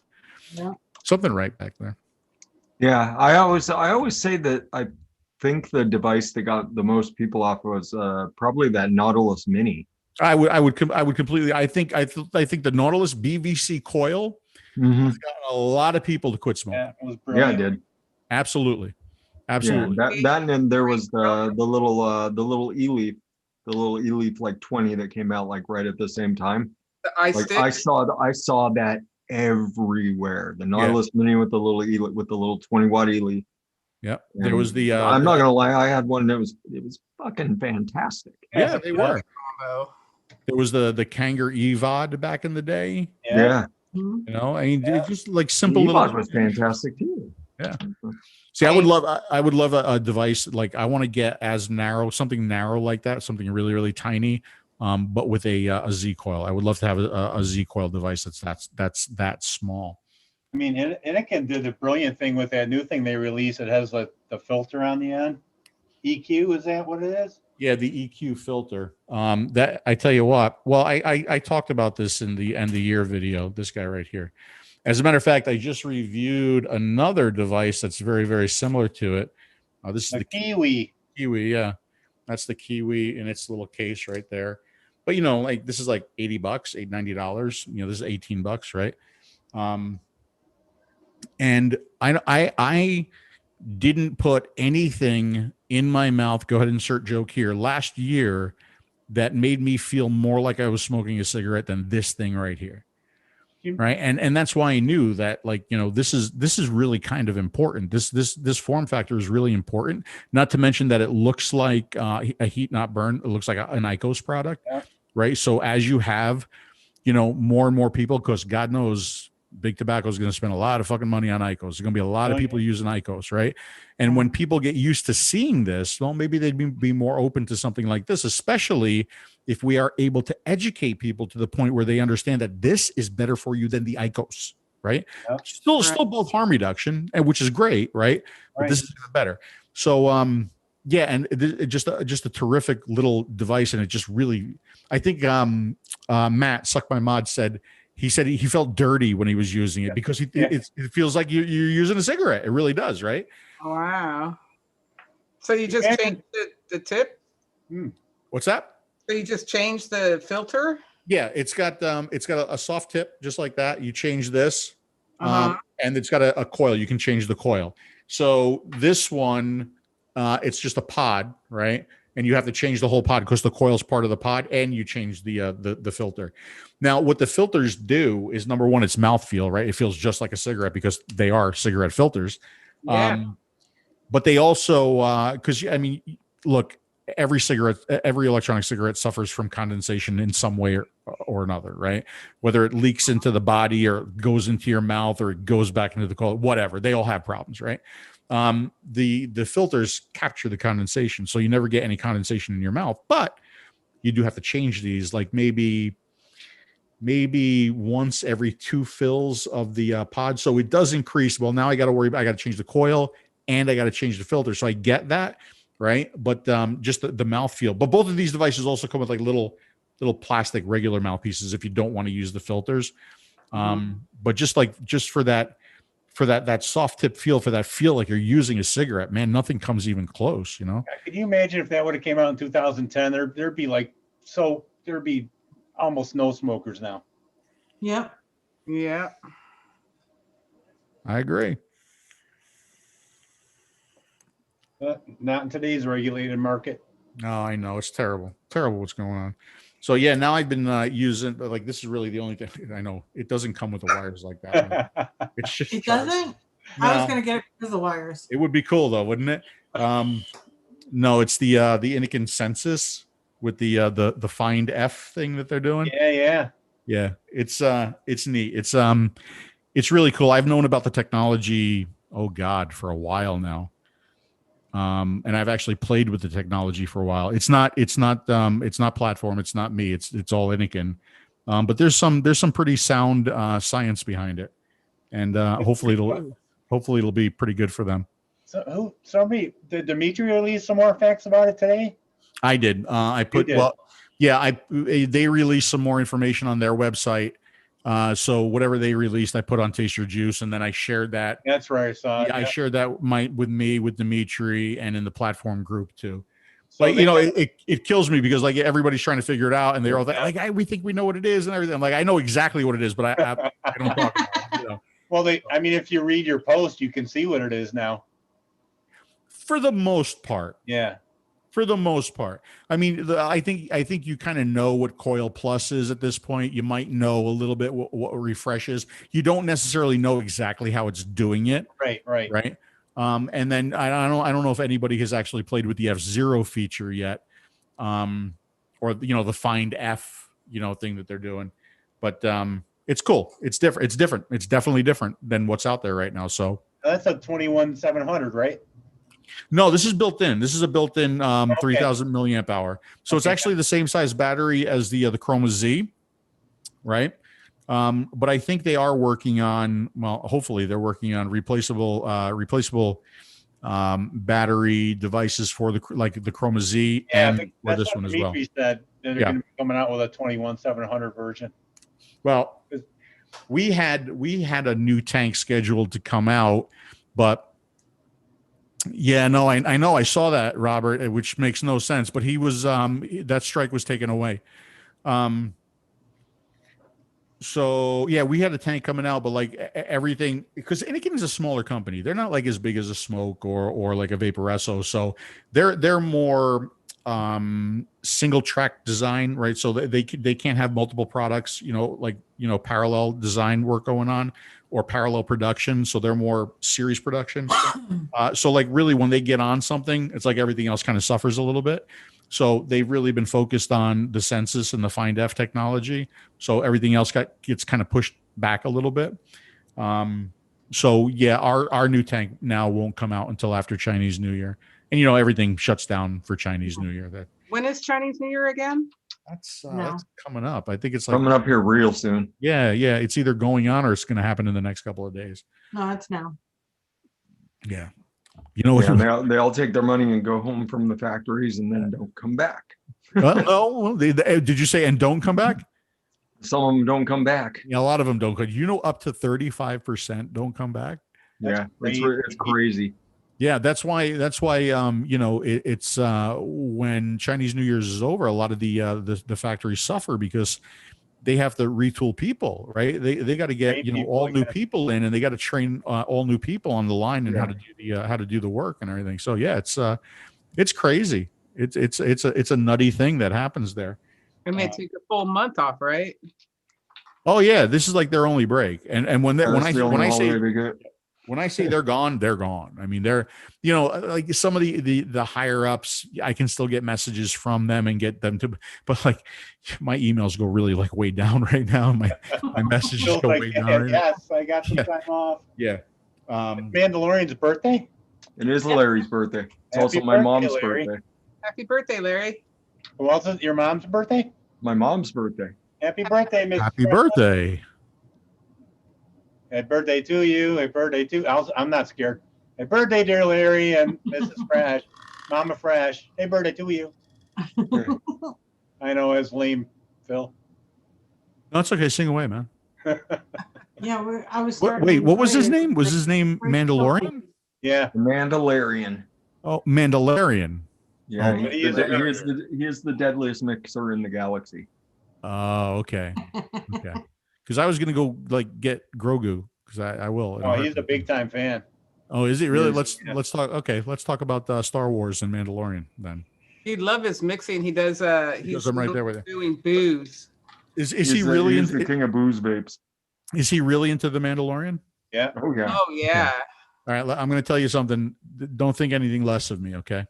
something right back there. Yeah, I always say that I think the device that got the most people off was probably that Nautilus Mini. I would completely. I think the Nautilus BVC coil has gotten a lot of people to quit smoking. Yeah, it was brilliant. Yeah, it did. Absolutely. Yeah, that and then there was the little e-leaf like 20 that came out like right at the same time. The ice like stick? I saw that everywhere. The Nautilus Mini with the little e-leaf, with the little 20-watt e-leaf. Yeah, there was the. I'm not gonna lie, I had one that was fucking fantastic. Yeah, they were. There was the Kanger EVOD back in the day. Yeah. I mean, just like simple little. EVOD was fantastic too. Yeah. See, I would love a device, like I want to get something narrow like that, something really, really tiny, but with a Z coil. I would love to have a Z coil device that's that small. I mean, Anakin did a brilliant thing with that new thing they released. It has like the filter on the end. EQ, is that what it is? Yeah, the EQ filter. That, I tell you what. Well, I talked about this in the end of the year video. This guy right here. As a matter of fact, I just reviewed another device that's very, very similar to it. This is the Kiwi. Kiwi, yeah. That's the Kiwi in its little case right there. But like this is like $80, $90. This is $18, right? And I didn't put anything in my mouth. Go ahead and insert joke here. Last year, that made me feel more like I was smoking a cigarette than this thing right here. Right. And that's why I knew that, like, this is really kind of important. This form factor is really important. Not to mention that it looks like a heat not burn. It looks like an IQOS product. Yeah. Right. So as you have, more and more people, because God knows big tobacco is going to spend a lot of fucking money on IQOS. There's going to be a lot of people using IQOS, right? And when people get used to seeing this, well, maybe they'd be more open to something like this, especially if we are able to educate people to the point where they understand that this is better for you than the IQOS, right? Yep. Still both harm reduction, and which is great, right? But this is even better. So, yeah, and just a terrific little device, and it just really, I think Matt Suck My Mod said he felt dirty when he was using it because it feels like you're using a cigarette. It really does, right? Wow. So you just changed the tip? What's that? So you just change the filter? Yeah, it's got a soft tip just like that. You change this, Uh-huh. and it's got a coil. You can change the coil. So this one, it's just a pod, right? And you have to change the whole pod because the coil's part of the pod, and you change the filter. Now, what the filters do is, number one, it's mouthfeel, right? It feels just like a cigarette because they are cigarette filters. Yeah. But they also, because I mean, look, every electronic cigarette suffers from condensation in some way or another, right? Whether it leaks into the body or goes into your mouth or it goes back into the coil, whatever, they all have problems, right? The filters capture the condensation, so you never get any condensation in your mouth, but you do have to change these, like maybe once every 2 fills of the pod. So it does increase. Well, now I got to change the coil and I got to change the filter. So I get that, right? But just the mouthfeel. But both of these devices also come with like little plastic regular mouthpieces if you don't want to use the filters. But just for that soft tip feel, for that feel like you're using a cigarette, man, nothing comes even close, you know? Can you imagine if that would have came out in 2010? There'd be almost no smokers now. Yep. Yeah. I agree. But not in today's regulated market. No, I know, it's terrible what's going on. So yeah, now I've been using, like, this is really the only thing. I know it doesn't come with the wires like that. It's just It doesn't. No. I was gonna get it because of the wires. It would be cool though, wouldn't it? No, it's the Nicotine census with the find F thing that they're doing. Yeah. It's neat. It's really cool. I've known about the technology, oh God, for a while now. And I've actually played with the technology for a while. It's not platform. It's not me. It's all Inikin. But there's some pretty sound science behind it, and hopefully it'll be pretty good for them. So did Dimitri release some more facts about it today? I did. They released some more information on their website. So whatever they released, I put on Taste Your Juice, and then I shared that. That's right. I saw it. Yeah, I shared that with Dimitri, and in the platform group too. So like, it kills me because like everybody's trying to figure it out, and they're all like, we think we know what it is and everything. I'm like, I know exactly what it is, but I don't talk about it, you know. Well, if you read your post, you can see what it is now. For the most part. Yeah. For the most part. I mean, I think you kind of know what Coil Plus is at this point. You might know a little bit what Refresh is. You don't necessarily know exactly how it's doing it. Right. And then I don't know if anybody has actually played with the F0 feature yet, or the Find F thing that they're doing. But it's cool. It's different. It's definitely different than what's out there right now. So that's a 21700, right? No, this is built in. This is a built-in 3000 milliamp hour. So it's actually the same size battery as the Chroma Z, right? But I think they are working on, hopefully they're working on replaceable battery devices for the Chroma Z and for this one as well. Dimitri said that they're going to be coming out with a 21700 version. Well, we had a new tank scheduled to come out, but yeah, no, I know. I saw that, Robert, which makes no sense. But he was that strike was taken away. So yeah, we had a tank coming out, but like everything, because Inikin is a smaller company. They're not like as big as a Smoke or like a Vaporesso. So they're more single track design, right? So they can't have multiple products, parallel design work going on or parallel production. So they're more series production. So like really when they get on something, it's like everything else kind of suffers a little bit. So they've really been focused on the Census and the Find F technology. So everything else gets kind of pushed back a little bit. So yeah, our new tank now won't come out until after Chinese New Year. And everything shuts down for Chinese New Year. When is Chinese New Year again? That's coming up. I think it's like coming up here real soon. Yeah. It's either going on or it's going to happen in the next couple of days. No, it's now. Yeah. They all take their money and go home from the factories and then don't come back. Did you say and don't come back? Some of them don't come back. Yeah, a lot of them don't. Up to 35% don't come back. Yeah, it's crazy. Yeah, that's why you know, it's when Chinese New Year's is over, a lot of the factories suffer because they have to retool people, right? They got to get, Train you know, people, all new yeah. people in, and they got to train all new people on the line and Yeah. how to do the work and everything. So yeah, it's crazy. It's a nutty thing that happens there. And they take a full month off, right? Oh yeah, this is like their only break. And when That's the only I say holiday they get. when I say they're gone, they're gone. I mean, they're, you know, like some of the higher ups, I can still get messages from them and get them to, but like my emails go really like way down right now. My messages Feels go like, way down. yeah, Right now. yes, I got some Yeah. time off. Yeah. Mandalorian's birthday. It is Larry's birthday. It's Happy also my birthday, mom's Larry. birthday. Happy birthday, Larry. Who else is your mom's birthday? My mom's birthday. Happy birthday, Miss. Happy birthday. Happy birthday to you. Happy birthday to. I'm not scared. Happy birthday, dear Larry and Mrs. Fresh, Mama Fresh. Happy birthday to you. I know it's lame, Phil. No, it's okay. Sing away, man. Yeah, I was. Wait, what was his name? Was his name Mandalorian? Yeah. The Mandalorian. Oh, Mandalorian. Yeah, Oh, he is the deadliest mixer in the galaxy. Oh, okay. Okay. Because I was gonna go like get Grogu because I will. Oh, he's a big time fan. Oh, is he really? Yes. Let's talk. Okay, let's talk about Star Wars and Mandalorian then. He'd love his mixing. He does. He's I'm right there with you. doing booze. Is he really He's the into? king of booze vapes. Is he really into the Mandalorian? Yeah. Oh yeah. Oh yeah. All right, I'm going to tell you something. Don't think anything less of me, okay?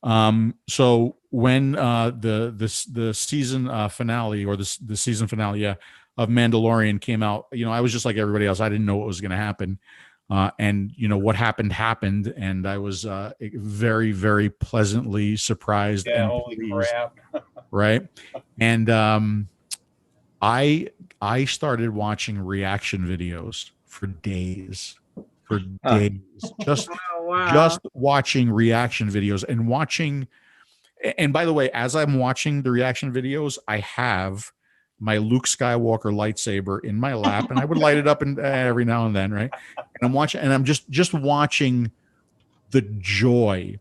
So when the season finale or the season finale, yeah, of Mandalorian came out, you know, I was just like everybody else. I didn't know what was going to happen, and you know what happened, and I was very, very pleasantly surprised. Yeah. and Holy pleased, crap. right? And I started watching reaction videos for days. Just Oh wow. just watching reaction videos and watching. And by the way, as I'm watching the reaction videos, I have my Luke Skywalker lightsaber in my lap, and I would light it up and every now and then, right? And I'm watching, and I'm just watching the joy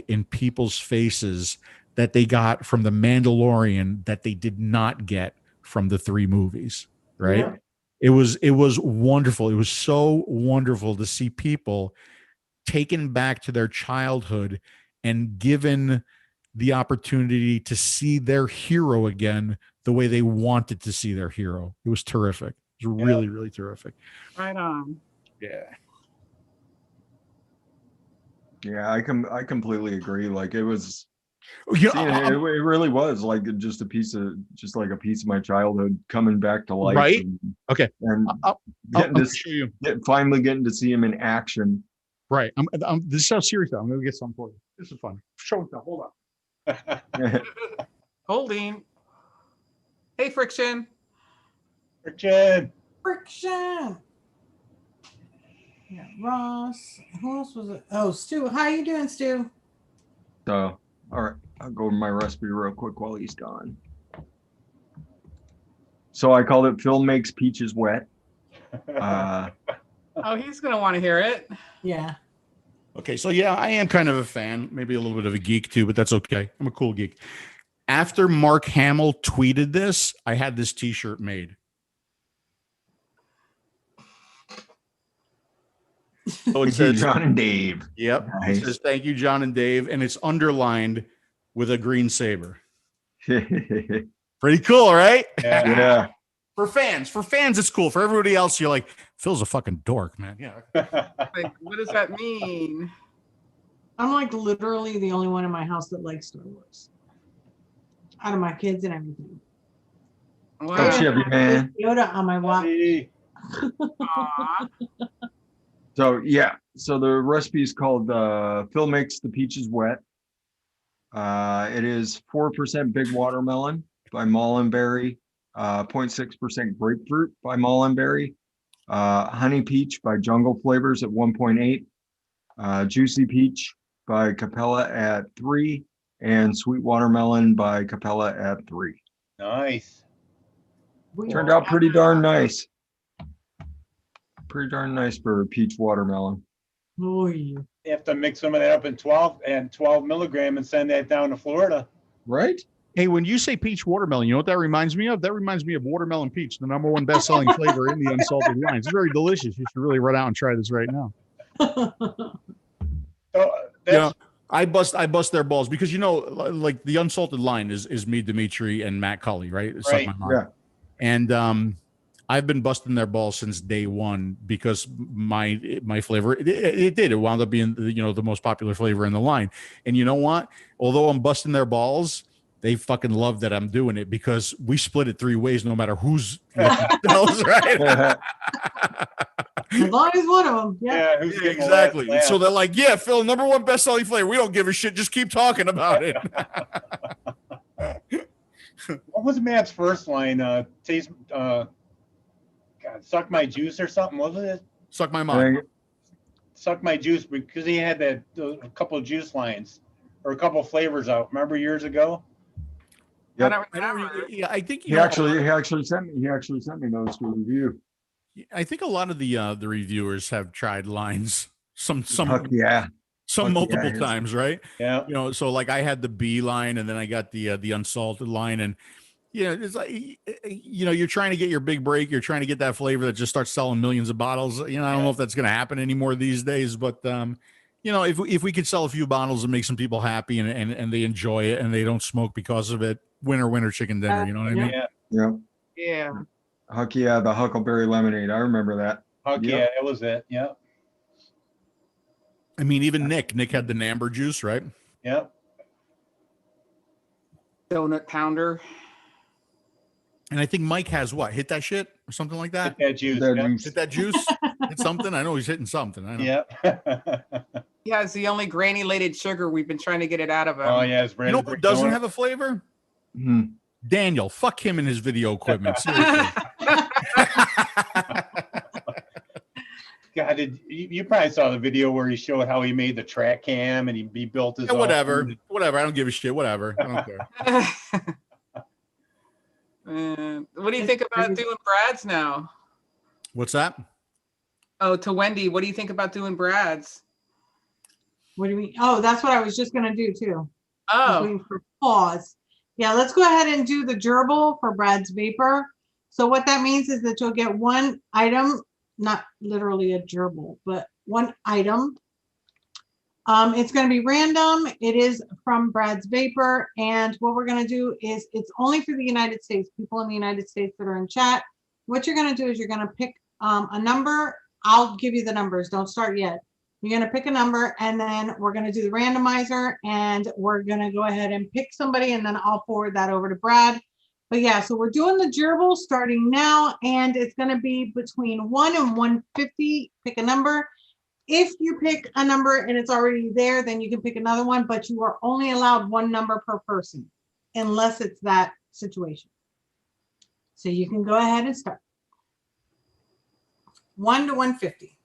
in people's faces that they got from the Mandalorian that they did not get from the 3 movies, right? Yeah. It was wonderful. It was so wonderful to see people taken back to their childhood and given the opportunity to see their hero again the way they wanted to see their hero. It was terrific. It was really, really terrific. Right on. Yeah. Yeah, I completely agree. Like it was. You See, it really was like just a piece of my childhood coming back to life. Right? Okay. And I'll show you. finally getting to see him in action. Right. This is how serious I'm going to get something for you. This is fun. Show it. Hold on. Holding. Hey, Friction. Richard. Friction. Yeah, Ross. Who else was it? Oh, Stu. How you doing, Stu? So, all right, I'll go to my recipe real quick while he's gone. So I called it Phil Makes Peaches Wet. Oh, he's gonna want to hear it. Yeah. Okay, so yeah, I am kind of a fan, maybe a little bit of a geek too, but that's okay. I'm a cool geek. After Mark Hamill tweeted this, I had this T-shirt made. So it says John and Dave. Yep. Nice. It says thank you, John and Dave, and it's underlined with a green saber. Pretty cool, right? Yeah. For fans, it's cool. For everybody else, you're like, Phil's a fucking dork, man. Yeah. Like, what does that mean? I'm like literally the only one in my house that likes Star Wars. Out of my kids and everything. Wow. Oh, Chevy, man. Yoda on my watch. Aw. So yeah, so the recipe is called Phil Makes the Peaches Wet. It is 4% Big Watermelon by Mullenberry, 0.6% Grapefruit by Mullenberry, Honey Peach by Jungle Flavors at 1.8, Juicy Peach by Capella at 3, and Sweet Watermelon by Capella at 3. Nice. Turned out pretty darn nice. Pretty darn nice for peach watermelon. Oh, You have to mix some of that up in 12 milligram and send that down to Florida. Right? Hey, when you say peach watermelon, you know what that reminds me of? That reminds me of watermelon peach, the #1 best-selling flavor in the unsalted line. It's very delicious. You should really run out and try this right now. So Yeah, I bust their balls because like the unsalted line is me, Dimitri, and Matt Cully, right? Suck Right. my mom. Yeah. And I've been busting their balls since day one because my flavor it wound up being the most popular flavor in the line. And you know what? Although I'm busting their balls, they fucking love that I'm doing it because we split it 3 ways, no matter who's those, right? as long as one of them. Yeah, who's Yeah, getting the exactly. last So laugh? they're like, yeah, Phil, #1 best-selling flavor. We don't give a shit. Just keep talking about it. What was Matt's first line? Taste, God, suck my juice or something, wasn't it? Suck my mind. Suck my juice, because he had a couple of juice lines or a couple of flavors out. Remember years ago? Yep. I don't remember. Yeah, I think He actually sent me those to review. I think a lot of the reviewers have tried lines some Fuck yeah. Fuck multiple yeah. times, right? Yeah. So like I had the B line, and then I got the unsalted line, and it's like you're trying to get your big break, you're trying to get that flavor that just starts selling millions of bottles. I don't know if that's going to happen anymore these days, but if we could sell a few bottles and make some people happy and they enjoy it and they don't smoke because of it, winner chicken dinner. You know what I mean? Yeah. Yeah. Huck yeah, the Huckleberry lemonade. I remember that. Huck Yep. yeah, that was it. Yeah. I mean, even Nick had the Namber juice, right? Yeah. Donut pounder. And I think Mike has what? Hit that shit or something like that? Hit that juice. That yeah. juice. Hit that juice? Hit something? I know he's hitting something. I know. Yeah. Yeah, it's the only granulated sugar. We've been trying to get it out of him. Oh yeah, it's You know who doesn't have a flavor? Mhm. Daniel. Fuck him and his video equipment. Seriously. God, you probably saw the video where he showed how he made the track cam and he built his own. Whatever. I don't give a shit. Whatever. I don't care. What do you think about doing Brad's now? What's that? Oh, to Wendy, what do you think about doing Brad's? What do you mean? Oh, that's what I was just going to do too. I was Oh, waiting for pause. Yeah, let's go ahead and do the gerbil for Brad's Vapor. So what that means is that you'll get one item, not literally a gerbil, but one item. It's going to be random. It is from Brad's Vapor. And what we're going to do is it's only for the United States, people in the United States that are in chat. What you're going to do is you're going to pick a number. I'll give you the numbers. Don't start yet. You're going to pick a number, and then we're going to do the randomizer, and we're going to go ahead and pick somebody, and then I'll forward that over to Brad. But yeah, so we're doing the gerbil starting now, and it's going to be between 1 and 150. Pick a number. If you pick a number and it's already there, then you can pick another one, but you are only allowed one number per person, unless it's that situation. So you can go ahead and start. 1 to 150.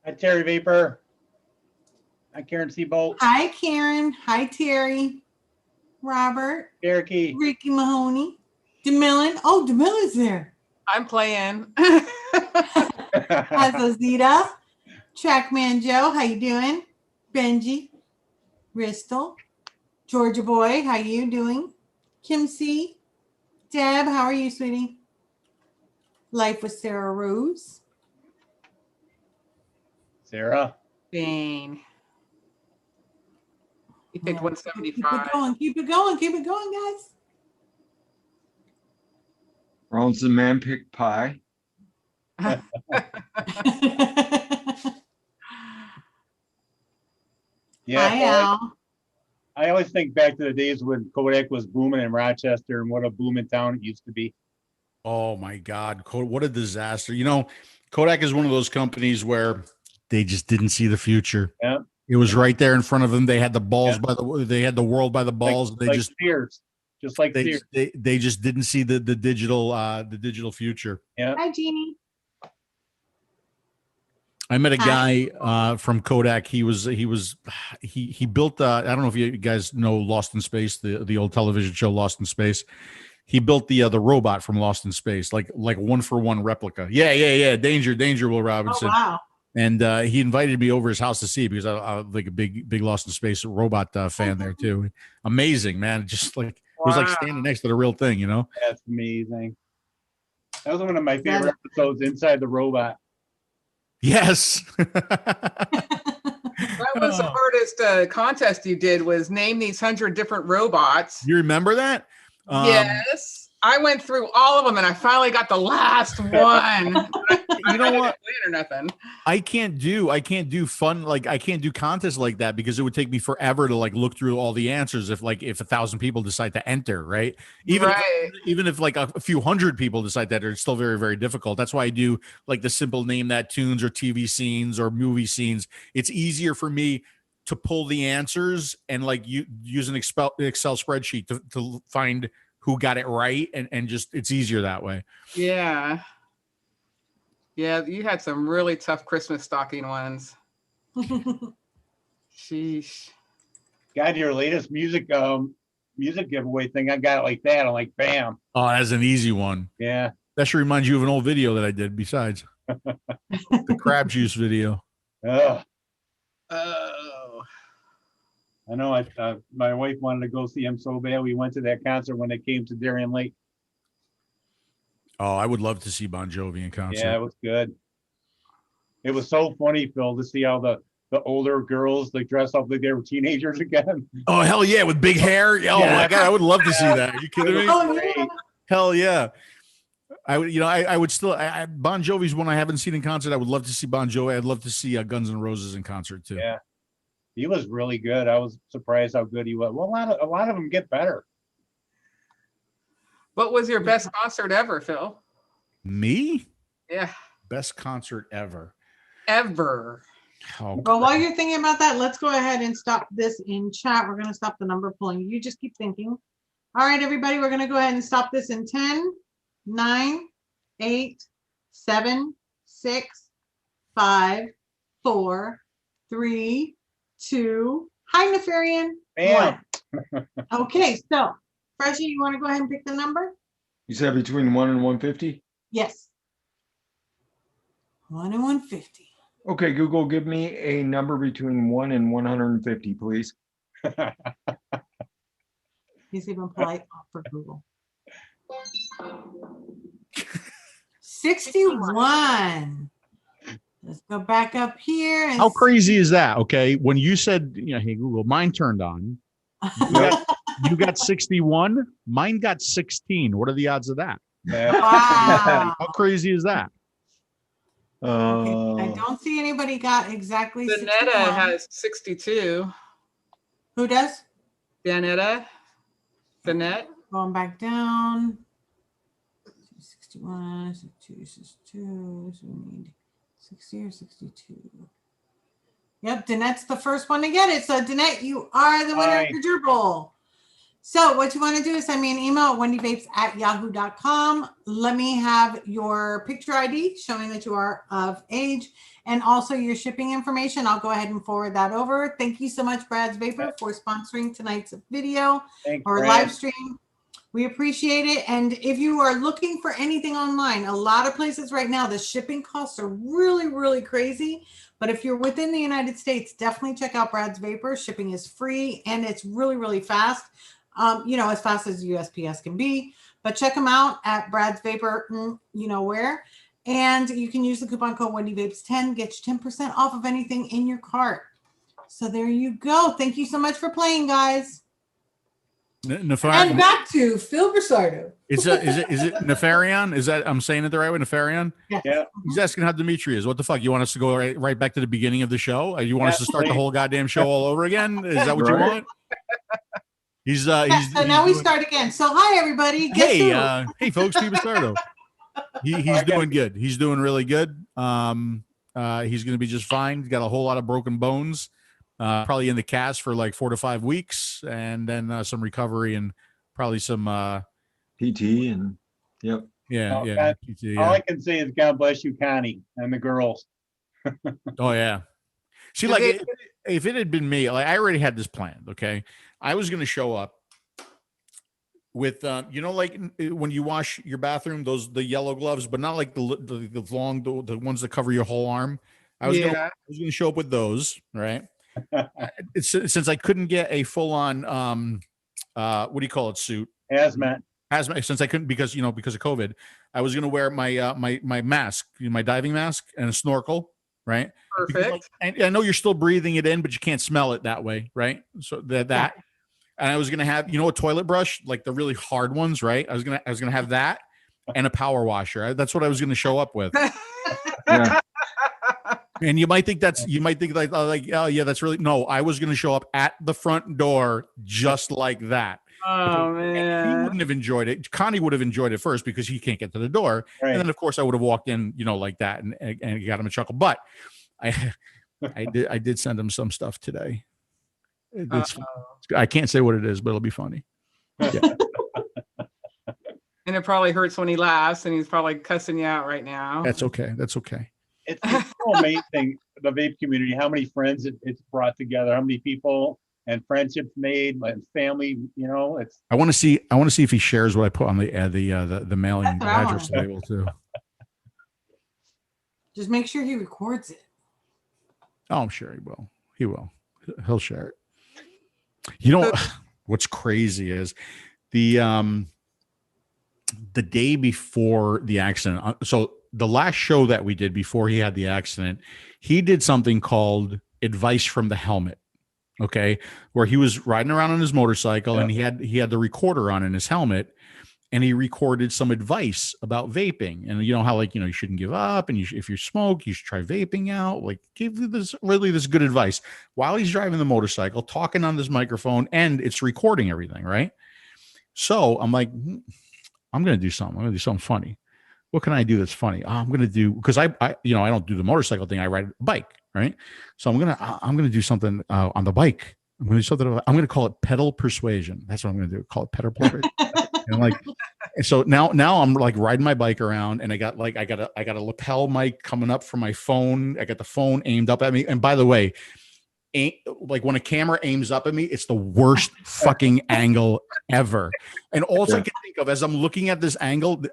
Hi, Terry Vapor. Hi, Karen Seabolt. Hi, Karen. Hi, Terry. Robert. Cherokee. Ricky Mahoney. DeMillan. Oh, DeMillan's there. I'm playing. Azazita. Trackman Joe. How you doing? Benji. Bristol. Georgia Boy. How you doing? Kim C. Deb. How are you, sweetie? Life with Sarah Rose. Sarah. Dang. You picked 175. Keep it going. Keep it going. Keep it going, guys. Rollins the man picked pie. Yeah. Hi, Al. I always think back to the days when Kodak was booming in Rochester and what a booming town it used to be. Oh my God. What a disaster. Kodak is one of those companies where they just didn't see the future. Yeah. It was right there in front of them. They had the balls they had the world by the balls. Sears. Just like Sears. They just didn't see the digital future. Yeah. Hi, Jeannie. I met a guy from Kodak. He built I don't know if you guys know Lost in Space, the old television show Lost in Space. He built the robot from Lost in Space, like 1-for-1 replica. Yeah. Danger, Will Robinson. Oh, wow. And he invited me over his house to see it because I'm like a big Lost in Space robot fan there too. Amazing, man. Just like it was like standing next to the real thing, you know? That's amazing. That was one of my favorite episodes, Inside the Robot. Yes. That was the hardest contest you did, was name these 100 different robots. You remember that? Yes. I went through all of them and I finally got the last one. You know what? Win or nothing. I can't do fun, like I can't do contests like that because it would take me forever to like look through all the answers if 1,000 people decide to enter, right? Even if like a few hundred people decide that, it's still very, very difficult. That's why I do like the simple name that tunes or TV scenes or movie scenes. It's easier for me to pull the answers and like use an Excel spreadsheet to find who got it right, and just it's easier that way. Yeah. Yeah, you had some really tough Christmas stocking ones. Sheesh. God, your latest music giveaway thing, I got it like that. I'm like, bam. Oh, that's an easy one. Yeah. That should remind you of an old video that I did besides the crab juice video. Oh. Oh. I know. My wife wanted to go see him so bad. We went to that concert when they came to Darien Lake. Oh, I would love to see Bon Jovi in concert. Yeah, it was good. It was so funny, Phil, to see how the older girls like dress up like they were teenagers again. Oh, hell yeah, with big hair. Oh my God, I would love to see that. Are you kidding me? Oh, yeah. Hell yeah. I would still. Bon Jovi's one I haven't seen in concert. I would love to see Bon Jovi. I'd love to see Guns N' Roses in concert too. Yeah, he was really good. I was surprised how good he was. Well, a lot of them get better. What was your best concert ever, Phil? Me? Yeah. Best concert ever. Ever. Oh, Well, while you're thinking about that, let's go ahead and stop this in chat. We're going to stop the number pulling. You just keep thinking. All right, everybody, we're going to go ahead and stop this in 10, 9, 8, 7, 6, 5, 4, 3, 2. Hi, Nefarian. Bam. 1. Okay, so Freshie, you want to go ahead and pick the number? You said between 1 and 150? Yes. 1 and 150. Okay, Google, give me a number between 1 and 150, please. He's even polite for Google. 61. Let's go back up here. And how crazy is that? Okay, when you said, hey Google, mine turned on. You got 61. Mine got 16. What are the odds of that? Wow. How crazy is that? Okay, I don't see anybody got exactly. Danetta 61. has 62. Who does? Danetta. Danette. Going back down. 61, 62, 62. So we need 60 or 62. Yep, Danette's the first one to get it. So Danette, you are the winner of the gerbil. So what you want to do is send me an email at wendyvapes@yahoo.com. Let me have your picture ID showing that you are of age and also your shipping information. I'll go ahead and forward that over. Thank you so much, Brad's Vapor, for sponsoring tonight's video or live stream. We appreciate it. And if you are looking for anything online, a lot of places right now, the shipping costs are really, really crazy. But if you're within the United States, definitely check out Brad's Vapor. Shipping is free and it's really, really fast. As fast as USPS can be, but check them out at Brad's Vapor, where, and you can use the coupon code WendyVapes10, get you 10% off of anything in your cart. So there you go. Thank you so much for playing, guys. And back to Phil Brisardo. Is it Nefarian? Is that, I'm saying it the right way, Nefarian? Yeah. He's asking how Dimitri is. What the fuck? You want us to go right back to the beginning of the show? You want us to start the whole goddamn show all over again? Is that what you want? So now we start again. So hi everybody. Hey folks, Pete Bastardo. He's doing good. He's doing really good. He's gonna be just fine. He's got a whole lot of broken bones. Probably in the cast for like 4 to 5 weeks, and then some recovery and probably some PT and yep. Yeah. PT, yeah. All I can say is God bless you, Connie, and the girls. Oh yeah. See, like if it had been me, like I already had this planned. Okay, I was gonna show up with like when you wash your bathroom, the yellow gloves, but not like the long the ones that cover your whole arm. I was going to show up with those, right? Since I couldn't get a full on, what do you call it, suit? Hazmat. Since I couldn't because of COVID, I was going to wear my my mask, my diving mask, and a snorkel, right? Perfect. I know you're still breathing it in, but you can't smell it that way, right? So that. And I was gonna have, a toilet brush, like the really hard ones, right? I was gonna have that and a power washer. That's what I was gonna show up with. Yeah. And you might think like, oh yeah, that's really no. I was gonna show up at the front door just like that. Oh man, he wouldn't have enjoyed it. Connie would have enjoyed it first because he can't get to the door, right. And then of course I would have walked in, like that, and got him a chuckle. But I did send him some stuff today. I can't say what it is, but it'll be funny. Yeah. And it probably hurts when he laughs, and he's probably cussing you out right now. That's okay. It's so amazing, the vape community, how many friends it's brought together, how many people and friendships made, and family. It's. I want to see if he shares what I put on the mailing address label too. Just make sure he records it. Oh, I'm sure he will. He'll share it. What's crazy is the day before the accident. So the last show that we did before he had the accident, he did something called Advice from the Helmet. Okay. Where he was riding around on his motorcycle and he had the recorder on in his helmet, and he recorded some advice about vaping. And how, you shouldn't give up. And if you smoke, you should try vaping out. Like, give you this good advice while he's driving the motorcycle, talking on this microphone, and it's recording everything. Right. So I'm like, I'm going to do something. I'm going to do something funny. What can I do that's funny? I'm going to do, because I don't do the motorcycle thing. I ride a bike. Right. So I'm going to do something on the bike. I'm going to call it pedal persuasion. That's what I'm going to do. Call it pedal persuasion. And so now I'm like riding my bike around, and I got a lapel mic coming up from my phone. I got the phone aimed up at me. And by the way, like when a camera aims up at me, it's the worst fucking angle ever. And all I can think of as I'm looking at this angle,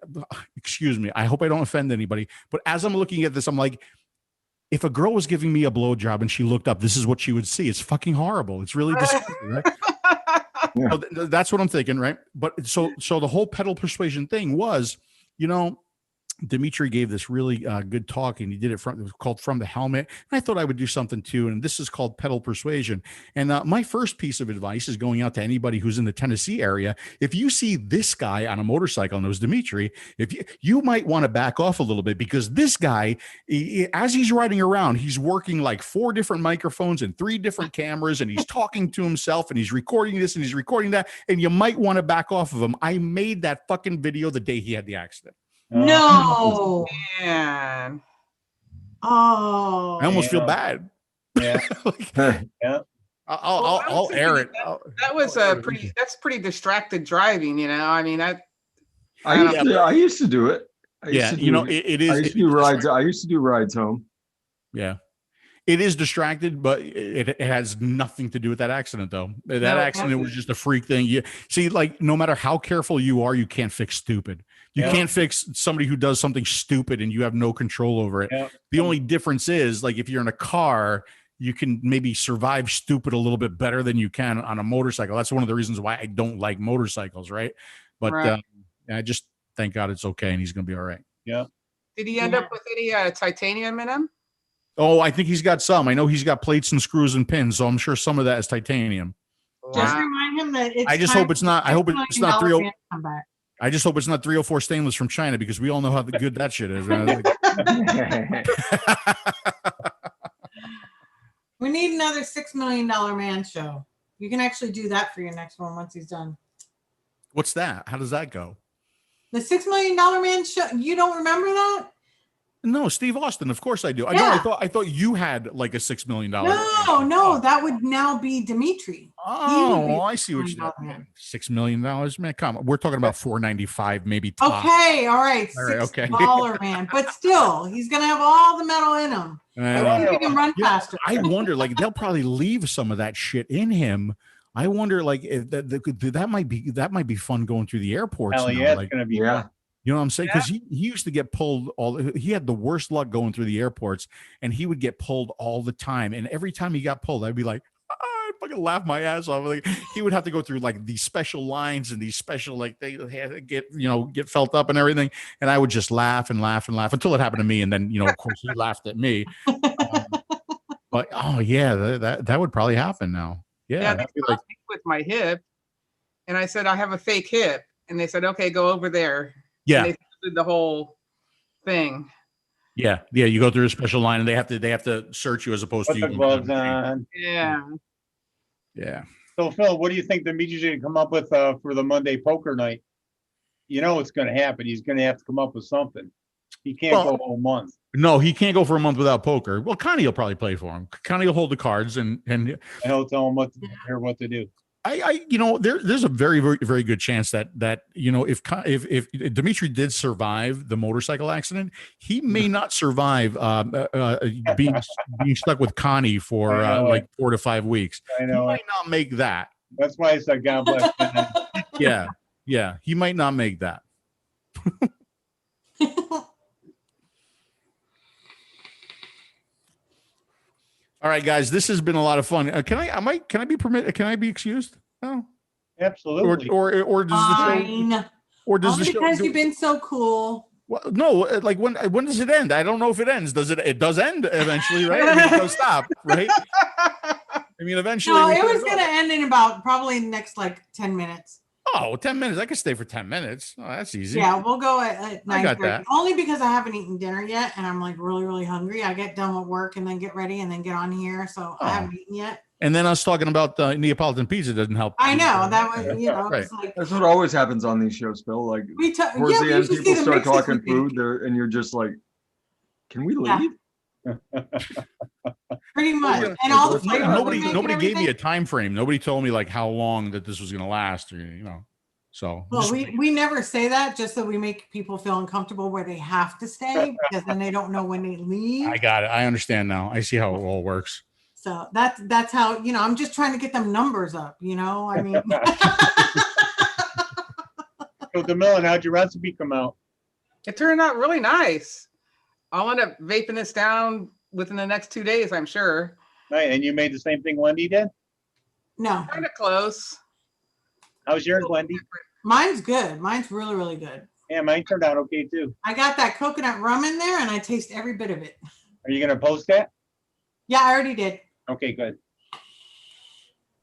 excuse me, I hope I don't offend anybody, but as I'm looking at this, I'm like, if a girl was giving me a blowjob and she looked up, this is what she would see. It's fucking horrible. It's really disgusting, right? Yeah. So that's what I'm thinking, right? But so the whole pedal persuasion thing was, Dimitri gave this really good talk, and he did it was called From the Helmet. And I thought I would do something too. And this is called pedal persuasion. And my first piece of advice is going out to anybody who's in the Tennessee area. If you see this guy on a motorcycle, and it was Dimitri, if you might want to back off a little bit, because this guy, as he's riding around, he's working like 4 different microphones and 3 different cameras, and he's talking to himself, and he's recording this and he's recording that. And you might want to back off of him. I made that fucking video the day he had the accident. No, man. Oh, I almost feel bad. Yeah. Yeah. I'll air it. That's pretty distracted driving. I mean, I used to do it. It is. I used to do rides. I used to do rides home. Yeah. It is distracted, but it has nothing to do with that accident, though. That accident was just a freak thing. You see, like, no matter how careful you are, you can't fix stupid. You can't fix somebody who does something stupid and you have no control over it. Yeah. The only difference is, like, if you're in a car, you can maybe survive stupid a little bit better than you can on a motorcycle. That's one of the reasons why I don't like motorcycles, right? But I just thank God it's okay, and he's going to be all right. Yeah. Did he end up with any titanium in him? Oh, I think he's got some. I know he's got plates and screws and pins, so I'm sure some of that is titanium. Just remind him that it's. I just hope it's not. I hope it's not 30. I just hope it's not 304 stainless from China, because we all know how good that shit is. Right? We need another $6 Million Man show. You can actually do that for your next one once he's done. What's that? How does that go? The $6 Million Man show. You don't remember that? No, Steve Austin. Of course I do. I thought you had like a $6 million. No, that would now be Dimitri. Oh, I see what you're doing. $6 million, man. Come on, we're talking about 495, maybe. Top. Okay, all right. Okay. $6 man, but still, he's gonna have all the metal in him. I think he can run faster. I wonder, like, they'll probably leave some of that shit in him. I wonder, like, if that might be fun going through the airports. Hell yeah, it's gonna be. Yeah. You know what I'm saying? Yeah. Because he used to get pulled he had the worst luck going through the airports, and he would get pulled all the time. And every time he got pulled, I'd be like, I'd fucking laugh my ass off. Like, he would have to go through like these special lines and these special, like, they had to get felt up and everything. And I would just laugh and laugh and laugh until it happened to me. And then, of course, he laughed at me. But oh yeah, that would probably happen now. Yeah, They stopped me with my hip, and I said I have a fake hip, and they said, okay, go over there. Yeah, and they did the whole thing. Yeah. You go through a special line, and they have to search you as opposed Put to the you gloves on. Yeah. Yeah. So Phil, what do you think Dimitri's going to come up with for the Monday poker night? It's going to happen. He's going to have to come up with something. He can't go a whole month. No, he can't go for a month without poker. Well, Connie will probably play for him. Connie will hold the cards and he'll tell him what to do. There's a very, very, very good chance that if Dimitri did survive the motorcycle accident, he may not survive being stuck with Connie for like 4 to 5 weeks. I know. He might not make that. That's why I said God bless. Yeah, he might not make that. All right, guys, this has been a lot of fun. Can I be permitted? Can I be excused? No, absolutely. Or does the show? Because you've been so cool. Well, no, like when does it end? I don't know if it ends. Does it? It does end eventually, right? I mean, it does stop, right? I mean, eventually. No, it was going to end in about probably the next like 10 minutes. Oh, 10 minutes. I could stay for 10 minutes. Oh, that's easy. Yeah, we'll go at 9:30. I got that. Only because I haven't eaten dinner yet, and I'm like really, really hungry. I get done with work and then get ready and then get on here, so I haven't eaten yet. And then us talking about Neapolitan pizza doesn't help. I know that was, right. It's like, that's what always happens on these shows, Phil. Like towards the end, people start talking food there, and you're just like, "Can we leave?" Pretty much. And all the nobody gave me a time frame. Nobody told me like how long that this was going to last, or So well, we never say that just so we make people feel uncomfortable where they have to stay because then they don't know when they leave. I got it. I understand now. I see how it all works. So that's how, I'm just trying to get them numbers up, I mean. So DeMillan, how'd your recipe come out? It turned out really nice. I'll end up vaping this down within the next 2 days, I'm sure. Right, and you made the same thing Wendy did? No. Kind of close. How's yours, Wendy? Mine's good. Mine's really, really good. Yeah, mine turned out okay too. I got that coconut rum in there and I taste every bit of it. Are you going to post that? Yeah, I already did. Okay, good.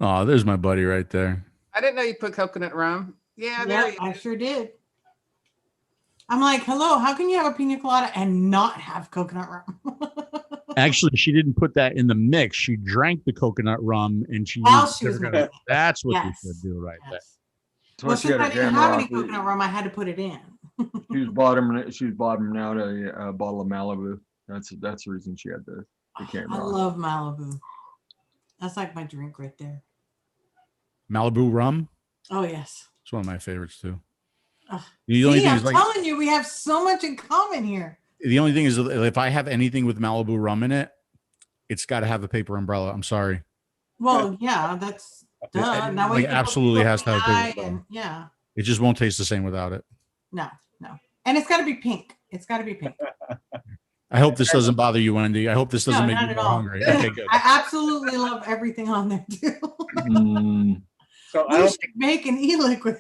Oh, there's my buddy right there. I didn't know you put coconut rum. Yeah, I sure did. I'm like, hello, how can you have a pina colada and not have coconut rum? Actually, she didn't put that in the mix. She drank the coconut rum and she used it. That's what you should do right there. Well, since I didn't have any coconut rum, I had to put it in. She was bottoming out a bottle of Malibu. That's the reason she had the camera. I love Malibu. That's like my drink right there. Malibu rum? Oh, yes. It's one of my favorites too. I'm telling you, we have so much in common here. The only thing is, if I have anything with Malibu rum in it, it's got to have a paper umbrella. I'm sorry. Well, yeah, that's duh. Now it absolutely has to have a paper umbrella. Yeah. It just won't taste the same without it. No. And it's got to be pink. It's got to be pink. I hope this doesn't bother you, Wendy. I hope this doesn't make you more hungry. Okay, good. I absolutely love everything on there too. So we should make an e-liquid.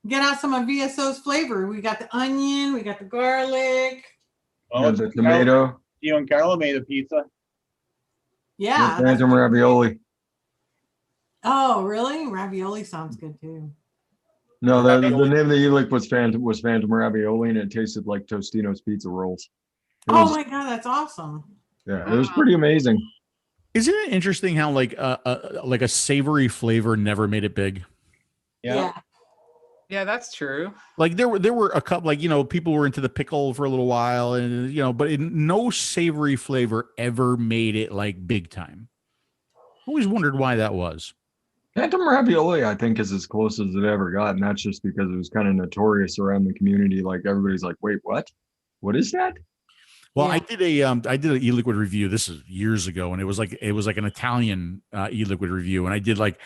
Get out some of VSO's flavor. We got the onion, we got the garlic. Oh, the tomato. You and Carla made a pizza. Yeah. Phantom ravioli. Oh, really? Ravioli sounds good too. No, the name of the e-liquid was Phantom ravioli, and it tasted like Tostino's pizza rolls. My God, that's awesome. Yeah, it was pretty amazing. Isn't it interesting how like a savory flavor never made it big? Yeah. Yeah, that's true. Like there were a couple, like, people were into the pickle for a little while, and but no savory flavor ever made it like big time. Always wondered why that was. Phantom ravioli, I think, is as close as it ever got, and that's just because it was kind of notorious around the community. Like everybody's like, "Wait, what? What is that?" Well, yeah. I did an e-liquid review. This is years ago, and it was like an Italian e-liquid review, and I did like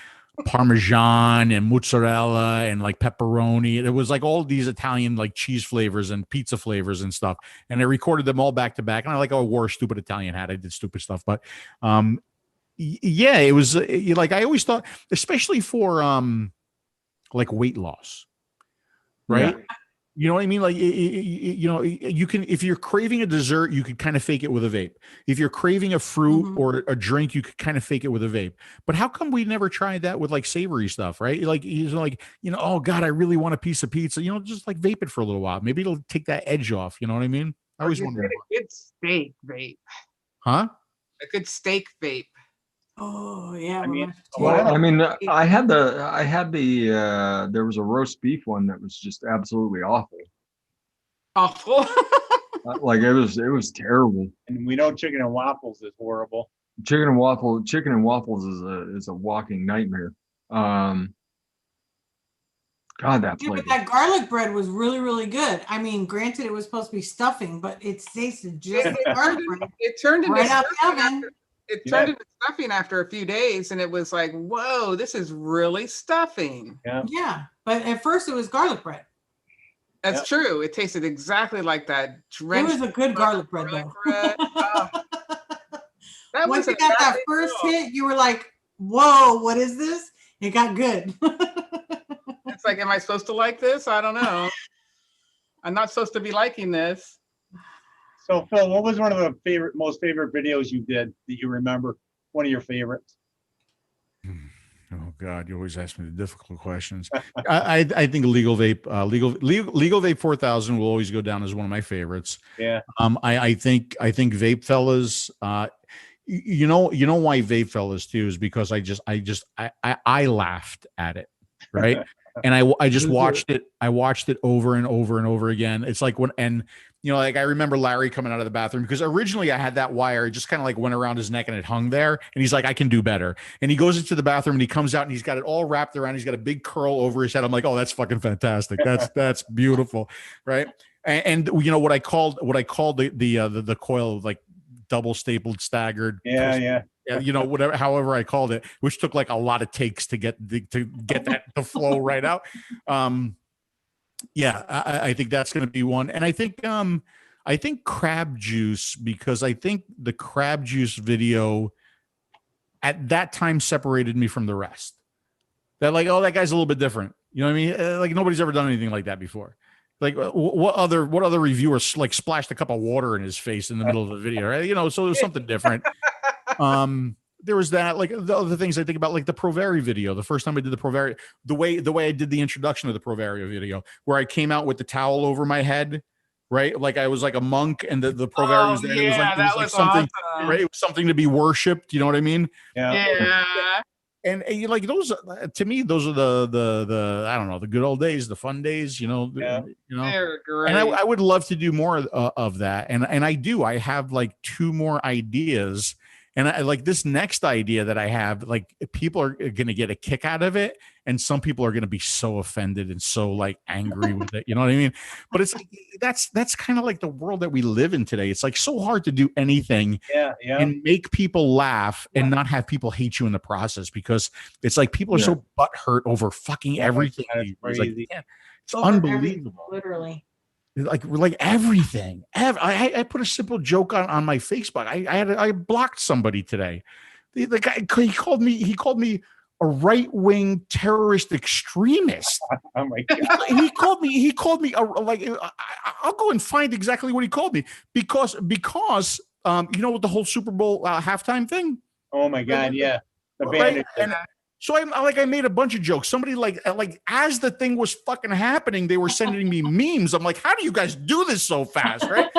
Parmesan and mozzarella and like pepperoni. It was like all these Italian like cheese flavors and pizza flavors and stuff. And I recorded them all back to back. And I wore a stupid Italian hat. I did stupid stuff, but yeah, it was like I always thought, especially for like weight loss, right? Yeah. You know what I mean? Like, you can, if you're craving a dessert, you could kind of fake it with a vape. If you're craving a fruit or a drink, you could kind of fake it with a vape. But how come we never tried that with like savory stuff, right? Like, oh God, I really want a piece of pizza. Just like vape it for a little while. Maybe it'll take that edge off. You know what I mean? I always wonder. A good steak vape. Huh? A good steak vape. Oh yeah. I had the there was a roast beef one that was just absolutely awful. Awful. Like it was terrible. And we know chicken and waffles is horrible. Chicken and waffles is a walking nightmare. God, that flavor. But that garlic bread was really, really good. I mean, granted, it was supposed to be stuffing, but it tasted just like garlic bread. It turned into right out the oven. It turned into stuffing after a few days, and it was like, whoa, this is really stuffing. Yeah, but at first it was garlic bread. That's true. It tasted exactly like that. It was a good garlic bread, though. Once you got that first hit, you were like, whoa, what is this? It got good. It's like, am I supposed to like this? I don't know. I'm not supposed to be liking this. So Phil, what was one of the most favorite videos you did that you remember? One of your favorites? Oh God, you always ask me the difficult questions. I think legal vape 4000 will always go down as one of my favorites. Yeah. I think vape fellas. You know why vape fellas too is because I laughed at it, right? And I just watched it. I watched it over and over and over again. It's like like I remember Larry coming out of the bathroom because originally I had that wire, it just kind of like went around his neck and it hung there. And he's like, I can do better. And he goes into the bathroom and he comes out and he's got it all wrapped around. He's got a big curl over his head. I'm like, oh, that's fucking fantastic. That's beautiful. Right. And what I called the coil, like double stapled, staggered. Yeah. Whatever, however I called it, which took like a lot of takes to get that to flow right out. I think that's going to be one. And I think crab juice, because I think the crab juice video at that time separated me from the rest. That like, oh, that guy's a little bit different. You know what I mean? Like nobody's ever done anything like that before. Like what other reviewer like splashed a cup of water in his face in the middle of the video, right? So there's something different. There was that, like the other things I think about, like the Provari video. The first time I did the Provari, the way I did the introduction of the Provari video, where I came out with the towel over my head, right? Like I was like a monk, and the Provari was there. Yeah, it was something, awesome. Right? It was something to be worshipped. You know what I mean? Yeah. And like those, to me, those are the I don't know, the good old days, the fun days. They're great. And I would love to do more of that. And I do. I have like 2 more ideas. And I like this next idea that I have, like people are going to get a kick out of it. And some people are going to be so offended and so like angry with it. You know what I mean? But it's like, that's kind of like the world that we live in today. It's like so hard to do anything and make people laugh and not have people hate you in the process, because it's like people are so butthurt over fucking everything. It's like, it's unbelievable. Literally. Like everything. I put a simple joke on my Facebook. I blocked somebody today. The guy, he called me a right-wing terrorist extremist. Oh my God. He called me I'll go and find exactly what he called me because with the whole Super Bowl halftime thing. Oh my God, yeah. The right? So I made a bunch of jokes. Somebody like as the thing was fucking happening, they were sending me memes. I'm like, how do you guys do this so fast, right?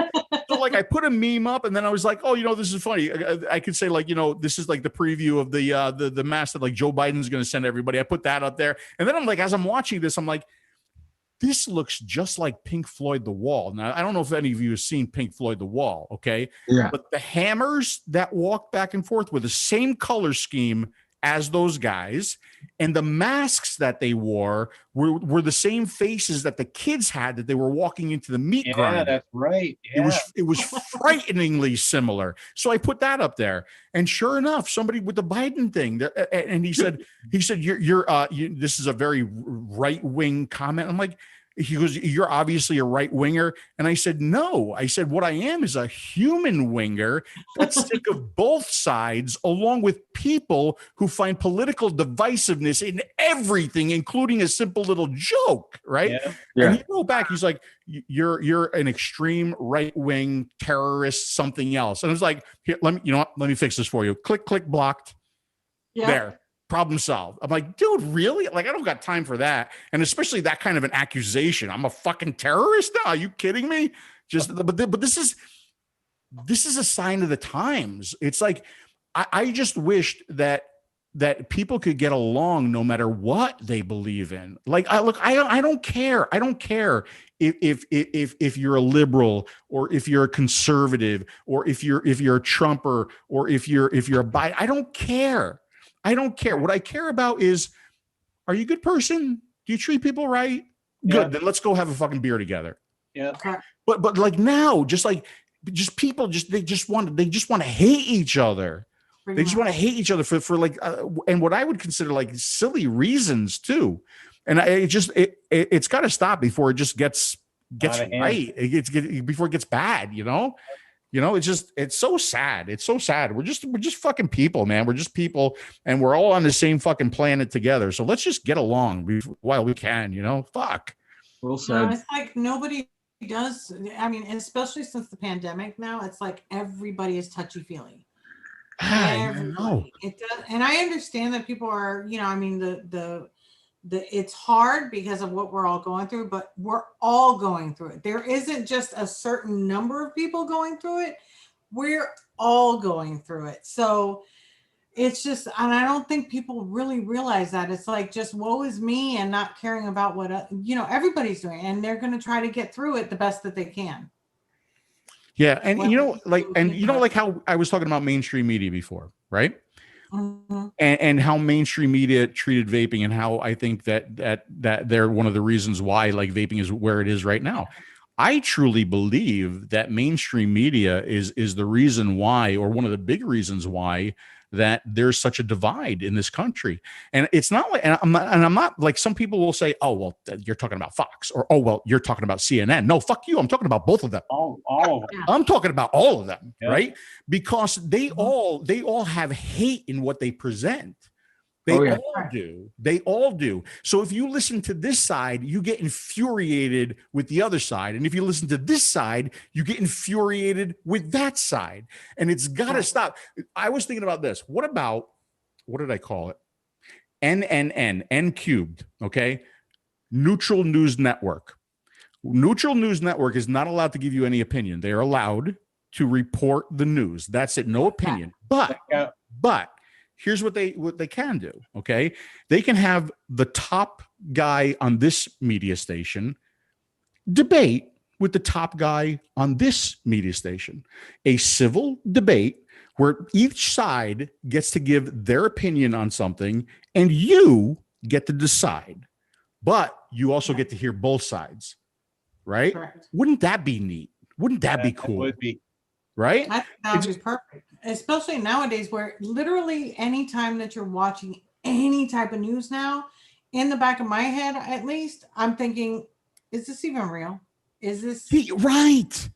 So like I put a meme up, and then I was like, oh, this is funny. I could say like, this is like the preview of the mass that like Joe Biden's going to send everybody. I put that up there, and then I'm like, as I'm watching this, I'm like, this looks just like Pink Floyd The Wall. Now, I don't know if any of you have seen Pink Floyd The Wall, okay? Yeah. But the hammers that walk back and forth with the same color scheme as those guys, and the masks that they wore were the same faces that the kids had that they were walking into the meat grinder. Yeah, that's right. Yeah. It was frighteningly similar. So I put that up there, and sure enough, somebody with the Biden thing, and he said, this is a very right wing comment. I'm like, he goes, you're obviously a right winger. And I said, no. I said, what I am is a human winger that's sick of both sides, along with people who find political divisiveness in everything, including a simple little joke, right? Yeah. And he wrote back, he's like, you're an extreme right wing terrorist, something else. And I was like, here, let me fix this for you. Click, blocked. Yeah. There. Problem solved. I'm like, dude, really? Like, I don't got time for that. And especially that kind of an accusation. I'm a fucking terrorist now. Are you kidding me? But this is a sign of the times. It's like, I just wished that people could get along no matter what they believe in. Like, I don't care. I don't care if you're a liberal, or if you're a conservative, or if you're a Trumper, or if you're a Biden. I don't care. I don't care. What I care about is, are you a good person? Do you treat people right? Good. Yeah. Then let's go have a fucking beer together. Yeah. But like now, just people they just want to hate each other. They just want to hate each other for like, and what I would consider like silly reasons too. And it's got to stop before it just gets right. Before it gets bad, you know. It's so sad. It's so sad. We're just fucking people, man. We're just people, and we're all on the same fucking planet together. So let's just get along while we can, fuck. Well said. No, it's like nobody does. I mean, especially since the pandemic now, it's like everybody is touchy-feely. Everybody. It does, and I understand that people are, I mean, the it's hard because of what we're all going through, but we're all going through it. There isn't just a certain number of people going through it. We're all going through it. So it's just, and I don't think people really realize that. It's like just woe is me, and not caring about what, everybody's doing, and they're going to try to get through it the best that they can. Yeah. And like how I was talking about mainstream media before, right? Mm-hmm. And how mainstream media treated vaping, and how I think that they're one of the reasons why like vaping is where it is right now. I truly believe that mainstream media is the reason why, or one of the big reasons why, that there's such a divide in this country. And it's not like, and I'm not like, some people will say, oh, well, you're talking about Fox, or, oh, well, you're talking about CNN. No, fuck you. I'm talking about both of them. All of them. I'm talking about all of them, right? Because they all have hate in what they present. They all do. So if you listen to this side, you get infuriated with the other side. And if you listen to this side, you get infuriated with that side. And it's got to stop. I was thinking about this. What did I call it? N cubed. Okay. Neutral News Network. Neutral News Network is not allowed to give you any opinion. They are allowed to report the news. That's it. No opinion. But here's what they can do. Okay. They can have the top guy on this media station debate with the top guy on this media station, a civil debate where each side gets to give their opinion on something, and you get to decide, but you also get to hear both sides. Right. Correct. Wouldn't that be neat? Wouldn't that be cool? It would be. Right? I think that would be perfect. Especially nowadays, where literally anytime that you're watching any type of news now, in the back of my head, at least, I'm thinking, is this even real? Is this right?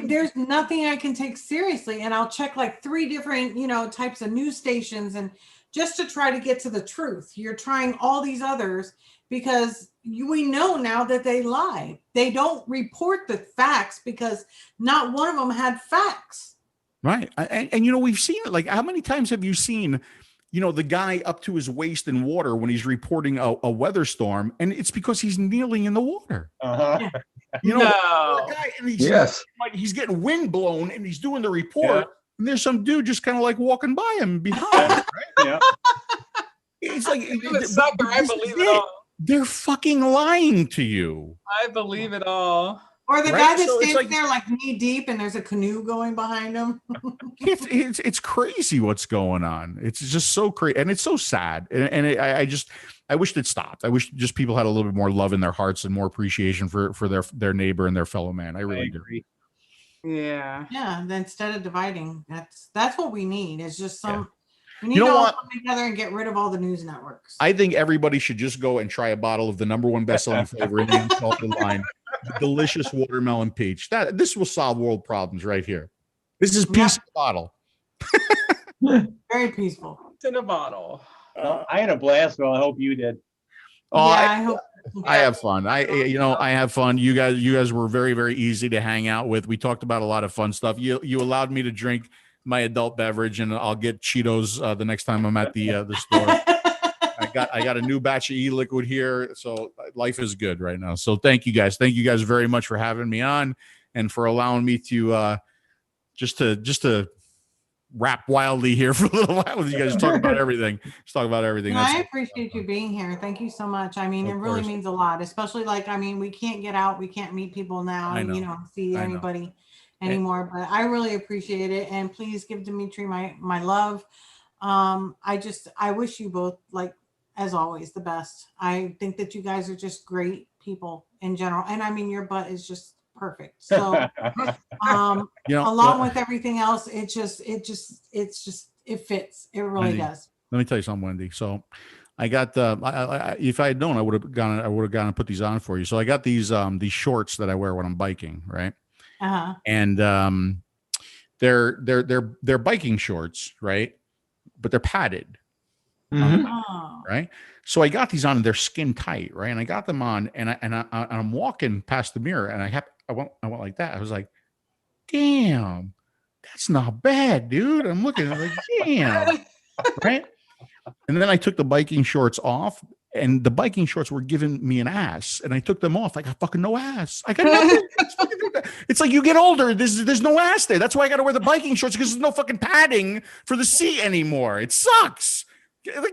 There's nothing I can take seriously. And I'll check like 3 different, types of news stations, and just to try to get to the truth. You're trying all these others because we know now that they lie. They don't report the facts because not one of them had facts. Right. And we've seen it. Like, how many times have you seen, the guy up to his waist in water when he's reporting a weather storm, and it's because he's kneeling in the water. Uh-huh. The guy, and he's getting wind blown, and he's doing the report, and there's some dude just kind of like walking by him behind. Right? Yeah. It's like, I believe it all. They're fucking lying to you. I believe it all. Or the Right? guy that So it's stands like- there like knee deep and there's a canoe going behind him. It's crazy what's going on. It's just so crazy, and it's so sad. And I wish it stopped. I wish just people had a little bit more love in their hearts and more appreciation for their neighbor and their fellow man. I really do. agree. Yeah. Yeah, then instead of dividing, that's what we need. It's just some we need You know to all what? come together and get rid of all the news networks. I think everybody should just go and try a bottle of the #1 best-selling flavor in the unsalted line, the delicious watermelon peach. This will solve world problems right here. This is peace in the bottle. Very peaceful. It's in a bottle. Well, I had a blast, so I hope you did. Oh, yeah, I I hope. I have fun. I have fun. You guys were very, very easy to hang out with. We talked about a lot of fun stuff. You allowed me to drink my adult beverage, and I'll get Cheetos the next time I'm at the store. I got a new batch of e-liquid here, so life is good right now. So thank you guys. Thank you guys very much for having me on and for allowing me to just to rap wildly here for a little while with you guys. Talk about everything. Just talk about everything. No, I appreciate you being here. Thank you so much. I mean, Of it really course. means a lot, especially we can't get out, we can't meet people now, I know. you know, see I know. anybody anymore. But I really appreciate it. And please give Dimitri my love. I wish you both, like, as always, the best. I think that you guys are just great people in general. And I mean, your butt is just perfect. So along with everything else, it fits. It really Wendy, does. Let me tell you something, Wendy. So I got if I had known, I would have gone and put these on for you. So I got these shorts that I wear when I'm biking, right? Uh-huh. And they're biking shorts, right? But they're padded. Oh. Right. So I got these on and they're skin tight, right? And I got them on and I'm walking past the mirror and I went like that. I was like, damn, that's not bad, dude. I'm looking at it like, damn. Right. And then I took the biking shorts off and the biking shorts were giving me an ass and I took them off. I got fucking no ass. I got nothing. It's like you get older. There's no ass there. That's why I got to wear the biking shorts because there's no fucking padding for the seat anymore. It sucks.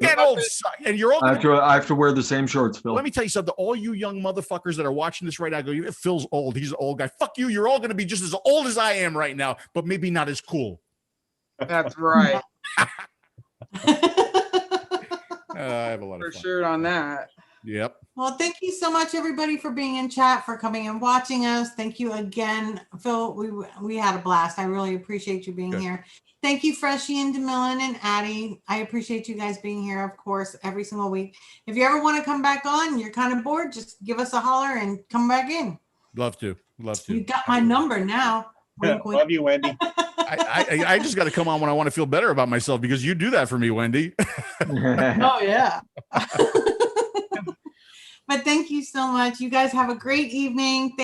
Get old, and you're old. I have to wear the same shorts, Phil. Let me tell you something. All you young motherfuckers that are watching this right now, go, Phil's old. He's an old guy. Fuck you. You're all going to be just as old as I am right now, but maybe not as cool. That's right. I have a lot For of fun. sure on that. Yep. Well, thank you so much, everybody, for being in chat, for coming and watching us. Thank you again, Phil. We had a blast. I really appreciate you being here. Thank you, Freshie and DeMillan and Addie. I appreciate you guys being here, of course, every single week. If you ever want to come back on, you're kind of bored, just give us a holler and come back in. Love to. You got my number now. Wink, wink. Love you, Wendy. I just got to come on when I want to feel better about myself because you do that for me, Wendy. Oh, yeah. But thank you so much. You guys have a great evening.